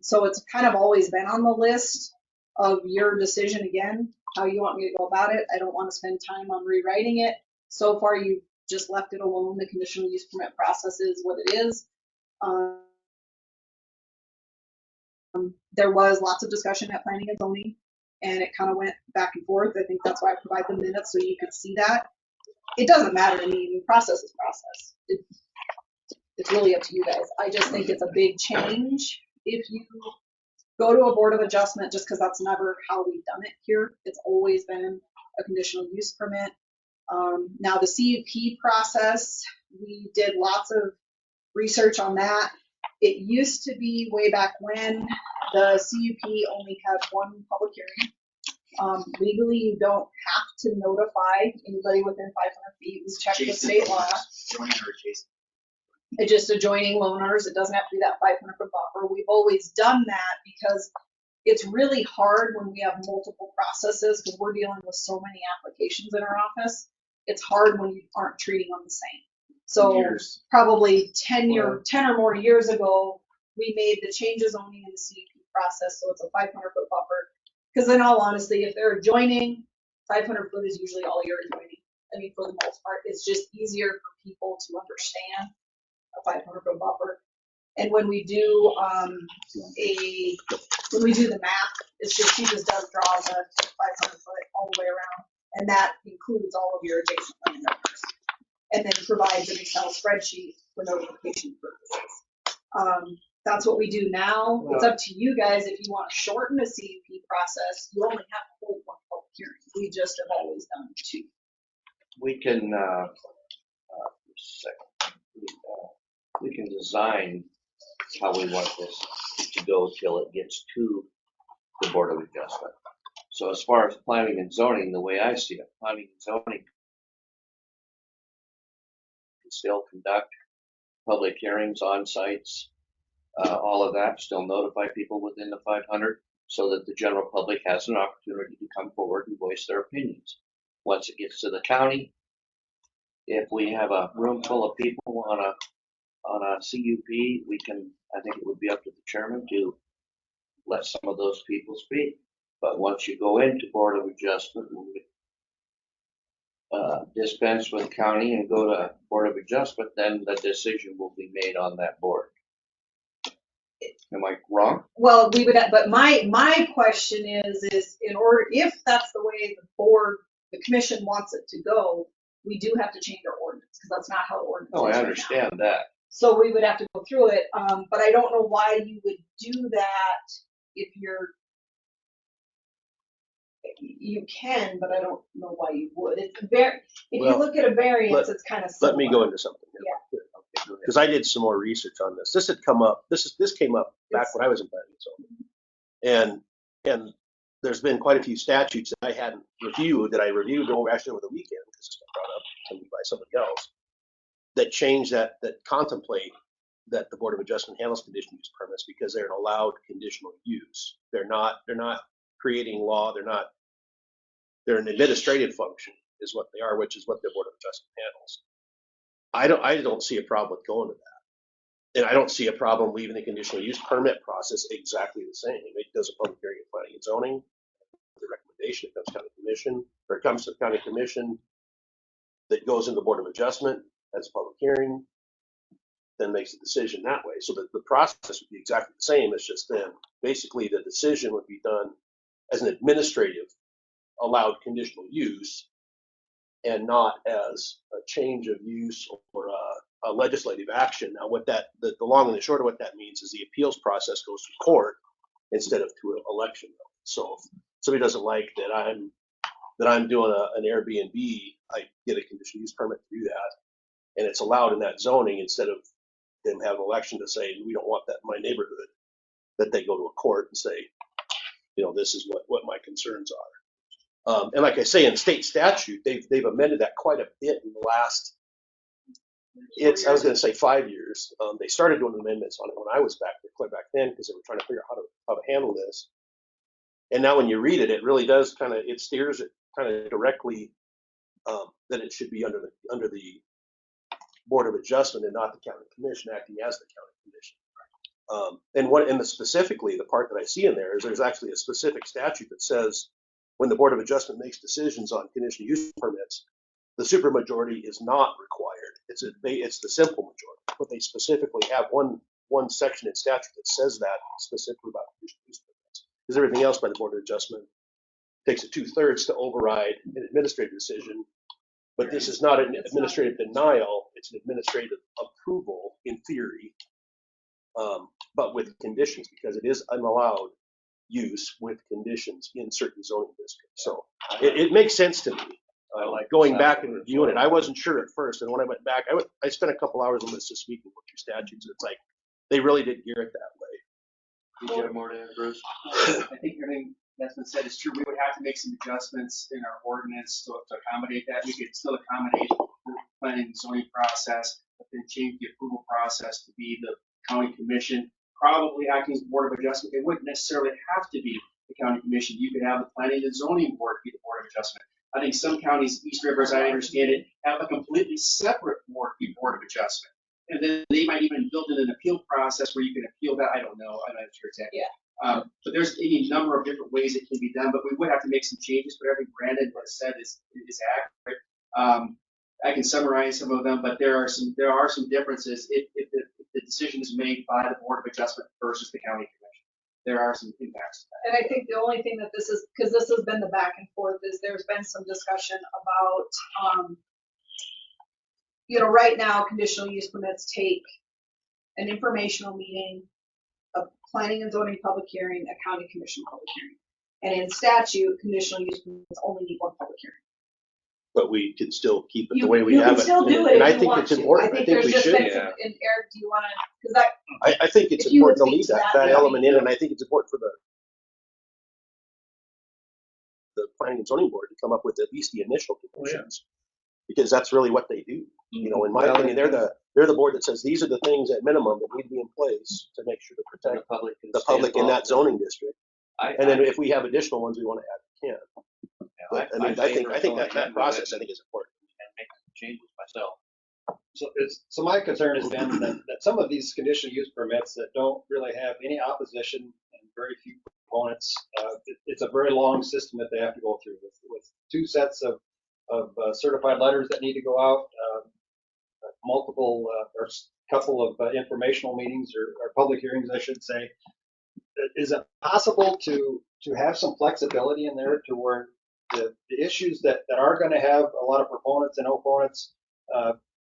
So it's kind of always been on the list of your decision again, how you want me to go about it. I don't want to spend time on rewriting it. So far, you've just left it alone. The conditional use permit process is what it is. There was lots of discussion at planning and zoning, and it kind of went back and forth. I think that's why I provide the minutes so you could see that. It doesn't matter to me. The process is process. It's really up to you guys. I just think it's a big change if you go to a board of adjustment, just because that's never how we've done it here. It's always been a conditional use permit. Now the CUP process, we did lots of research on that. It used to be way back when the CUP only had 1 public hearing. Legally, you don't have to notify anybody within 500 feet. We checked the state law. It's just adjoining loaners. It doesn't have to be that 500-foot buffer. We've always done that because it's really hard when we have multiple processes, because we're dealing with so many applications in our office. It's hard when you aren't treating them the same. So probably 10 or more years ago, we made the changes only in the CUP process, so it's a 500-foot buffer. Because in all honesty, if they're adjoining, 500 foot is usually all you're adjoining. I mean, for the most part, it's just easier for people to understand a 500-foot buffer. And when we do the math, it's just, she just draws a 500 foot all the way around, and that includes all of your adjacent landowners, and then provides an Excel spreadsheet for notification purposes. That's what we do now. It's up to you guys if you want to shorten the CUP process. You only have to hold 1 public hearing. We just have always done 2. We can we can design how we want this to go till it gets to the board of adjustment. So as far as planning and zoning, the way I see it, planning and zoning can still conduct public hearings on sites all of that, still notify people within the 500 so that the general public has an opportunity to come forward and voice their opinions. Once it gets to the county, if we have a room full of people on a CUP, we can, I think it would be up to the chairman to let some of those people speak. But once you go into Board of Adjustment and dispense with county and go to Board of Adjustment, then the decision will be made on that board. Am I wrong? Well, we would, but my question is in order, if that's the way the commission wants it to go, we do have to change our ordinance, because that's not how the ordinance is Oh, I right now. understand that. So we would have to go through it, but I don't know why you would do that if you can, but I don't know why you would. If you look at a variance, it's kind of similar. Let me go into something here. Because I did some more research on this. This had come up, this came up back when I was in planning zone. And there's been quite a few statutes that I hadn't reviewed, that I reviewed over the weekend, because it's been brought up to me by somebody else, that change that contemplate that the Board of Adjustment handles conditional use permits because they're an allowed conditional use. They're not creating law. They're an administrative function is what they are, which is what the Board of Adjustment handles. I don't see a problem with going to that. And I don't see a problem leaving the conditional use permit process exactly the same. It does a public hearing of planning and zoning. The recommendation, it comes to county commission, or it comes to the county commission, that goes into the Board of Adjustment, has a public hearing, then makes a decision that way. So that the process would be exactly the same. It's just then basically the decision would be done as an administrative allowed conditional use and not as a change of use or a legislative action. Now, what the long and the short of what that means is the appeals process goes to court instead of to an election. So if somebody doesn't like that I'm doing an Airbnb, I get a conditional use permit to do that, and it's allowed in that zoning instead of them have an election to say we don't want that in my neighborhood. That they go to a court and say, this is what my concerns are. And like I say, in state statute, they've amended that quite a bit in the last. I was going to say 5 years. They started doing amendments on it when I was clear back then, because they were trying to figure out how to handle this. And now when you read it, it really does it steers it kind of directly that it should be under the Board of Adjustment and not the county commission acting as the county commission. And specifically the part that I see in there is there's actually a specific statute that says when the Board of Adjustment makes decisions on conditional use permits, the supermajority is not required. It's the simple majority. But they specifically have one section in statute that says that specifically about conditional use permits. Because everything else by the Board of Adjustment takes a 2/3 to override an administrative decision. But this is not an administrative denial. It's an administrative approval in theory, but with conditions, because it is an allowed use with conditions in certain zoning districts. So it makes sense to me. Going back and reviewing it, I wasn't sure at first, and when I went back, I spent a couple hours on this week and looked through statutes. It's like they really did gear it that way. Did you have more to add, Bruce? I think everything that's been said is true. We would have to make some adjustments in our ordinance to accommodate that. We could still accommodate the planning and zoning process, but then change the approval process to be the county commission, probably acting as Board of Adjustment. It wouldn't necessarily have to be the county commission. You could have the planning and zoning board be the Board of Adjustment. I think some counties, East River, as I understand it, have a completely separate Board of Adjustment. And then they might even build in an appeal process where you can appeal that. I don't know. I'm not sure exactly. Yeah. But there's any number of different ways it can be done, but we would have to make some changes. But everything Brandon has said is accurate. I can summarize some of them, but there are some differences if the decision is made by the Board of Adjustment versus the county commission. There are some impacts to that. And I think the only thing that this is, because this has been the back and forth, is there's been some discussion about, right now conditional use permits take an informational meeting, a planning and zoning public hearing, a county commission public hearing. And in statute, conditional use permits only need one public hearing. But we can still keep it the way we have it. You can still do it. And I think it's important. I think we should. And Eric, do you want to? Because I think it's important to leave that element in, and I think it's important for the planning and zoning board to come up with at least the initial conditions, because that's really what they do. You know, in my opinion, they're the board that says these are the things at minimum that need to be in place to make sure to And protect the the public in that involved. zoning district. I- And then if we have additional ones we want to add, we can. Yeah, But I mean, I think that process I think is important. And make changes myself. So my concern has been that some of these conditional use permits that don't really have any opposition and very few proponents, it's a very long system that they have to go through with 2 sets of certified letters that need to go out, multiple or couple of informational meetings or public hearings, I should say. Is it possible to have some flexibility in there to where the issues that are going to have a lot of proponents and opponents,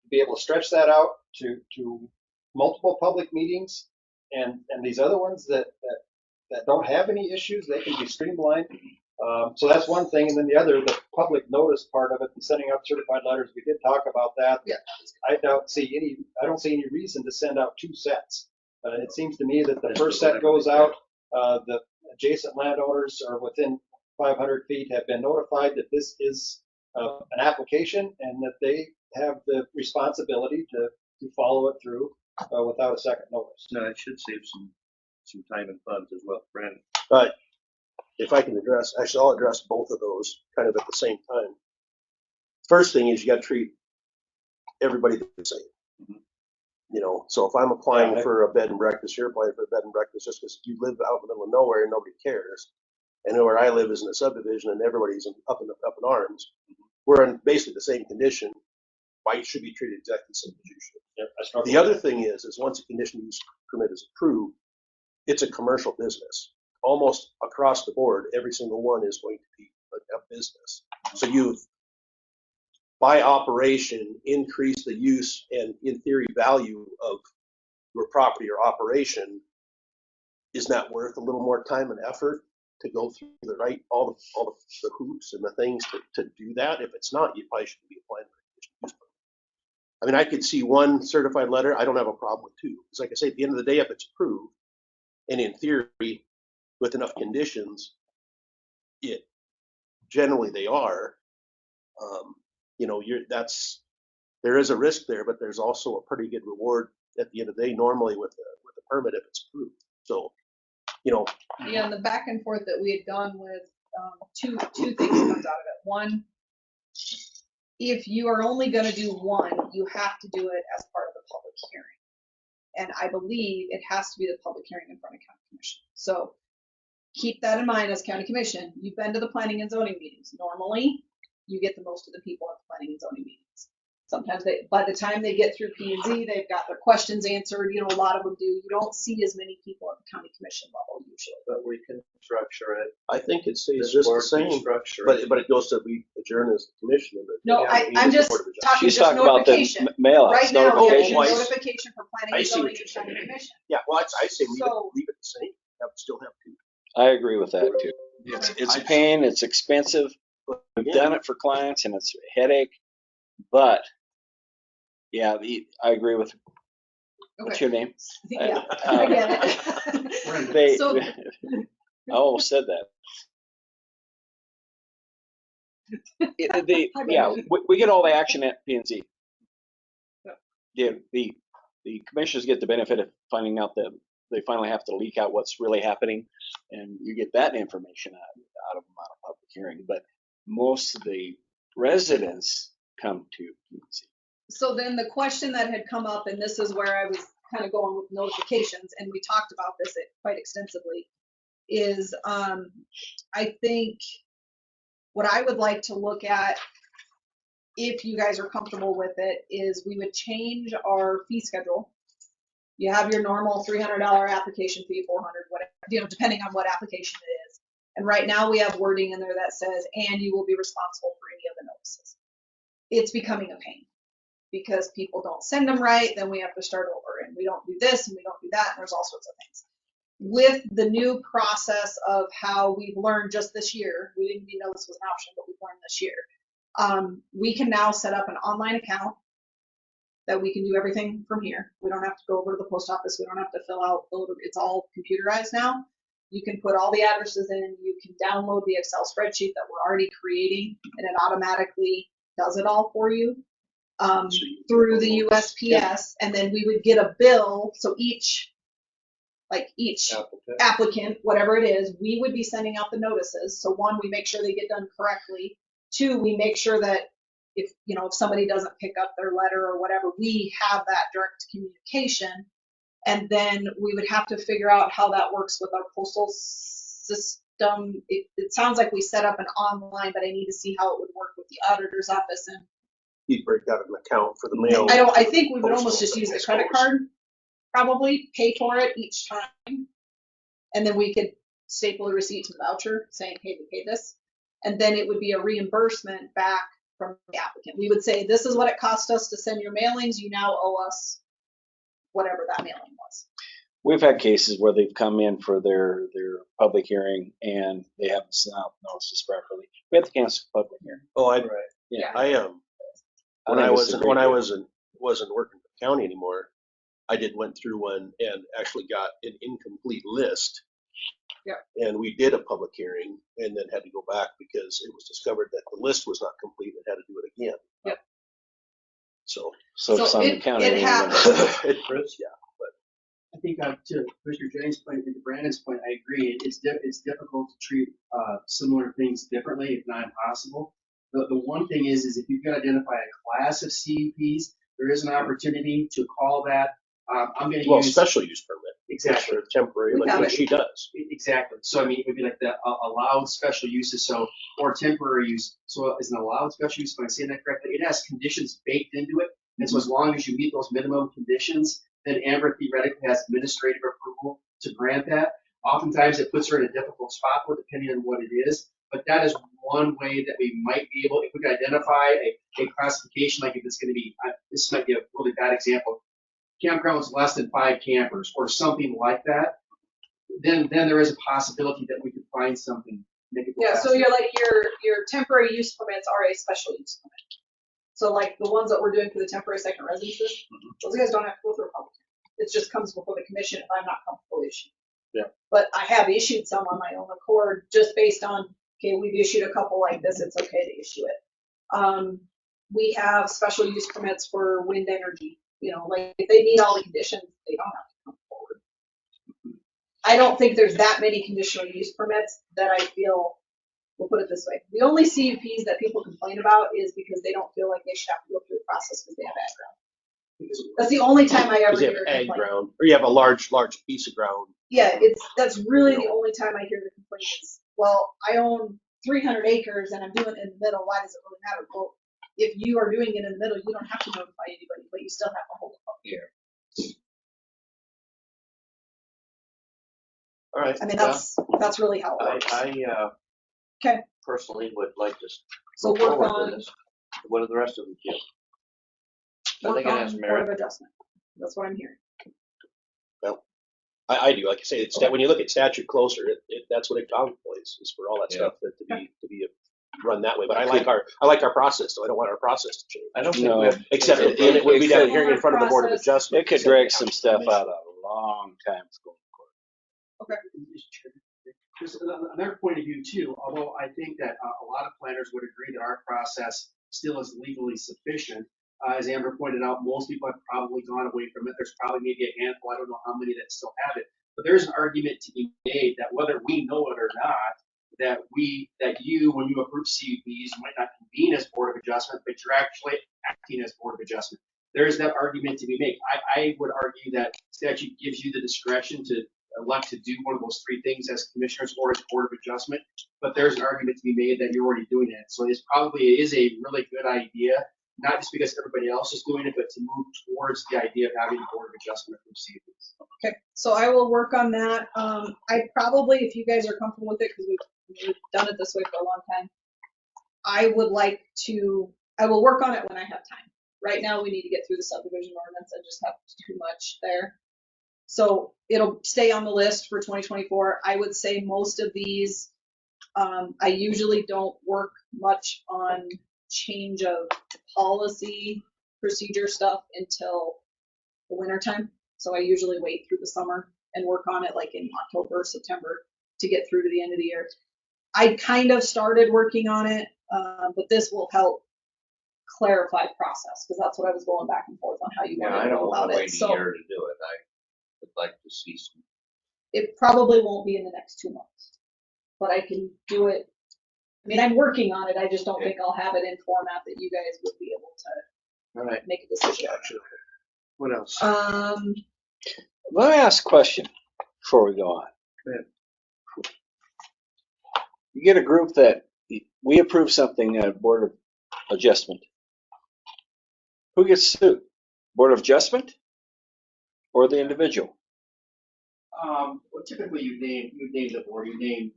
be able to stretch that out to multiple public meetings, and these other ones that don't have any issues, they can be streamlined. So that's one thing, and then the other, the public notice part of it, and sending out certified letters. We did talk about that. Yeah. I don't see any reason to send out 2 sets. It seems to me that the first set goes out, the adjacent landowners are within 500 feet have been notified that this is an application and that they have the responsibility to follow it through without a second notice. No, it should save some time and funds as well, Brandon. But if I can address, actually, I'll address both of those kind of at the same time. First thing is you got to treat everybody the same. You know, so if I'm applying for a bed and breakfast, you're applying for a bed and breakfast just because you live out in the middle of nowhere and nobody cares. And where I live is in a subdivision and everybody's up in arms. We're in basically the same condition. Why should be treated exactly the same as you should. The other thing is once a conditional use permit is approved, it's a commercial business. Almost across the board, every single one is going to be a business. So you've, by operation, increased the use and, in theory, value of your property or operation. Isn't that worth a little more time and effort to go through all the hoops and the things to do that? If it's not, you probably shouldn't be applying for a conditional use permit. I mean, I could see 1 certified letter. I don't have a problem with 2. Because like I say, at the end of the day, if it's approved, and in theory, with enough conditions, generally they are, you know, there is a risk there, but there's also a pretty good reward at the end of the day, normally with a permit if it's approved. So, you know. Yeah, and the back and forth that we had gone with, two things comes out of it. One, if you are only going to do 1, you have to do it as part of the public hearing. And I believe it has to be the public hearing in front of county commission. So keep that in mind as county commission. You've been to the planning and zoning meetings. Normally, you get the most of the people at the planning and zoning meetings. Sometimes by the time they get through P&Z, they've got their questions answered. You know, a lot of them do. You don't see as many people at the county commission level usually. But we can structure it. I think it stays just the same, but it goes to we adjourn as the commission. No, I'm just talking She's just talking about the notification. mail Right now, we have notifications. notification for planning and zoning and county commission. Yeah, well, I say leave it the same. Still have 2. I agree with that too. It's a pain, it's expensive. We've done it for clients and it's a headache, but yeah, I agree with, what's your name? Yeah, I get it. I almost said that. We get all the action at P&Z. The commissioners get the benefit of finding out that they finally have to leak out what's really happening, and you get that information out of them on a public hearing. But most of the residents come to P&Z. So then the question that had come up, and this is where I was kind of going with notifications, and we talked about this quite extensively, is I think what I would like to look at, if you guys are comfortable with it, is we would change our fee schedule. You have your normal $300 application fee, $400, whatever, you know, depending on what application it is. And right now we have wording in there that says, and you will be responsible for any of the notices. It's becoming a pain because people don't send them right, then we have to start over, and we don't do this and we don't do that, and there's all sorts of things. With the new process of how we've learned just this year, we didn't even know this was an option, but we've learned this year. We can now set up an online account that we can do everything from here. We don't have to go over to the post office. We don't have to fill out, it's all computerized now. You can put all the addresses in, you can download the Excel spreadsheet that we're already creating, and it automatically does it all for you. through the USPS, and then we would get a bill. So each applicant, whatever it is, we would be sending out the notices. So one, we make sure they get done correctly. Two, we make sure that if somebody doesn't pick up their letter or whatever, we have that direct communication. And then we would have to figure out how that works with our postal system. It sounds like we set up an online, but I need to see how it would work with the auditor's office. And You'd break out an account for the mail. I think we would almost just use the credit card, probably pay for it each time. And then we could staple a receipt to the voucher saying, hey, we paid this. And then it would be a reimbursement back from the applicant. We would say, this is what it cost us to send your mailings. You now owe us whatever that mailing was. We've had cases where they've come in for their public hearing and they haven't sent out notices properly. We have to cancel the public hearing. Oh, Yeah. When I wasn't working for the county anymore, I went through one and actually got an incomplete list. Yeah. And we did a public hearing and then had to go back because it was discovered that the list was not complete and had to do it again. Yep. So it's on the county. It happens. Yeah. I think to Commissioner Jennings' point and to Brandon's point, I agree. It's difficult to treat similar things differently, if not impossible. The one thing is if you can identify a class of CUPs, there is an opportunity to call that. I'm going to use special use permit. Exactly. Or temporary, like what she does. Exactly. So I mean, it would be like the allowed special uses, or temporary use. So as an allowed special use, if I'm saying that correctly, it has conditions baked into it. And so as long as you meet those minimum conditions, then Amber theoretically has administrative approval to grant that. Oftentimes it puts her in a difficult spot, depending on what it is. But that is one way that we might be able, if we could identify a classification, like if it's going to be, this might be a really bad example, campgrounds less than 5 campers or something like that, then there is a possibility that we could find something. So you're like your temporary use permits are a special use permit. So like the ones that we're doing for the temporary second residences, those guys don't have to go through a public hearing. It just comes before the commission if I'm not comfortable issuing. Yeah. But I have issued some on my own accord just based on, okay, we've issued a couple like this, it's okay to issue it. We have special use permits for wind energy. Like if they meet all the conditions, they don't have to come forward. I don't think there's that many conditional use permits that I feel, we'll put it this way. The only CUPs that people complain about is because they don't feel like they should have to go through the process because they have ag ground. That's the only time I ever hear a complaint. Ground, or you have a large piece of ground. Yeah, that's really the only time I hear the complaint is, well, I own 300 acres and I'm doing it in the middle. Why does it really matter? Well, if you are doing it in the middle, you don't have to notify anybody, but you still have to hold it up here. All right. I mean, that's really how it works. I personally would like to So go work forward on with this. What do the rest of them feel? I work think it has on merit. Board of Adjustment. That's what I'm hearing. Well, I do. Like I say, when you look at statute closer, that's what it contemplates is for all that stuff to be run that way. But I like our process, so I don't want our process to change. I don't think we have. Except it would be down here in front of the Board of Adjustment. It could drag some stuff out a long time. Okay. There's another point of view too, although I think that a lot of planners would agree that our process still is legally sufficient. As Amber pointed out, most people have probably gone away from it. There's probably maybe a handful, I don't know how many that still have it. But there's an argument to be made that whether we know it or not, that you, when you approve CUPs, you might not convene as Board of Adjustment, but you're actually acting as Board of Adjustment. There's that argument to be made. I would argue that statute gives you the discretion to elect to do one of those 3 things as commissioners or as Board of Adjustment, but there's an argument to be made that you're already doing that. So this probably is a really good idea, not just because everybody else is doing it, but to move towards the idea of having a Board of Adjustment for CUPs. Okay, so I will work on that. I probably, if you guys are comfortable with it, because we've done it this way for a long time, I will work on it when I have time. Right now, we need to get through the subdivision ordinance. I just have too much there. So it'll stay on the list for 2024. I would say most of these, I usually don't work much on change of policy procedure stuff until the winter time. So I usually wait through the summer and work on it like in October, September to get through to the end of the year. I kind of started working on it, but this will help clarified process, because that's what I was going back and forth on how you Yeah, want I to don't go want about to wait it. a So year to do it. I would like to see some. it probably won't be in the next 2 months, but I can do it. I mean, I'm working on it. I just don't think I'll have it in format that you guys would be able to All right. make a decision. What else? Let me ask a question before we go on. Go ahead. You get a group that we approve something at Board of Adjustment. Who gets sued? Board of Adjustment or the individual? Well, typically you name the board, you name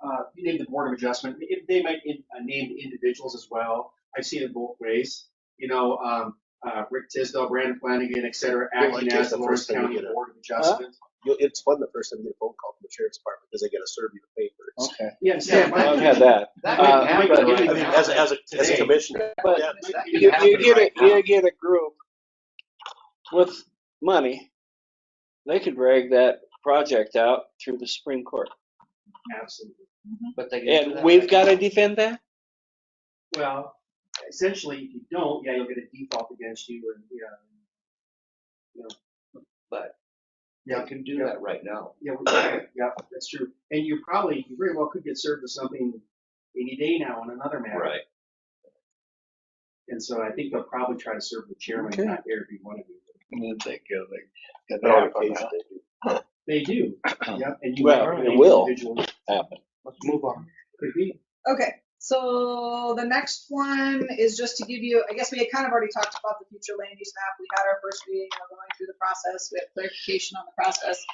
the board of adjustment. They might name individuals as well. I've seen it both ways. You know, Rick Tisdale, Brandon Flanagan, et cetera, acting like as it's the the Lawrence first time you County get a- Board of Adjustment. It's fun the first time you get a phone call from the sheriff's department because they got to serve you the papers. Okay. Yeah, understand. I've had that. That might might happen happen. right I mean, now, as a today. commissioner, But yeah. you get a group with money, they could drag that project out through the Supreme Court. Absolutely. But they can do And that we've right got now. to defend that? Well, essentially, if you don't, yeah, you'll get a default against you, and But yeah, they can do that right now. yeah, yeah, that's true. And you very well could get served with something any day now on another matter. Right. And so I think they'll probably try to serve the chairman, Okay. not every one of you. But on occasion they do. They do. Yeah, and you Well, might it will individually. happen. Let's move on. Could be. Okay, so the next one is just to give you, I guess we had kind of already talked about the future land use map. We had our first meeting, we're going through the process, we have clarification on the process.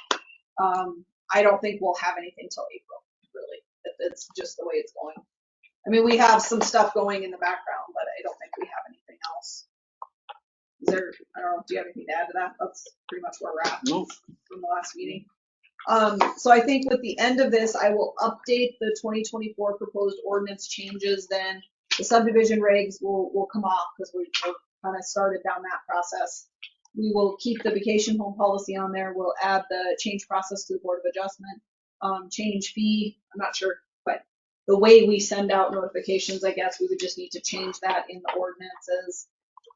I don't think we'll have anything till April, really. It's just the way it's going. I mean, we have some stuff going in the background, but I don't think we have anything else. Is there, I don't know, do you have anything to add to that? That's pretty much where we're at from the last meeting. So I think with the end of this, I will update the 2024 proposed ordinance changes. Then the subdivision regs will come off because we're kind of started down that process. We will keep the vacation home policy on there. We'll add the change process to the Board of Adjustment. Change fee, I'm not sure, but the way we send out notifications, I guess we would just need to change that in the ordinances.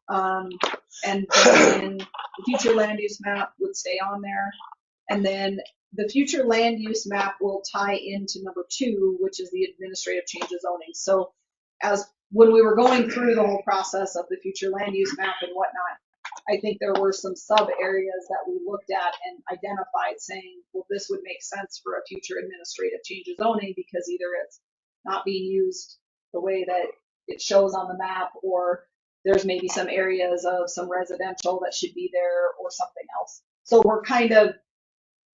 And then the future land use map would stay on there. And then the future land use map will tie into number 2, which is the administrative change of zoning. So as when we were going through the whole process of the future land use map and whatnot, I think there were some sub areas that we looked at and identified saying, well, this would make sense for a future administrative change of zoning because either it's not being used the way that it shows on the map, or there's maybe some areas of some residential that should be there or something else. So we're kind of,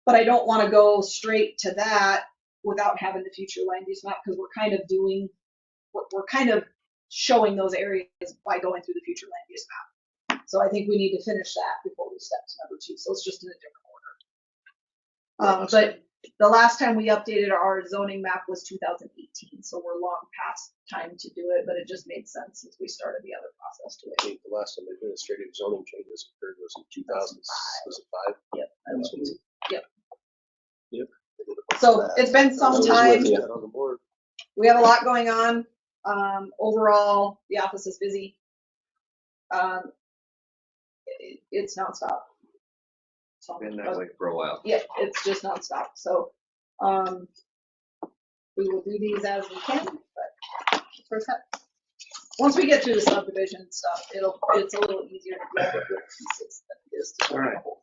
but I don't want to go straight to that without having the future land use map because we're kind of doing, we're kind of showing those areas by going through the future land use map. So I think we need to finish that before we step to number 2. So it's just in a different order. But the last time we updated our zoning map was 2018. So we're long past time to do it, but it just made sense since we started the other process to I it. think the last time administrative zoning changes occurred was in 2000. Was it 5? Yep. Yep. Yep. So it's been some time. On the board. We have a lot going on. Overall, the office is busy. It's nonstop. So, Been that way for a while. yeah, it's just nonstop. So we will do these as we can, but first step. Once we get through the subdivision stuff, it's a little easier to deal with the pieces than it is to do the whole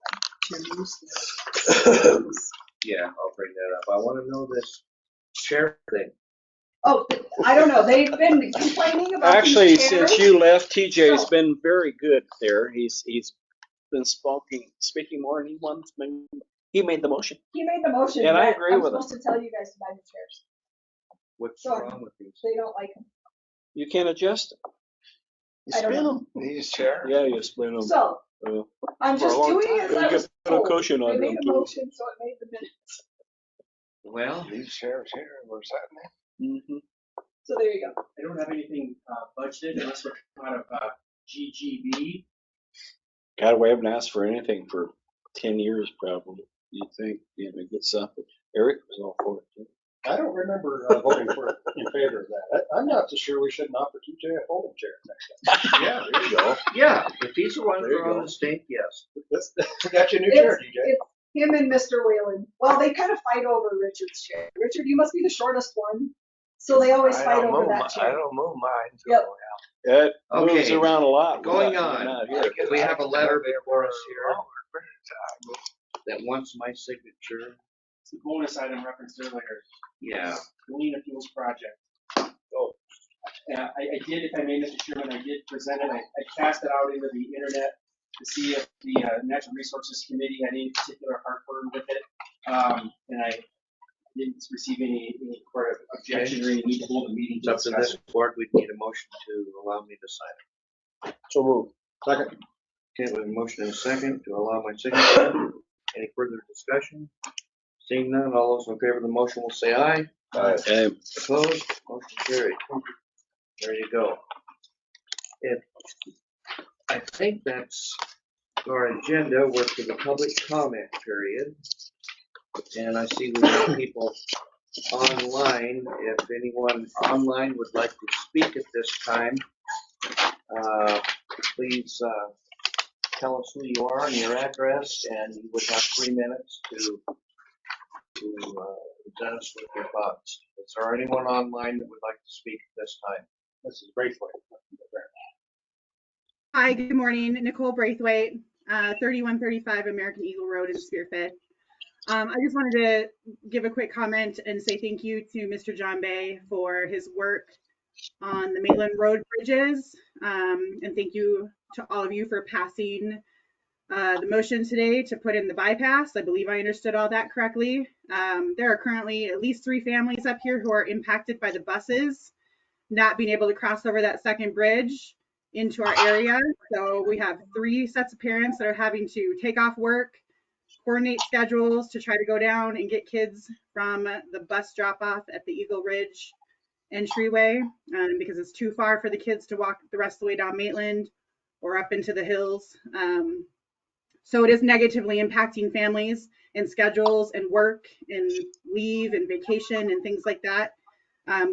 thing. Yeah, I'll bring that up. I want to know this sheriff thing. Oh, I don't know. They've been complaining about Actually, these chairs. since you left, TJ's been very good there. He's been speaking more, and he made the motion. He made the motion. And I that agree I'm with him. supposed to tell you guys to buy the chairs. What's So, wrong with these? They don't like them. You can't adjust them. You I don't spin know. them. These chairs. Yeah, you spin them. So I'm For a just long doing time. as You I can was put a told. cushion on They them made a too. motion, so it made the minutes. Well, These chairs here, where's that name? Mm-hmm. So there you go. I don't have anything budgeted unless we're out of GGB. God, we haven't asked for anything for 10 years probably. You think, get something. Eric was all for it too. I don't remember voting in favor of that. I'm not so sure we shouldn't offer TJ a folding chair next time. Yeah, There you go. yeah, if he's the one There you throwing go. the stink, yes. Got your new chair, TJ. It's him and Mr. Whalen. Well, they kind of fight over Richard's chair. Richard, you must be the shortest one. So they always fight over that chair. I don't move mine. So, Yep. It moves Okay, around a lot. going We're on. not here. We have a letter before us Oh, here that wants my signature. It's the bonus item referenced earlier, Yeah, Galena Fuels Project. Oh. I did, if I may, Mr. Chairman, I did present it. I cast it out into the internet to see if the Natural Resources Committee had any particular heartburn with it. And I didn't receive any sort of objection or any need to hold a meeting it's to up to discuss this it. board. We'd need a motion to allow me to sign So move. Second. it. Okay, we have a motion and a second to allow my signature. Any further discussion? Seeing none, all those in favor of the motion will say aye. Okay. Opposed? Motion carried. There you go. I think that's our agenda. We're to the public comment period. And I see we have people online. If anyone online would like to speak at this time, please tell us who you are and your address, and you would have 3 minutes to present us with your thoughts. Is there anyone online that would like to speak at this time? This is Braithwaite. Hi, good morning. Nicole Braithwaite, 3135 American Eagle Road in Spearfish. I just wanted to give a quick comment and say thank you to Mr. John Bay for his work on the Maitland Road bridges. And thank you to all of you for passing the motion today to put in the bypass. I believe I understood all that correctly. There are currently at least 3 families up here who are impacted by the buses not being able to cross over that second bridge into our area. So we have 3 sets of parents that are having to take off work, coordinate schedules to try to go down and get kids from the bus drop off at the Eagle Ridge entryway because it's too far for the kids to walk the rest of the way down Maitland or up into the hills. So it is negatively impacting families and schedules and work and leave and vacation and things like that.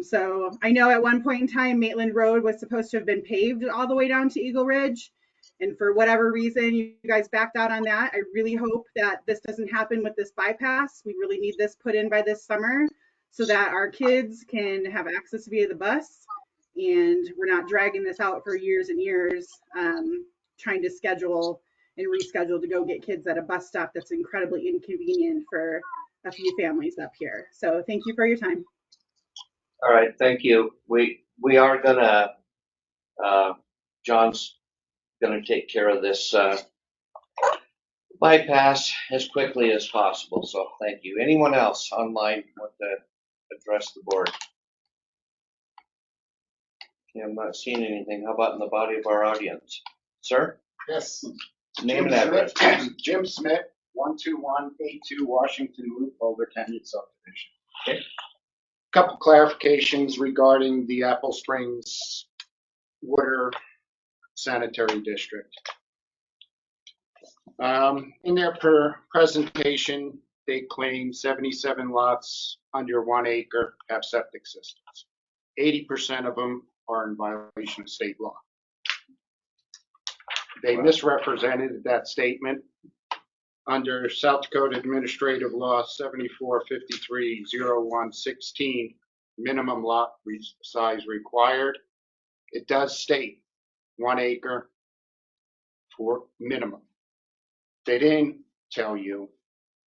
So I know at one point in time, Maitland Road was supposed to have been paved all the way down to Eagle Ridge. And for whatever reason, you guys backed out on that. I really hope that this doesn't happen with this bypass. We really need this put in by this summer so that our kids can have access via the bus. And we're not dragging this out for years and years, trying to schedule and reschedule to go get kids at a bus stop that's incredibly inconvenient for a few families up here. So thank you for your time. All right, thank you. We are gonna, John's gonna take care of this bypass as quickly as possible, so thank you. Anyone else online want to address the board? Okay, I'm not seeing anything. How about in the body of our audience? Sir? Yes. Name and address, please. Jim Smith, 12182 Washington Loop, Boulder Canyon subdivision. Okay. Couple clarifications regarding the Apple Springs Water Sanitary District. In their presentation, they claim 77 lots under 1 acre have septic systems. 80% of them are in violation of state law. They misrepresented that statement. Under South Dakota Administrative Law 7453-0116, minimum lot size required. It does state 1 acre for minimum. They didn't tell you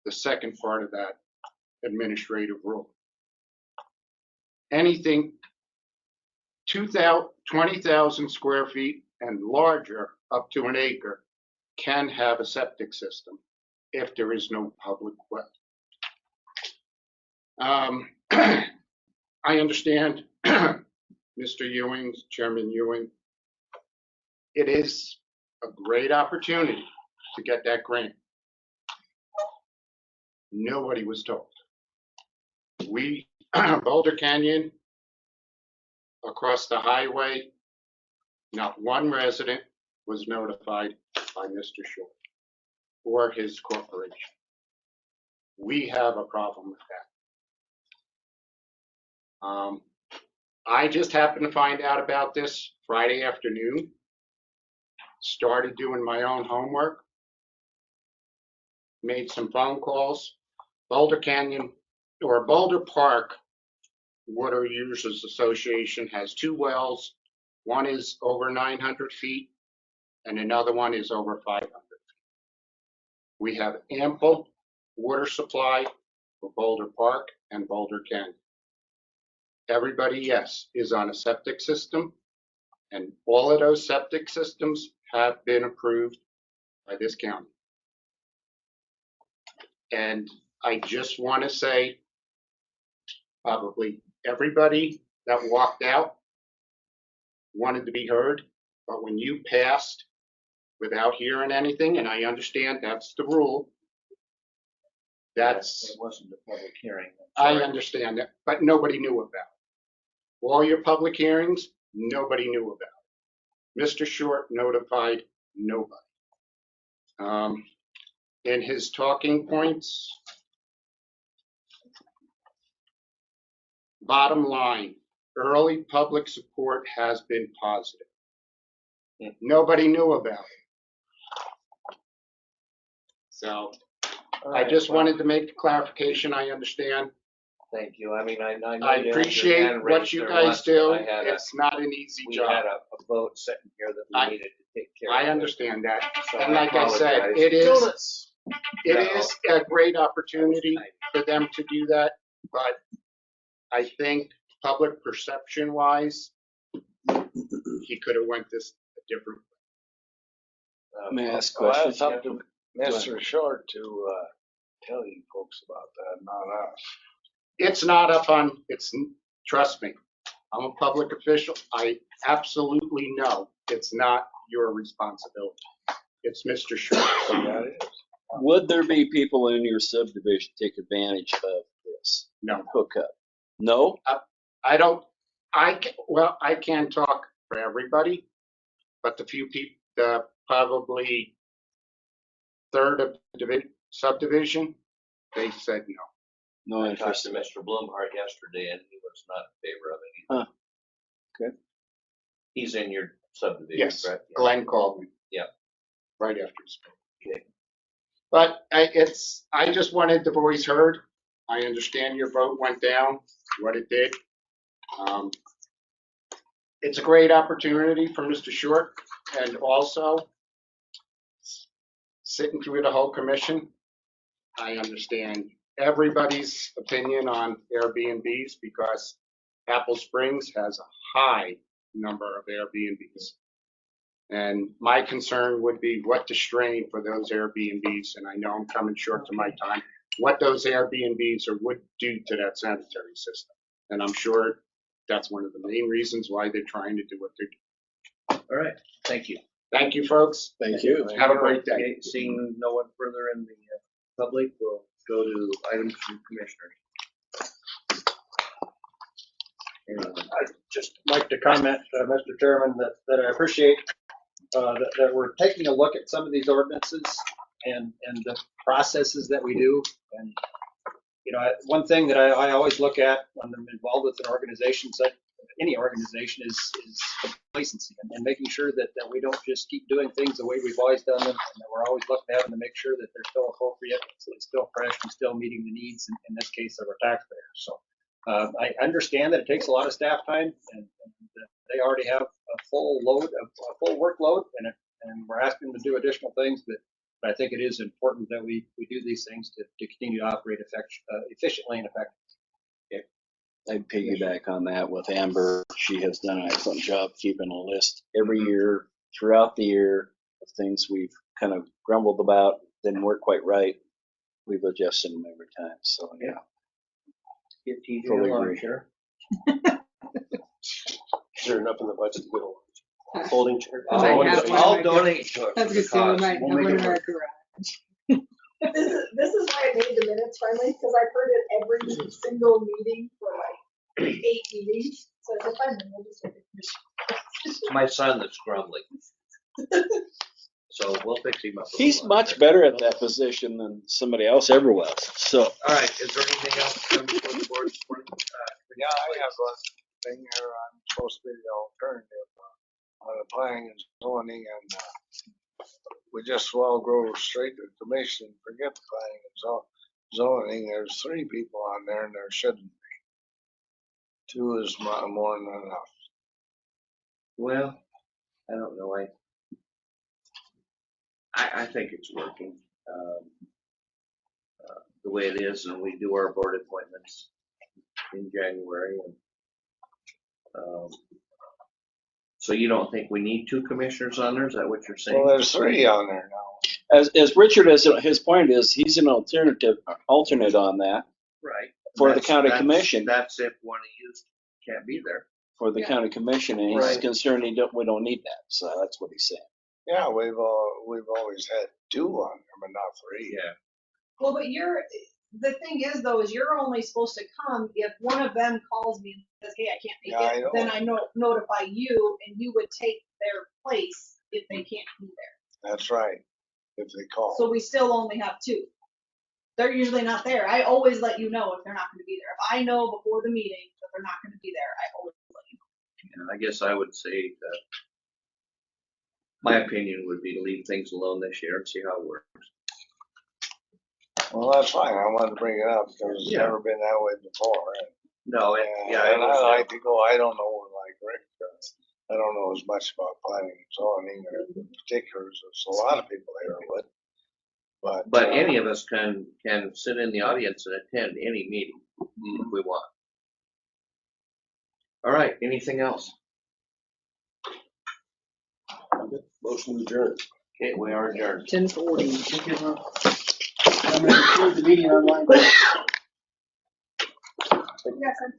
the second part of that administrative rule. Anything 20,000 square feet and larger up to 1 acre can have a septic system if there is no public well. I understand Mr. Ewing, Chairman Ewing, it is a great opportunity to get that grant. Nobody was told. We, Boulder Canyon, across the highway, not one resident was notified by Mr. Shore or his corporation. We have a problem with that. I just happened to find out about this Friday afternoon. Started doing my own homework. Made some phone calls. Boulder Canyon or Boulder Park Water Users Association has 2 wells. One is over 900 feet and another one is over 500 feet. We have ample water supply for Boulder Park and Boulder Canyon. Everybody, yes, is on a septic system, and all of those septic systems have been approved by this county. And I just want to say, probably everybody that walked out wanted to be heard, but when you passed without hearing anything, and I understand that's the rule, It wasn't a public hearing. I understand that, but nobody knew about it. All your public hearings, nobody knew about it. Mr. Short notified nobody. In his talking points, bottom line, early public support has been positive. Nobody knew about it. So I just wanted to make the clarification. I understand. Thank you. I mean, I I appreciate what you guys do. It's not an easy job. We had a vote sitting here that we needed to take care of. I understand that. So And like I said, apologize. it is a great opportunity for them to do that, but I think public perception wise, he could have went this a different way. May I ask a question? Well, that's up to Mr. Short to tell you folks about that, not us. It's not up on, trust me, I'm a public official. I absolutely know it's not your responsibility. It's Mr. Short. Would there be people in your subdivision take advantage of this? No. Hookup? No? I can't talk for everybody, but the few people, probably third of the subdivision, they said no. No I talked interest. to Mr. Blumhart yesterday and he was not in favor of it either. Huh. Okay. He's in your subdivision, Yes, correct? Yeah. Glenn called me. Yeah. Right after he spoke. Okay. But I just wanted the voice heard. I understand your vote went down, what it did. It's a great opportunity for Mr. Short, and also sitting through the whole commission, I understand everybody's opinion on Airbnbs because Apple Springs has a high number of Airbnbs. And my concern would be what the strain for those Airbnbs, and I know I'm coming short to my time, what those Airbnbs would do to that sanitary system. And I'm sure that's one of the main reasons why they're trying to do what they're doing. All right. Thank you. Thank you, folks. Thank you. Have a great day. Okay, seeing no one further in the public, we'll go to items from commissioners. I'd just like to comment, Mr. Chairman, that I appreciate that we're taking a look at some of these ordinances and the processes that we do. And, you know, one thing that I always look at when I'm involved with an organization, such any organization, is complacency and making sure that we don't just keep doing things the way we've always done them, and that we're always looking at them to make sure that they're still appropriate, so it's still fresh and still meeting the needs, in this case, of our taxpayers. So I understand that it takes a lot of staff time, and they already have a full workload, and we're asking them to do additional things, but I think it is important that we do these things to continue to operate efficiently and effectively. Okay. I'd piggyback on that with Amber. She has done an excellent job keeping a list every year, throughout the year, of things we've kind of grumbled about, didn't work quite right. We've adjusted them every time. So, yeah. Get TJ Totally along, agree. Sheriff. Is there enough in the budget to get a folding chair? I'll donate to it. I was gonna say, we might have one in our garage. This is why I made the minutes finally, because I've heard it every single meeting for like 8 meetings. So I said, fine, then we'll just make it. It's my son that's grumbling. So we'll fix him up. He's much better at that position than somebody else ever was. So. All right, is there anything else from the board this morning? Yeah, I have one thing here. I'm supposed to be the alternative on the planning and zoning, and we just well go straight to the commission and forget the planning and zoning. There's 3 people on there, and there shouldn't be. 2 is more than enough. Well, I don't know. I think it's working the way it is, and we do our board appointments in January. And, so you don't think we need 2 commissioners on there? Is that what you're saying? Well, there's 3 on there now. As Richard, his point is, he's an alternate on that Right. for the county commission. That's if one of you can't be there. For the county commission, and he's concerned we don't need that. So that's what he's saying. Yeah, we've always had 2 on there, but not 3. Yeah. Well, but the thing is though, is you're only supposed to come if one of them calls me and says, hey, I can't make it. Then I notify you, and you would take their place if they can't be there. That's right. If they call. So we still only have 2. They're usually not there. I always let you know if they're not going to be there. If I know before the meeting that they're not going to be there, I always let you know. And I guess I would say that my opinion would be to leave things alone this year and see how it works. Well, that's fine. I wanted to bring it up because it's never been that way before. No, and I like to go. I don't know like Rick does. I don't know as much about planning and zoning or the particulars. There's a lot of people here would. But any of us can sit in the audience and attend any meeting if we want. All right. Anything else? Motion adjourned. Okay, we are adjourned. 10:40. I'm going to approve the meeting online. Yes, I'm